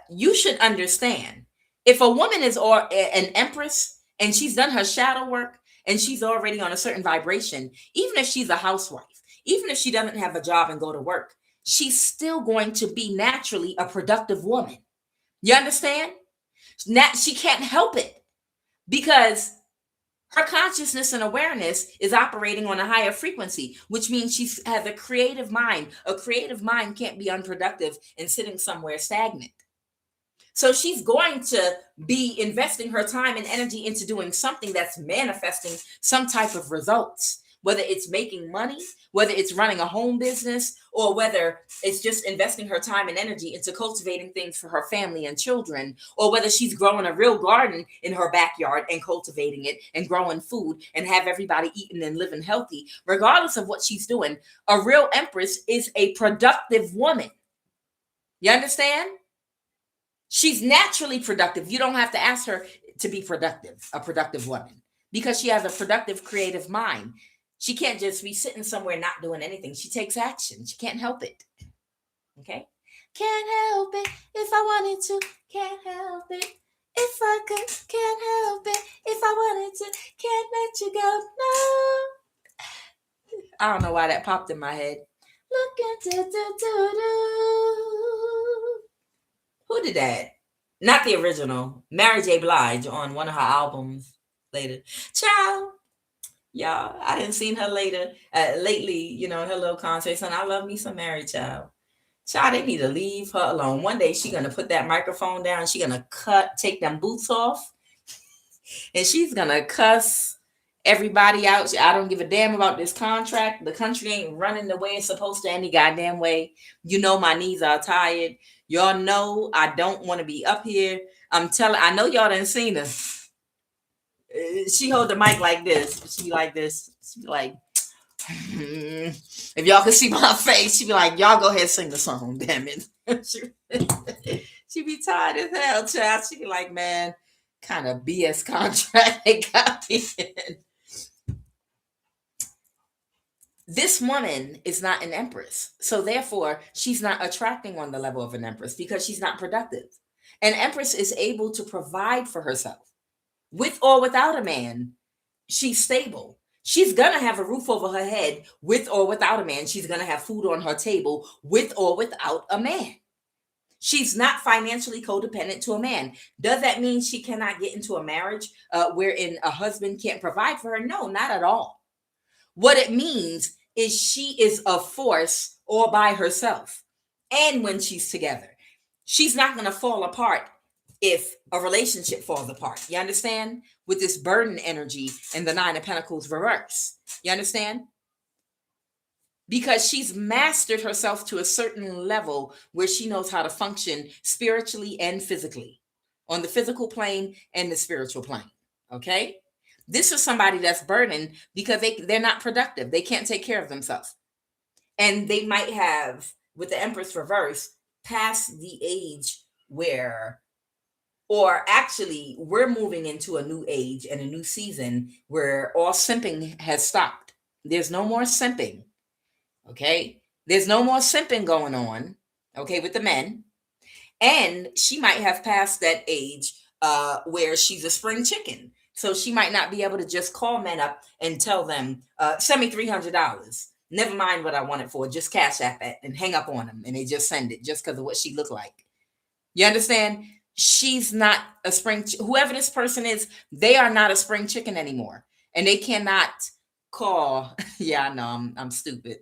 you should understand, if a woman is an empress and she's done her shadow work and she's already on a certain vibration, even if she's a housewife, even if she doesn't have a job and go to work, she's still going to be naturally a productive woman. You understand? She can't help it because her consciousness and awareness is operating on a higher frequency, which means she has a creative mind. A creative mind can't be unproductive and sitting somewhere stagnant. So she's going to be investing her time and energy into doing something that's manifesting some type of results, whether it's making money, whether it's running a home business, or whether it's just investing her time and energy into cultivating things for her family and children, or whether she's growing a real garden in her backyard and cultivating it and growing food and have everybody eating and living healthy. Regardless of what she's doing, a real empress is a productive woman. You understand? She's naturally productive. You don't have to ask her to be productive, a productive woman, because she has a productive, creative mind. She can't just be sitting somewhere not doing anything. She takes action. She can't help it. Okay? Can't help it if I wanted to. Can't help it if I could. Can't help it if I wanted to. Can't let you go. No. I don't know why that popped in my head. Look at who did that? Not the original. Mary J. Blige on one of her albums later. Ciao. Y'all, I didn't seen her lately, in her little concerts, and I love me some Mary Child. Child, they need to leave her alone. One day she gonna put that microphone down. She gonna take them boots off, and she's gonna cuss everybody out. I don't give a damn about this contract. The country ain't running the way it's supposed to any goddamn way. My knees are tired. Y'all know I don't want to be up here. I know y'all done seen her. She hold the mic like this. She be like this. She be like, if y'all could see my face, she be like, y'all go ahead sing the song, damn it. she be tired as hell, child. She be like, man, kind of BS contract they got me in. This woman is not an empress. So therefore, she's not attracting on the level of an empress because she's not productive. An empress is able to provide for herself. With or without a man, she's stable. She's going to have a roof over her head with or without a man. She's going to have food on her table with or without a man. She's not financially codependent to a man. Does that mean she cannot get into a marriage wherein a husband can't provide for her? No, not at all. What it means is she is a force all by herself. And when she's together, she's not going to fall apart if a relationship falls apart. You understand? With this burden energy and the Nine of Pentacles reverse. You understand? Because she's mastered herself to a certain level where she knows how to function spiritually and physically, on the physical plane and the spiritual plane. Okay? This is somebody that's burdened because they're not productive. They can't take care of themselves. And they might have, with the Empress reverse, past the age where, or actually, we're moving into a new age and a new season where all simping has stopped. There's no more simping. Okay? There's no more simping going on, okay, with the men. And she might have passed that age where she's a spring chicken. So she might not be able to just call men up and tell them, send me $300. Never mind what I want it for. Just cash app it and hang up on them. And they just send it just because of what she looked like. You understand? She's not a spring. Whoever this person is, they are not a spring chicken anymore. And they cannot call. Yeah, I know I'm stupid.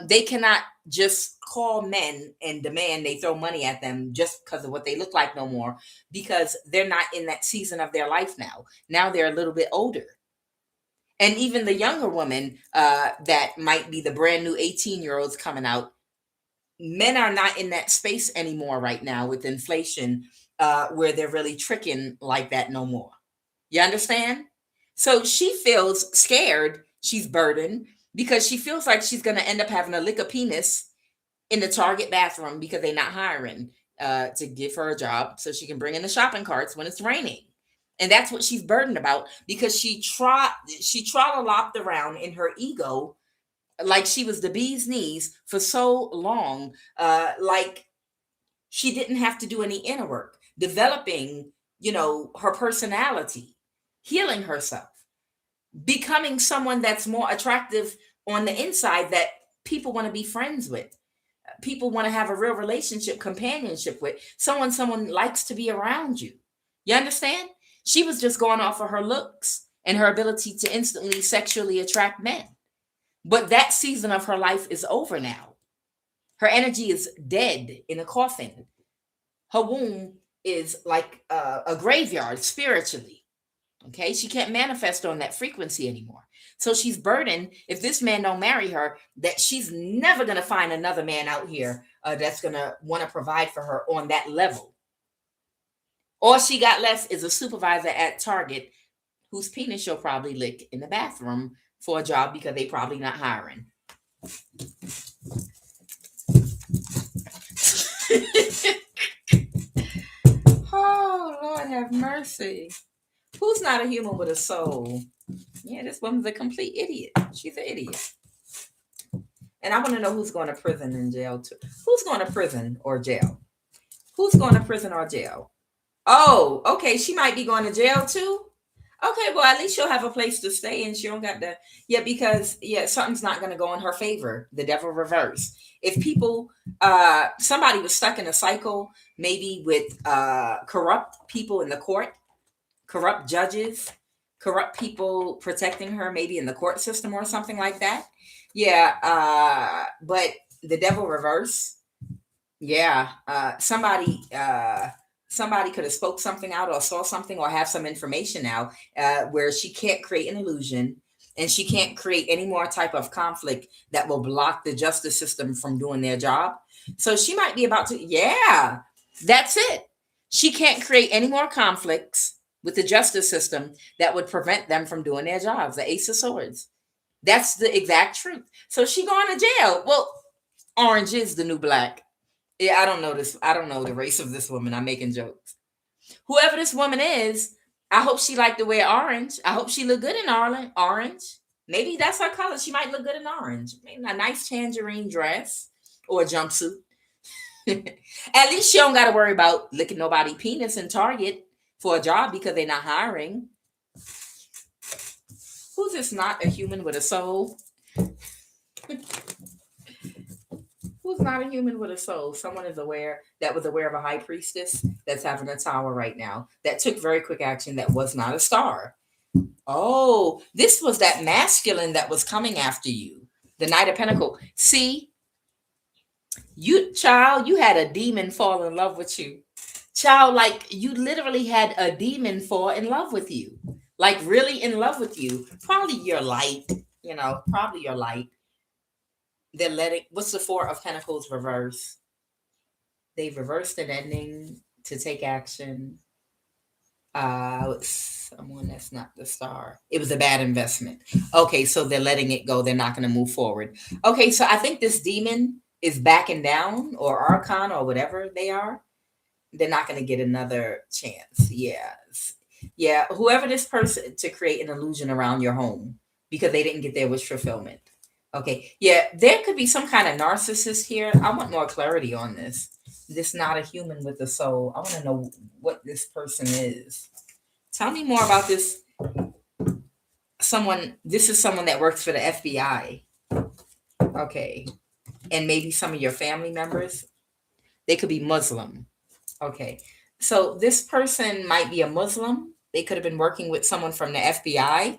They cannot just call men and demand they throw money at them just because of what they look like no more, because they're not in that season of their life now. Now they're a little bit older. And even the younger women that might be the brand new 18-year-olds coming out, men are not in that space anymore right now with inflation where they're really tricking like that no more. You understand? So she feels scared. She's burdened because she feels like she's going to end up having a lick of penis in the Target bathroom because they're not hiring to give her a job so she can bring in the shopping carts when it's raining. And that's what she's burdened about, because she trolloped around in her ego like she was the bee's knees for so long, like she didn't have to do any inner work, developing, her personality, healing herself, becoming someone that's more attractive on the inside, that people want to be friends with, people want to have a real relationship, companionship with, someone likes to be around you. You understand? She was just going off of her looks and her ability to instantly sexually attract men. But that season of her life is over now. Her energy is dead in a coffin. Her womb is like a graveyard spiritually. Okay, she can't manifest on that frequency anymore. So she's burdened, if this man don't marry her, that she's never going to find another man out here that's going to want to provide for her on that level. All she got left is a supervisor at Target whose penis she'll probably lick in the bathroom for a job, because they probably not hiring. Oh, Lord have mercy. Who's not a human with a soul? Yeah, this woman's a complete idiot. She's an idiot. And I want to know who's going to prison and jail too. Who's going to prison or jail? Who's going to prison or jail? Oh, okay. She might be going to jail too. Okay, well, at least she'll have a place to stay, and she don't got to. Yeah, because something's not going to go in her favor. The devil reverse. If people, somebody was stuck in a cycle, maybe with corrupt people in the court, corrupt judges, corrupt people protecting her, maybe in the court system or something like that. Yeah, but the devil reverse. Yeah, somebody could have spoke something out or saw something or have some information now, where she can't create an illusion, and she can't create any more type of conflict that will block the justice system from doing their job. So she might be about to, that's it. She can't create any more conflicts with the justice system that would prevent them from doing their jobs. The Ace of Swords. That's the exact truth. So she going to jail. Well, orange is the new black. Yeah, I don't know this. I don't know the race of this woman. I'm making jokes. Whoever this woman is, I hope she like to wear orange. I hope she look good in orange. Maybe that's her color. She might look good in orange. Maybe a nice tangerine dress or a jumpsuit. At least she don't got to worry about licking nobody penis in Target for a job, because they're not hiring. Who's this not a human with a soul? Who's not a human with a soul? Someone is aware, that was aware of a high priestess that's having a tower right now, that took very quick action, that was not a star. Oh, this was that masculine that was coming after you. The Knight of Pentacles. See, you had a demon fall in love with you. Child, like you literally had a demon fall in love with you. Like really in love with you. Probably your light, probably your light. They're letting, what's the Four of Pentacles reverse? They've reversed an ending to take action. Someone that's not the star. It was a bad investment. Okay, so they're letting it go. They're not going to move forward. Okay, so I think this demon is backing down, or Archon, or whatever they are. They're not going to get another chance. Yeah. Whoever this person, to create an illusion around your home because they didn't get their wish fulfillment. Okay. Yeah, there could be some kind of narcissist here. I want more clarity on this. This not a human with a soul. I want to know what this person is. Tell me more about this. This is someone that works for the FBI. Okay. And maybe some of your family members. They could be Muslim. Okay. So this person might be a Muslim. They could have been working with someone from the FBI.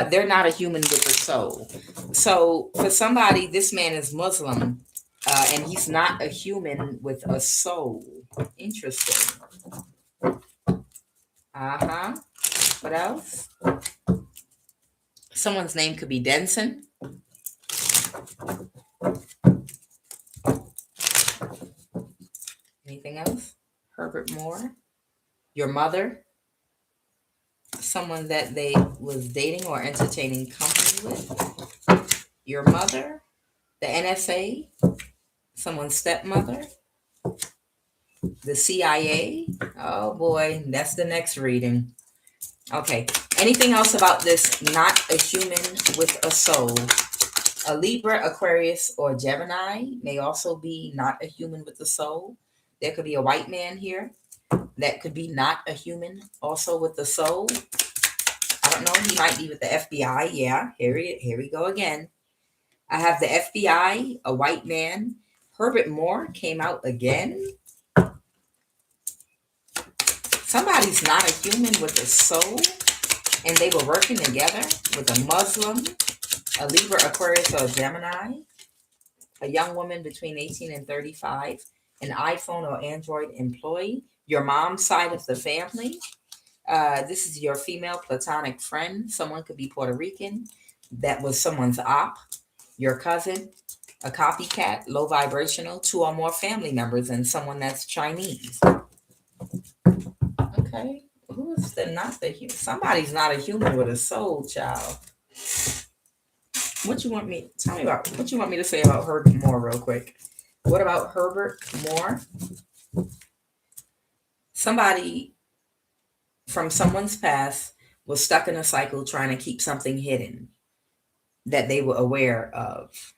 They're not a human with a soul. So for somebody, this man is Muslim, and he's not a human with a soul. Interesting. What else? Someone's name could be Denson. Anything else? Herbert Moore. Your mother. Someone that they was dating or entertaining company with. Your mother. The NSA. Someone's stepmother. The CIA. Oh boy, that's the next reading. Okay. Anything else about this not a human with a soul? A Libra, Aquarius, or Gemini may also be not a human with a soul. There could be a white man here that could be not a human also with a soul. I don't know. He might be with the FBI. Yeah, here we go again. I have the FBI, a white man. Herbert Moore came out again. Somebody's not a human with a soul, and they were working together with a Muslim, a Libra, Aquarius, or a Gemini, a young woman between 18 and 35, an iPhone or Android employee, your mom's side of the family. This is your female platonic friend. Someone could be Puerto Rican. That was someone's op, your cousin, a copycat, low vibrational, two or more family members, and someone that's Chinese. Okay. Who is the not the human? Somebody's not a human with a soul, child. What you want me? Tell me about what you want me to say about Herbert Moore, real quick. What about Herbert Moore? Somebody from someone's past was stuck in a cycle trying to keep something hidden that they were aware of.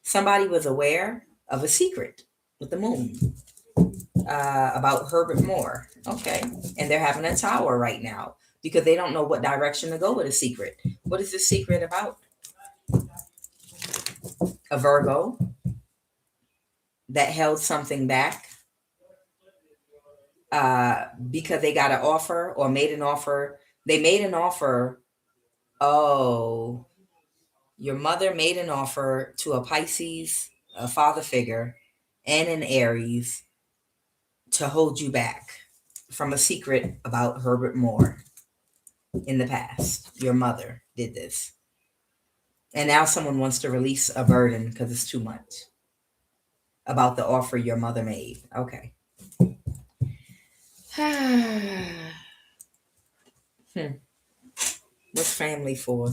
Somebody was aware of a secret with the moon about Herbert Moore. Okay. And they're having a tower right now because they don't know what direction to go with a secret. What is this secret about? A Virgo that held something back because they got an offer or made an offer. They made an offer. Oh, your mother made an offer to a Pisces, a father figure, and an Aries to hold you back from a secret about Herbert Moore in the past. Your mother did this. And now someone wants to release a burden because it's too much about the offer your mother made. Okay. What's family for?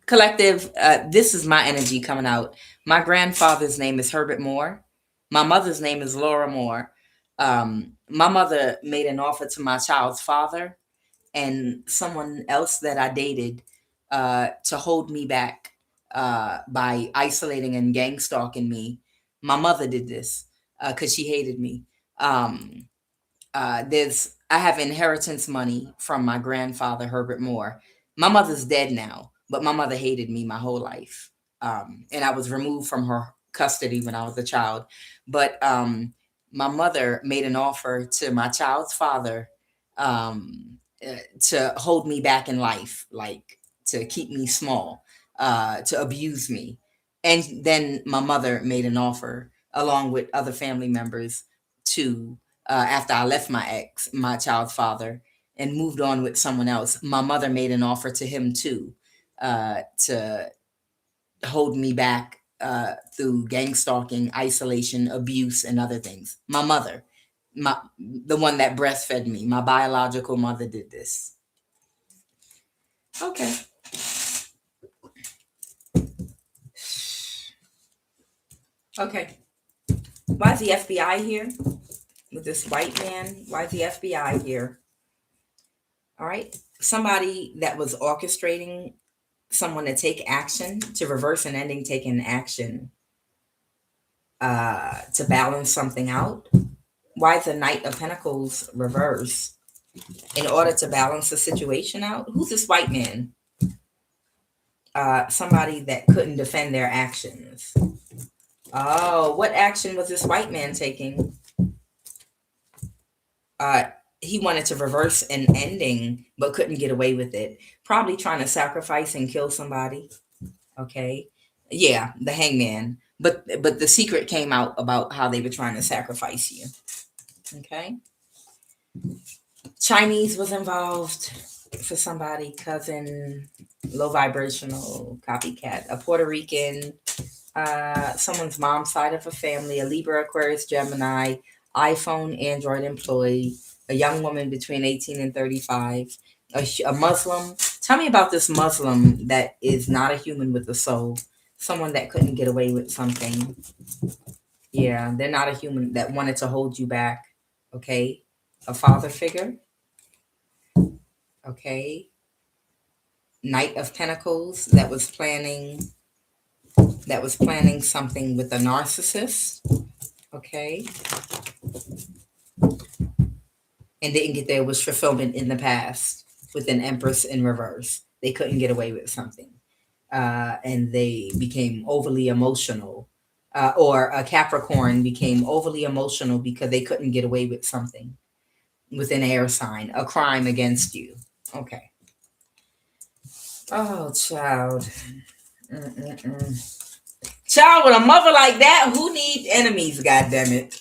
Collective, this is my energy coming out. My grandfather's name is Herbert Moore. My mother's name is Laura Moore. My mother made an offer to my child's father and someone else that I dated to hold me back by isolating and gang stalking me. My mother did this because she hated me. I have inheritance money from my grandfather Herbert Moore. My mother's dead now, but my mother hated me my whole life, and I was removed from her custody when I was a child. But my mother made an offer to my child's father to hold me back in life, like to keep me small, to abuse me, and then my mother made an offer along with other family members to after I left my ex, my child's father, and moved on with someone else, my mother made an offer to him too, to hold me back through gang stalking, isolation, abuse, and other things. My mother, the one that breastfed me, my biological mother did this. Okay. Okay. Why is the FBI here with this white man? Why is the FBI here? All right. Somebody that was orchestrating someone to take action, to reverse an ending, taking action to balance something out. Why is the Knight of Pentacles reverse? In order to balance the situation out? Who's this white man? Somebody that couldn't defend their actions. Oh, what action was this white man taking? He wanted to reverse an ending, but couldn't get away with it. Probably trying to sacrifice and kill somebody. Okay. Yeah, the hangman. But the secret came out about how they were trying to sacrifice you. Okay. Chinese was involved for somebody, cousin, low vibrational, copycat, a Puerto Rican, someone's mom's side of a family, a Libra, Aquarius, Gemini, iPhone, Android employee, a young woman between 18 and 35, a Muslim. Tell me about this Muslim that is not a human with a soul, someone that couldn't get away with something. Yeah, they're not a human that wanted to hold you back. Okay. A father figure. Okay. Knight of Pentacles that was planning something with a narcissist. Okay. And didn't get their wish fulfillment in the past with an Empress in reverse. They couldn't get away with something. And they became overly emotional. Or a Capricorn became overly emotional because they couldn't get away with something with an air sign, a crime against you. Okay. Oh, child. Child, with a mother like that, who need enemies, goddammit?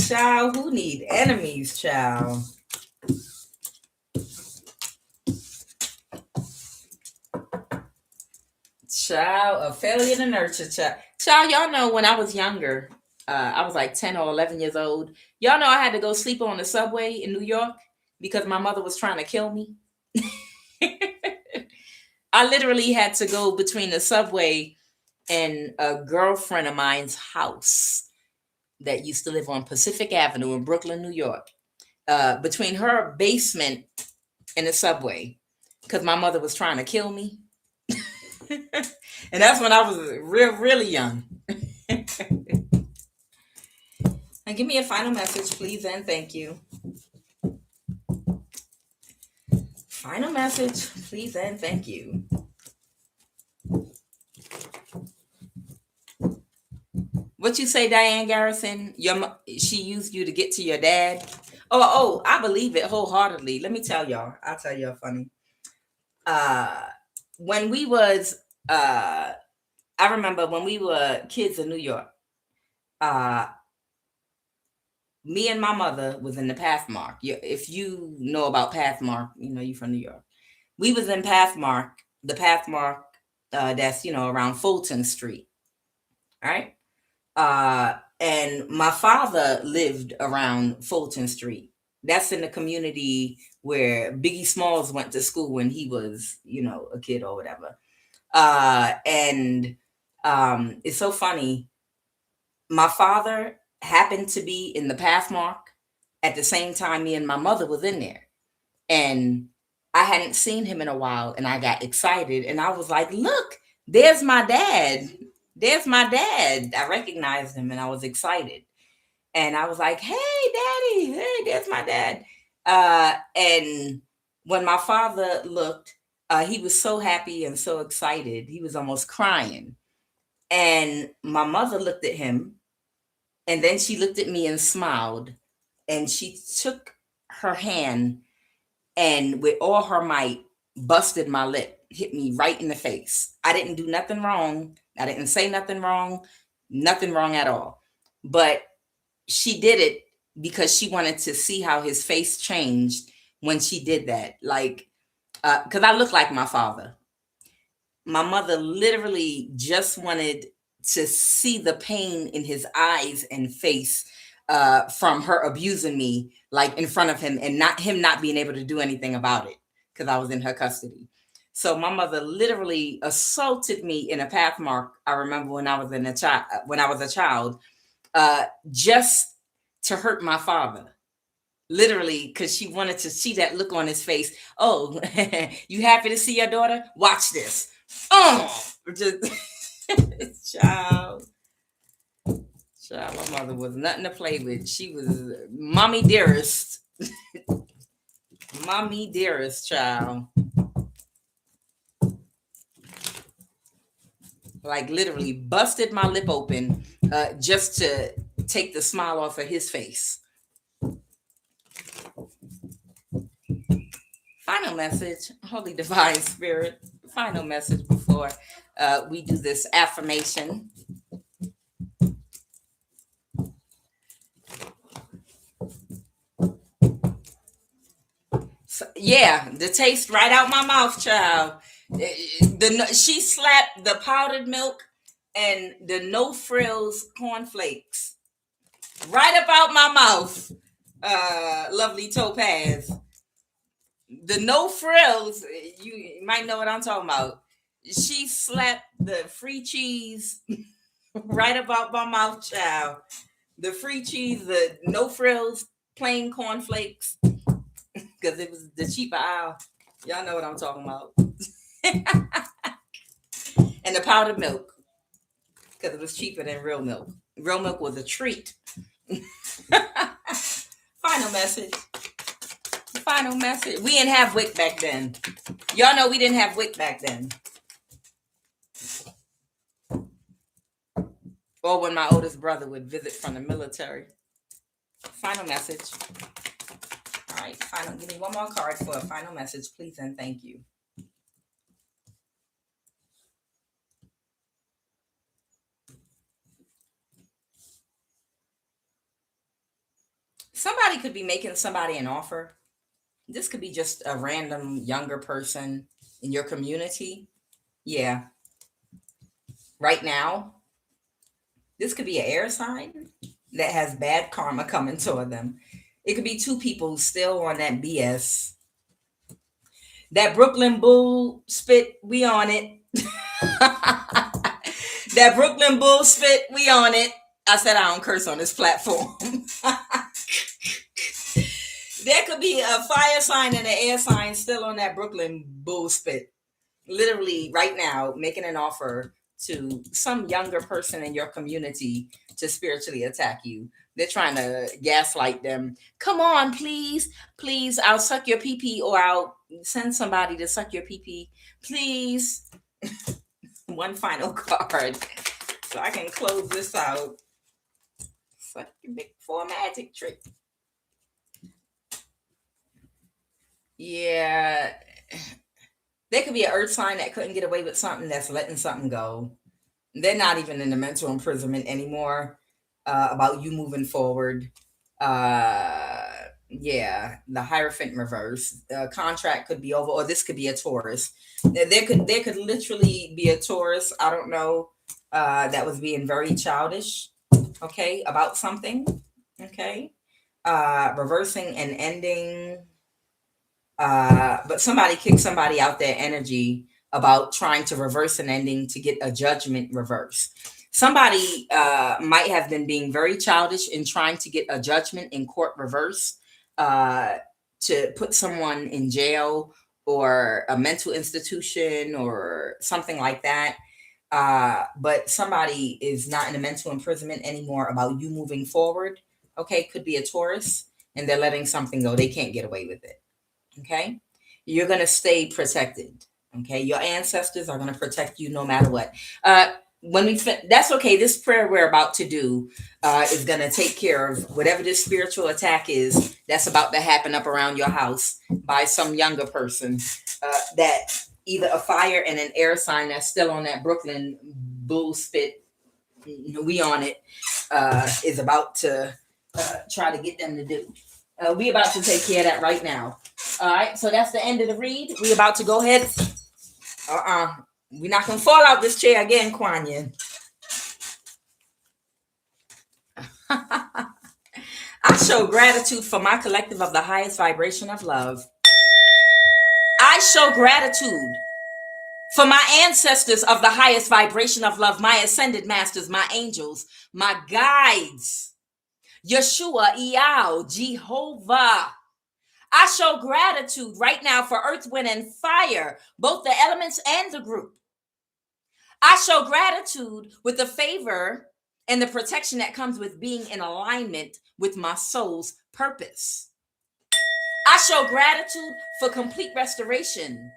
Child, who need enemies, child? Child, a failure to nurture, child. Child, y'all know when I was younger, I was like 10 or 11 years old. Y'all know I had to go sleep on the subway in New York because my mother was trying to kill me. I literally had to go between the subway and a girlfriend of mine's house that used to live on Pacific Avenue in Brooklyn, New York. Between her basement and the subway because my mother was trying to kill me. And that's when I was really young. And give me a final message, please, and thank you. Final message, please, and thank you. What you say, Diane Garrison? She used you to get to your dad? Oh, I believe it wholeheartedly. Let me tell y'all. I'll tell y'all funny. When we was, I remember when we were kids in New York, me and my mother was in the Pathmark. If you know about Pathmark, you know you from New York. We was in Pathmark, the Pathmark that's around Fulton Street. All right. And my father lived around Fulton Street. That's in the community where Biggie Smalls went to school when he was, a kid or whatever. And it's so funny. My father happened to be in the Pathmark at the same time me and my mother was in there. And I hadn't seen him in a while, and I got excited, and I was like, look, there's my dad. There's my dad. I recognized him, and I was excited. And I was like, hey, daddy, hey, there's my dad. And when my father looked, he was so happy and so excited. He was almost crying. And my mother looked at him, and then she looked at me and smiled, and she took her hand and with all her might busted my lip, hit me right in the face. I didn't do nothing wrong. I didn't say nothing wrong at all. But she did it because she wanted to see how his face changed when she did that. Like, because I look like my father. My mother literally just wanted to see the pain in his eyes and face from her abusing me, like in front of him, and not being able to do anything about it because I was in her custody. So my mother literally assaulted me in a Pathmark. I remember when I was a child, just to hurt my father. Literally, because she wanted to see that look on his face. Oh, you happy to see your daughter? Watch this. Oh, just child. My mother was nothing to play with. She was mommy dearest. Mommy dearest, child. Like literally busted my lip open just to take the smile off of his face. Final message, Holy Divine Spirit. Final message before we do this affirmation. So, yeah, the taste right out my mouth, child. She slapped the powdered milk and the no frills cornflakes right up out my mouth. Lovely Topaz. The no frills, you might know what I'm talking about. She slapped the free cheese right about my mouth, child. The free cheese, the no frills, plain cornflakes. because it was the cheaper aisle. Y'all know what I'm talking about. And the powdered milk, because it was cheaper than real milk. Real milk was a treat. Final message. Final message. We didn't have WIC back then. Y'all know we didn't have WIC back then. Or when my oldest brother would visit from the military. Final message. All right, final. Give me one more card for a final message, please and thank you. Somebody could be making somebody an offer. This could be just a random younger person in your community. Yeah. Right now, this could be an air sign that has bad karma coming toward them. It could be two people still on that BS. That Brooklyn bull spit, we on it. That Brooklyn bull spit, we on it. I said I don't curse on this platform. There could be a fire sign and an air sign still on that Brooklyn bull spit. Literally right now, making an offer to some younger person in your community to spiritually attack you. They're trying to gaslight them. Come on, please, please, I'll suck your pee-pee, or I'll send somebody to suck your pee-pee. Please. One final card so I can close this out. Suck your big four magic trick. Yeah. There could be an earth sign that couldn't get away with something that's letting something go. They're not even in the mental imprisonment anymore about you moving forward. Yeah, the Hierophant reverse. Contract could be over, or this could be a Taurus. There could literally be a Taurus, I don't know, that was being very childish, okay, about something, okay? Reversing and ending. But somebody kicked somebody out their energy about trying to reverse an ending to get a judgment reverse. Somebody might have been being very childish in trying to get a judgment in court reverse to put someone in jail or a mental institution or something like that. But somebody is not in a mental imprisonment anymore about you moving forward. Okay, could be a Taurus, and they're letting something go. They can't get away with it. Okay, you're going to stay protected. Okay, your ancestors are going to protect you no matter what. When we that's okay. This prayer we're about to do is going to take care of whatever this spiritual attack is that's about to happen up around your house by some younger person. That either a fire and an air sign that's still on that Brooklyn bull spit, we on it, is about to try to get them to do. We about to take care of that right now. All right, so that's the end of the read. We about to go ahead. We're not gonna fall out this chair again, QUAN Yin. I show gratitude for my collective of the highest vibration of love. I show gratitude for my ancestors of the highest vibration of love, my ascended masters, my angels, my guides, Yeshua, Iao, Jehovah. I show gratitude right now for earth, wind, and fire, both the elements and the group. I show gratitude with the favor and the protection that comes with being in alignment with my soul's purpose. I show gratitude for complete restoration,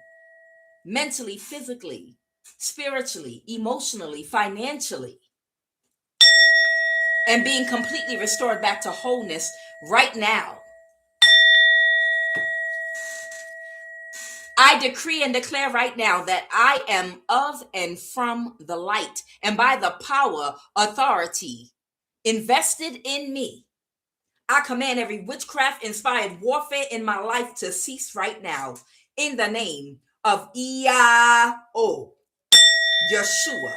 mentally, physically, spiritually, emotionally, financially, and being completely restored back to wholeness right now. I decree and declare right now that I am of and from the light, and by the power, authority invested in me, I command every witchcraft-inspired warfare in my life to cease right now. In the name of Iao, Yeshua,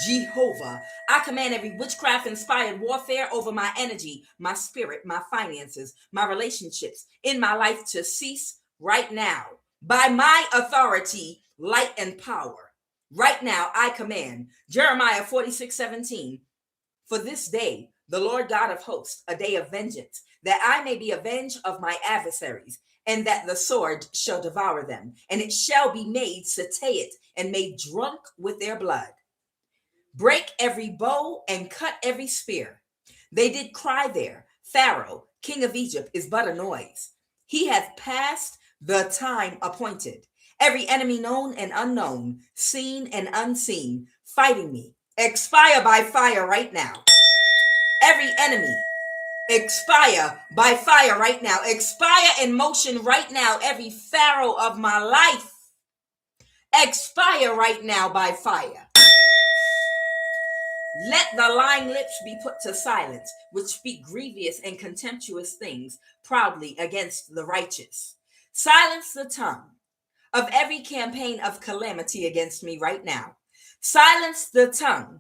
Jehovah, I command every witchcraft-inspired warfare over my energy, my spirit, my finances, my relationships in my life to cease right now. By my authority, light, and power. Right now, I command Jeremiah 46:17. For this day, the Lord God of hosts, a day of vengeance, that I may be avenged of my adversaries. and that the sword shall devour them, and it shall be made satiate and made drunk with their blood. Break every bow and cut every spear. They did cry there, Pharaoh, king of Egypt, is but a noise. He hath passed the time appointed. Every enemy known and unknown, seen and unseen, fighting me. Expire by fire right now. Every enemy, expire by fire right now. Expire in motion right now. Every Pharaoh of my life, expire right now by fire. Let the lying lips be put to silence, which speak grievous and contemptuous things proudly against the righteous. Silence the tongue of every campaign of calamity against me right now. Silence the tongue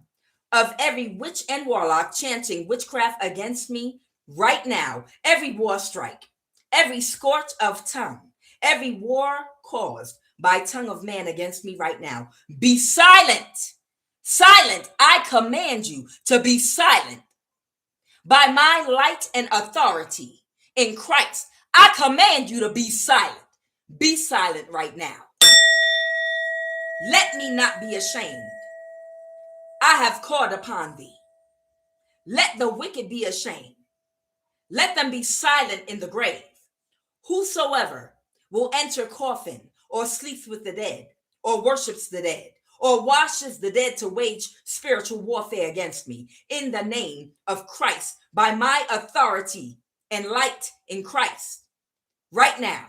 of every witch and warlock chanting witchcraft against me right now. Every war strike, every scorch of tongue, every war caused by tongue of man against me right now. Be silent. Silent. I command you to be silent. By my light and authority in Christ, I command you to be silent. Be silent right now. Let me not be ashamed. I have called upon thee. Let the wicked be ashamed. Let them be silent in the grave. Whosoever will enter coffin, or sleeps with the dead, or worships the dead, or washes the dead to wage spiritual warfare against me, in the name of Christ, by my authority and light in Christ, right now,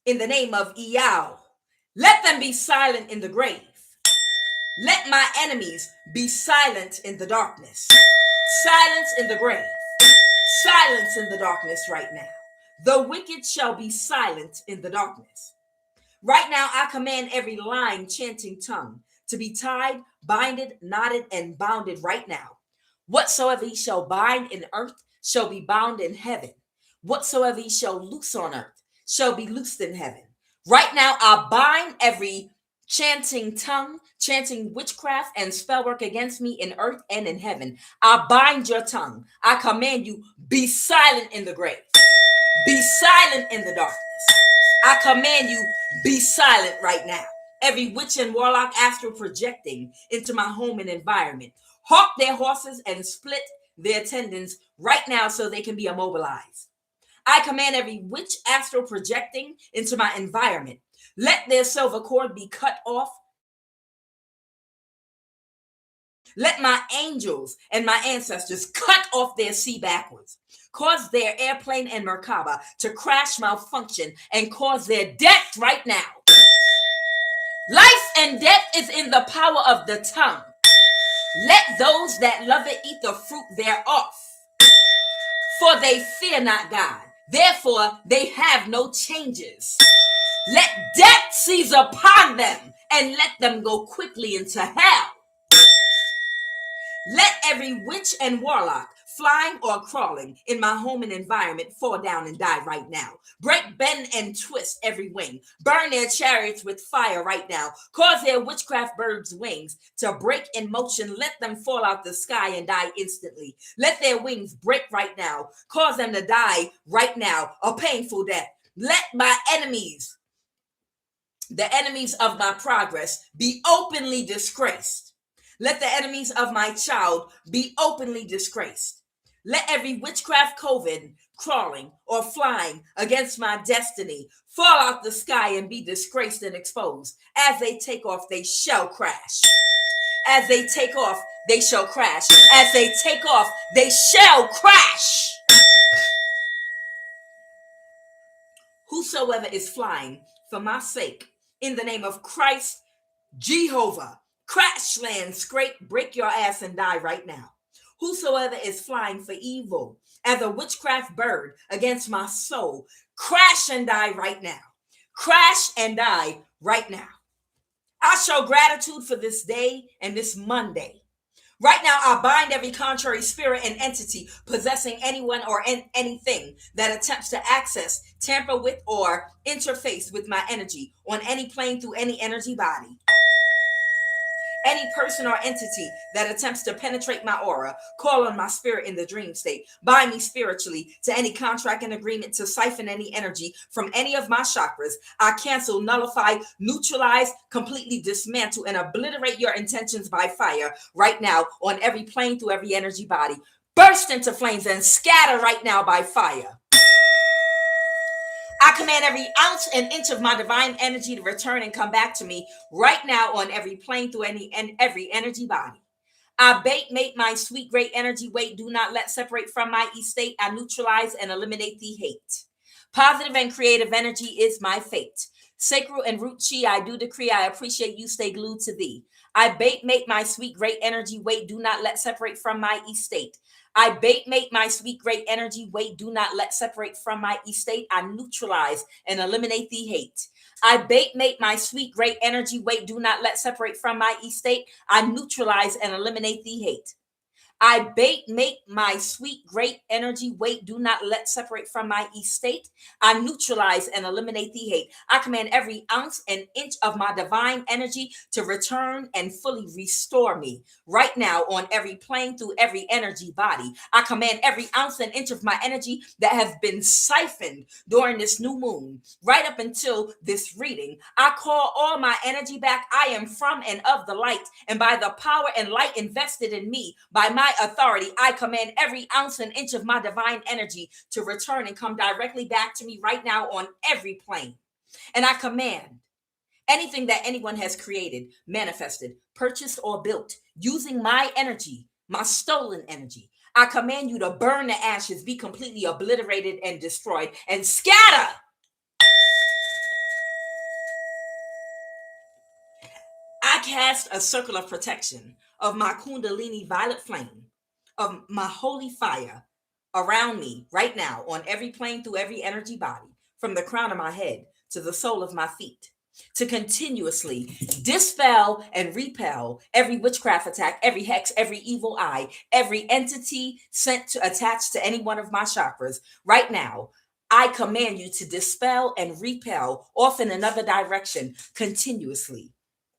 in the name of Iyao, let them be silent in the grave. Let my enemies be silent in the darkness. Silence in the grave. Silence in the darkness right now. The wicked shall be silent in the darkness. Right now, I command every lying, chanting tongue to be tied, binded, knotted, and bounded right now. Whatsoever he shall bind in earth shall be bound in heaven. Whatsoever he shall loose on earth shall be loosed in heaven. Right now, I bind every chanting tongue, chanting witchcraft and spell work against me in earth and in heaven. I bind your tongue. I command you, be silent in the grave. Be silent in the darkness. I command you, be silent right now. Every witch and warlock astral projecting into my home and environment, hawk their horses and split their tendons right now so they can be immobilized. I command every witch astral projecting into my environment, let their silver cord be cut off. Let my angels and my ancestors cut off their sea backwards, cause their airplane and Merkaba to crash, malfunction, and cause their death right now. Life and death is in the power of the tongue. Let those that love it eat the fruit thereof. For they fear not God. Therefore, they have no changes. Let death seize upon them and let them go quickly into hell. Let every witch and warlock flying or crawling in my home and environment fall down and die right now. Break, bend, and twist every wing. Burn their chariots with fire right now. Cause their witchcraft birds' wings to break in motion. Let them fall out the sky and die instantly. Let their wings break right now. Cause them to die right now, a painful death. Let my enemies, the enemies of my progress, be openly disgraced. Let the enemies of my child be openly disgraced. Let every witchcraft coven crawling or flying against my destiny fall out the sky and be disgraced and exposed. As they take off, they shall crash. As they take off, they shall crash. As they take off, they shall crash. Whosoever is flying for my sake, in the name of Christ, Jehovah, crash, land, scrape, break your ass and die right now. Whosoever is flying for evil as a witchcraft bird against my soul, crash and die right now. Crash and die right now. I show gratitude for this day and this Monday. Right now, I bind every contrary spirit and entity possessing anyone or anything that attempts to access, tamper with, or interface with my energy on any plane through any energy body. Any person or entity that attempts to penetrate my aura, call on my spirit in the dream state, bind me spiritually to any contract and agreement to siphon any energy from any of my chakras, I cancel, nullify, neutralize, completely dismantle, and obliterate your intentions by fire right now on every plane through every energy body. Burst into flames and scatter right now by fire. I command every ounce and inch of my divine energy to return and come back to me right now on every plane through every energy body. I make my sweet great energy weight. Do not let separate from my estate. I neutralize and eliminate the hate. Positive and creative energy is my fate. Sacral and root chi, I do decree. I appreciate you. Stay glued to thee. I make my sweet great energy weight. Do not let separate from my estate. I make my sweet great energy weight. Do not let separate from my estate. I neutralize and eliminate the hate. I make my sweet great energy weight. Do not let separate from my estate. I neutralize and eliminate the hate. I make my sweet great energy weight. Do not let separate from my estate. I neutralize and eliminate the hate. I command every ounce and inch of my divine energy to return and fully restore me right now on every plane through every energy body. I command every ounce and inch of my energy that has been siphoned during this new moon, right up until this reading. I call all my energy back. I am from and of the light, and by the power and light invested in me by my authority, I command every ounce and inch of my divine energy to return and come directly back to me right now on every plane. And I command anything that anyone has created, manifested, purchased, or built using my energy, my stolen energy, I command you to burn to ashes, be completely obliterated and destroyed, and scatter. I cast a circle of protection of my Kundalini violet flame, of my holy fire around me right now on every plane through every energy body, from the crown of my head to the sole of my feet, to continuously dispel and repel every witchcraft attack, every hex, every evil eye, every entity sent to attach to any one of my chakras. Right now, I command you to dispel and repel off in another direction continuously.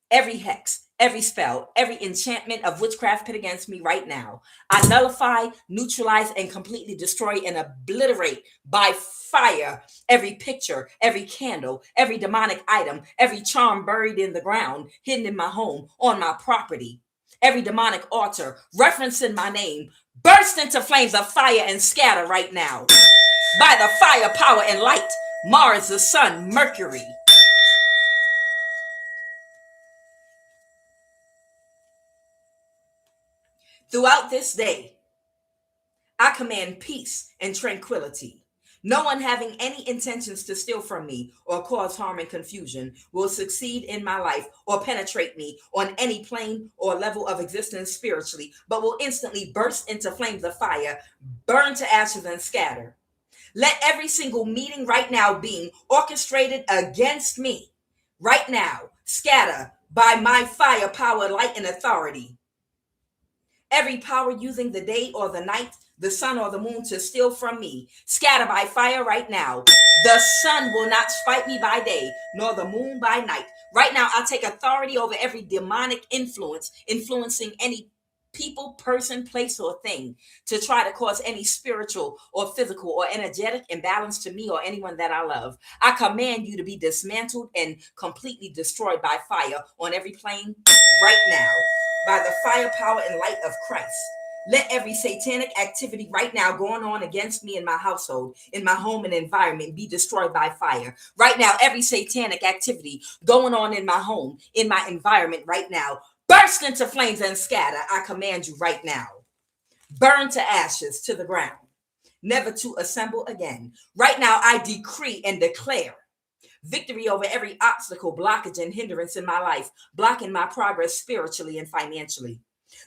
Every hex, every spell, every enchantment of witchcraft put against me right now, I nullify, neutralize, and completely destroy and obliterate by fire every picture, every candle, every demonic item, every charm buried in the ground, hidden in my home, on my property, every demonic altar referencing my name. Burst into flames of fire and scatter right now by the fire, power, and light. Mars, the sun, Mercury. Throughout this day, I command peace and tranquility. No one having any intentions to steal from me or cause harm and confusion will succeed in my life or penetrate me on any plane or level of existence spiritually, but will instantly burst into flames of fire, burn to ashes, and scatter. Let every single meeting right now being orchestrated against me right now scatter by my fire, power, light, and authority. Every power using the day or the night, the sun or the moon to steal from me, scatter by fire right now. The sun will not spite me by day, nor the moon by night. Right now, I take authority over every demonic influence, influencing any people, person, place, or thing to try to cause any spiritual or physical or energetic imbalance to me or anyone that I love. I command you to be dismantled and completely destroyed by fire on every plane right now, by the fire, power, and light of Christ. Let every satanic activity right now going on against me in my household, in my home and environment be destroyed by fire. Right now, every satanic activity going on in my home, in my environment right now, burst into flames and scatter. I command you right now. Burn to ashes to the ground, never to assemble again. Right now, I decree and declare victory over every obstacle, blockage, and hindrance in my life, blocking my progress spiritually and financially.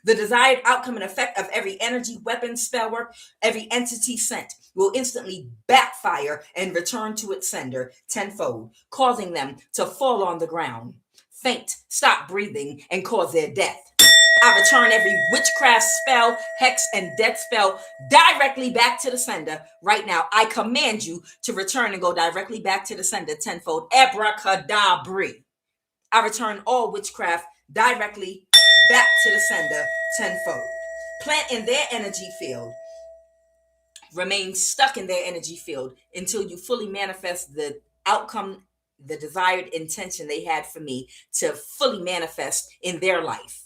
The desired outcome and effect of every energy, weapon, spell work, every entity sent will instantly backfire and return to its sender tenfold, causing them to fall on the ground, faint, stop breathing, and cause their death. I return every witchcraft spell, hex, and death spell directly back to the sender right now. I command you to return and go directly back to the sender tenfold. Abracadabra. I return all witchcraft directly back to the sender tenfold. Plant in their energy field. Remain stuck in their energy field until you fully manifest the outcome, the desired intention they had for me to fully manifest in their life.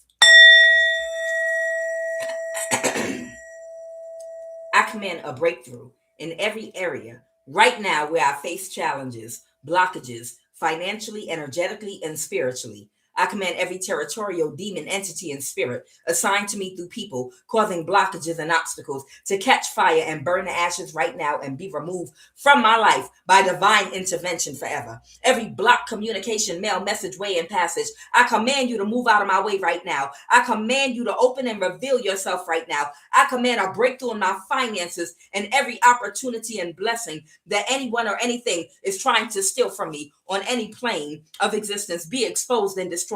I command a breakthrough in every area right now where I face challenges, blockages, financially, energetically, and spiritually. I command every territorial demon entity and spirit assigned to me through people causing blockages and obstacles to catch fire and burn the ashes right now and be removed from my life by divine intervention forever. Every block communication, mail, message, way, and passage, I command you to move out of my way right now. I command you to open and reveal yourself right now. I command a breakthrough in my finances and every opportunity and blessing that anyone or anything is trying to steal from me on any plane of existence be exposed and destroyed,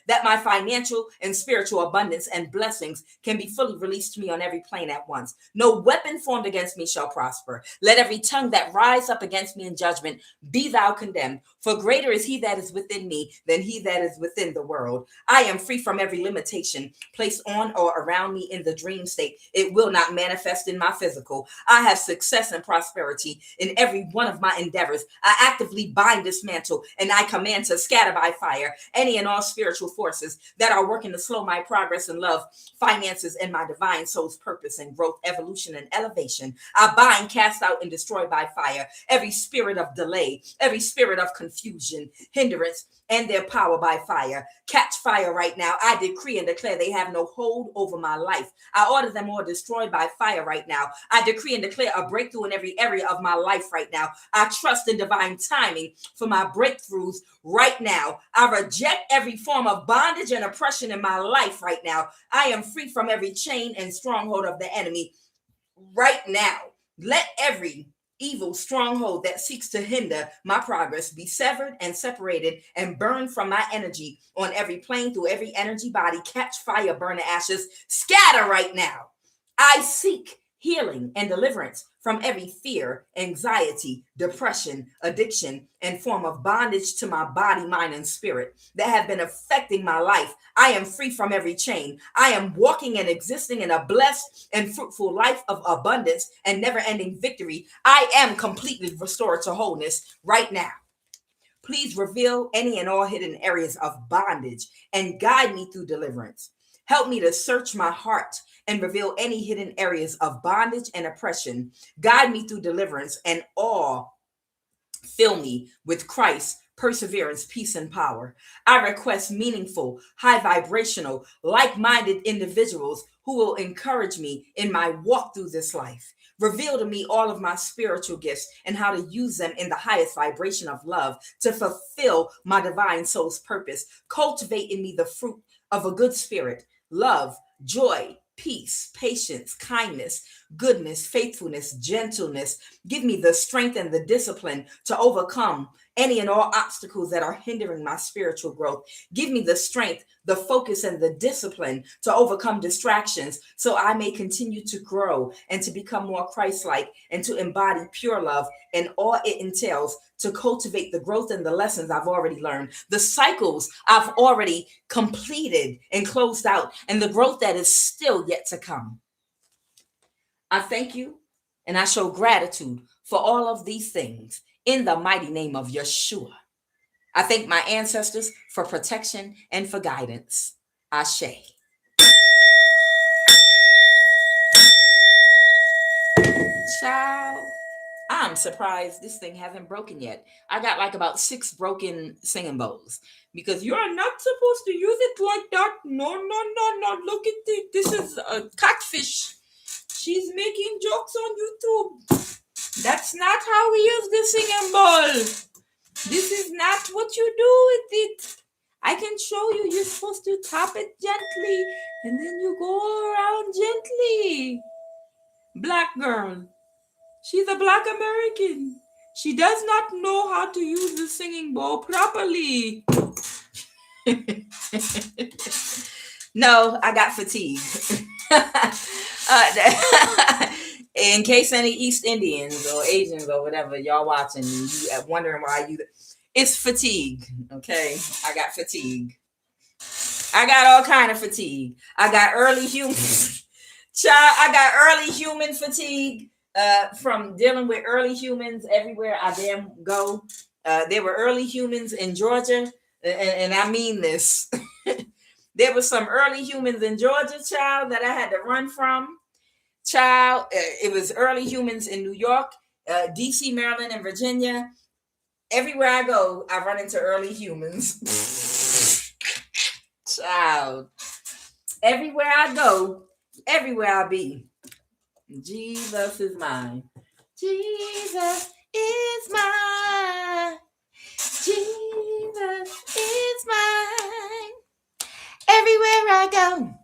that my financial and spiritual abundance and blessings can be fully released to me on every plane at once. No weapon formed against me shall prosper. Let every tongue that rise up against me in judgment be thou condemned. For greater is he that is within me than he that is within the world. I am free from every limitation placed on or around me in the dream state. It will not manifest in my physical. I have success and prosperity in every one of my endeavors. I actively bind, dismantle, and I command to scatter by fire any and all spiritual forces that are working to slow my progress in love, finances, and my divine soul's purpose and growth, evolution, and elevation. I bind, cast out, and destroy by fire every spirit of delay, every spirit of confusion, hindrance, and their power by fire. Catch fire right now. I decree and declare they have no hold over my life. I order them all destroyed by fire right now. I decree and declare a breakthrough in every area of my life right now. I trust in divine timing for my breakthroughs right now. I reject every form of bondage and oppression in my life right now. I am free from every chain and stronghold of the enemy right now. Let every evil stronghold that seeks to hinder my progress be severed and separated and burned from my energy on every plane, through every energy body. Catch fire, burn the ashes, scatter right now. I seek healing and deliverance from every fear, anxiety, depression, addiction, and form of bondage to my body, mind, and spirit that have been affecting my life. I am free from every chain. I am walking and existing in a blessed and fruitful life of abundance and never-ending victory. I am completely restored to wholeness right now. Please reveal any and all hidden areas of bondage and guide me through deliverance. Help me to search my heart and reveal any hidden areas of bondage and oppression. Guide me through deliverance and all. Fill me with Christ's perseverance, peace, and power. I request meaningful, high vibrational, like-minded individuals who will encourage me in my walk through this life. Reveal to me all of my spiritual gifts and how to use them in the highest vibration of love to fulfill my divine soul's purpose. Cultivate in me the fruit of a good spirit, love, joy, peace, patience, kindness, goodness, faithfulness, gentleness. Give me the strength and the discipline to overcome any and all obstacles that are hindering my spiritual growth. Give me the strength, the focus, and the discipline to overcome distractions so I may continue to grow and to become more Christ-like and to embody pure love and all it entails to cultivate the growth and the lessons I've already learned, the cycles I've already completed and closed out, and the growth that is still yet to come. I thank you and I show gratitude for all of these things in the mighty name of Yeshua. I thank my ancestors for protection and for guidance. Ashe. Ciao. I'm surprised this thing hasn't broken yet. I got like about 6 broken singing bowls because you're not supposed to use it like that. No. Look at it. This is a catfish. She's making jokes on YouTube. That's not how we use the singing bowl. This is not what you do with it. I can show you. You're supposed to tap it gently and then you go around gently. Black girl. She's a Black American. She does not know how to use the singing bowl properly. No, I got fatigue. In case any East Indians or Asians or whatever y'all watching, you wondering why it's fatigue. Okay, I got fatigue. I got all kind of fatigue. I got early human child. I got early human fatigue from dealing with early humans everywhere I damn go. There were early humans in Georgia, and I mean this. There were some early humans in Georgia, child, that I had to run from. Child, it was early humans in New York, DC, Maryland, and Virginia. Everywhere I go, I run into early humans. Child. Everywhere I go, everywhere I be, Jesus is mine. Jesus is mine. Jesus is mine. Everywhere I go,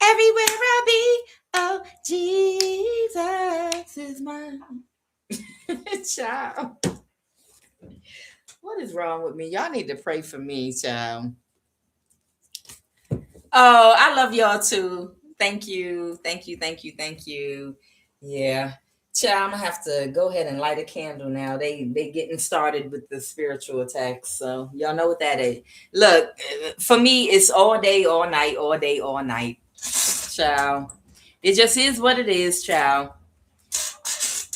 everywhere I be, oh, Jesus is mine. Child. What is wrong with me? Y'all need to pray for me, child. Oh, I love y'all too. Thank you. Thank you. Thank you. Thank you. Yeah. Child, I'm gonna have to go ahead and light a candle now. They getting started with the spiritual attacks. So y'all know what that is. Look, for me, it's all day, all night, all day, all night. Child. It just is what it is, child.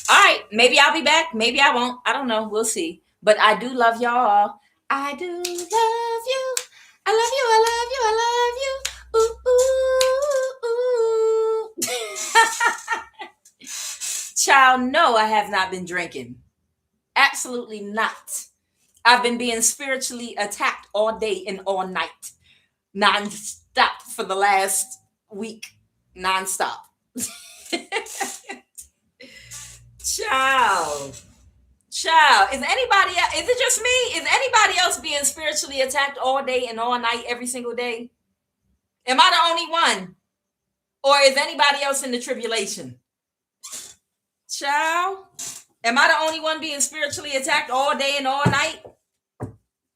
All right, maybe I'll be back. Maybe I won't. I don't know. We'll see. But I do love y'all. I do love you. I love you. I love you. I love you. Ooh, ooh, ooh. Child, no, I have not been drinking. Absolutely not. I've been being spiritually attacked all day and all night, non-stop for the last week, non-stop. Child. Child, is it just me? Is anybody else being spiritually attacked all day and all night, every single day? Am I the only one? Or is anybody else in the tribulation? Child, am I the only one being spiritually attacked all day and all night?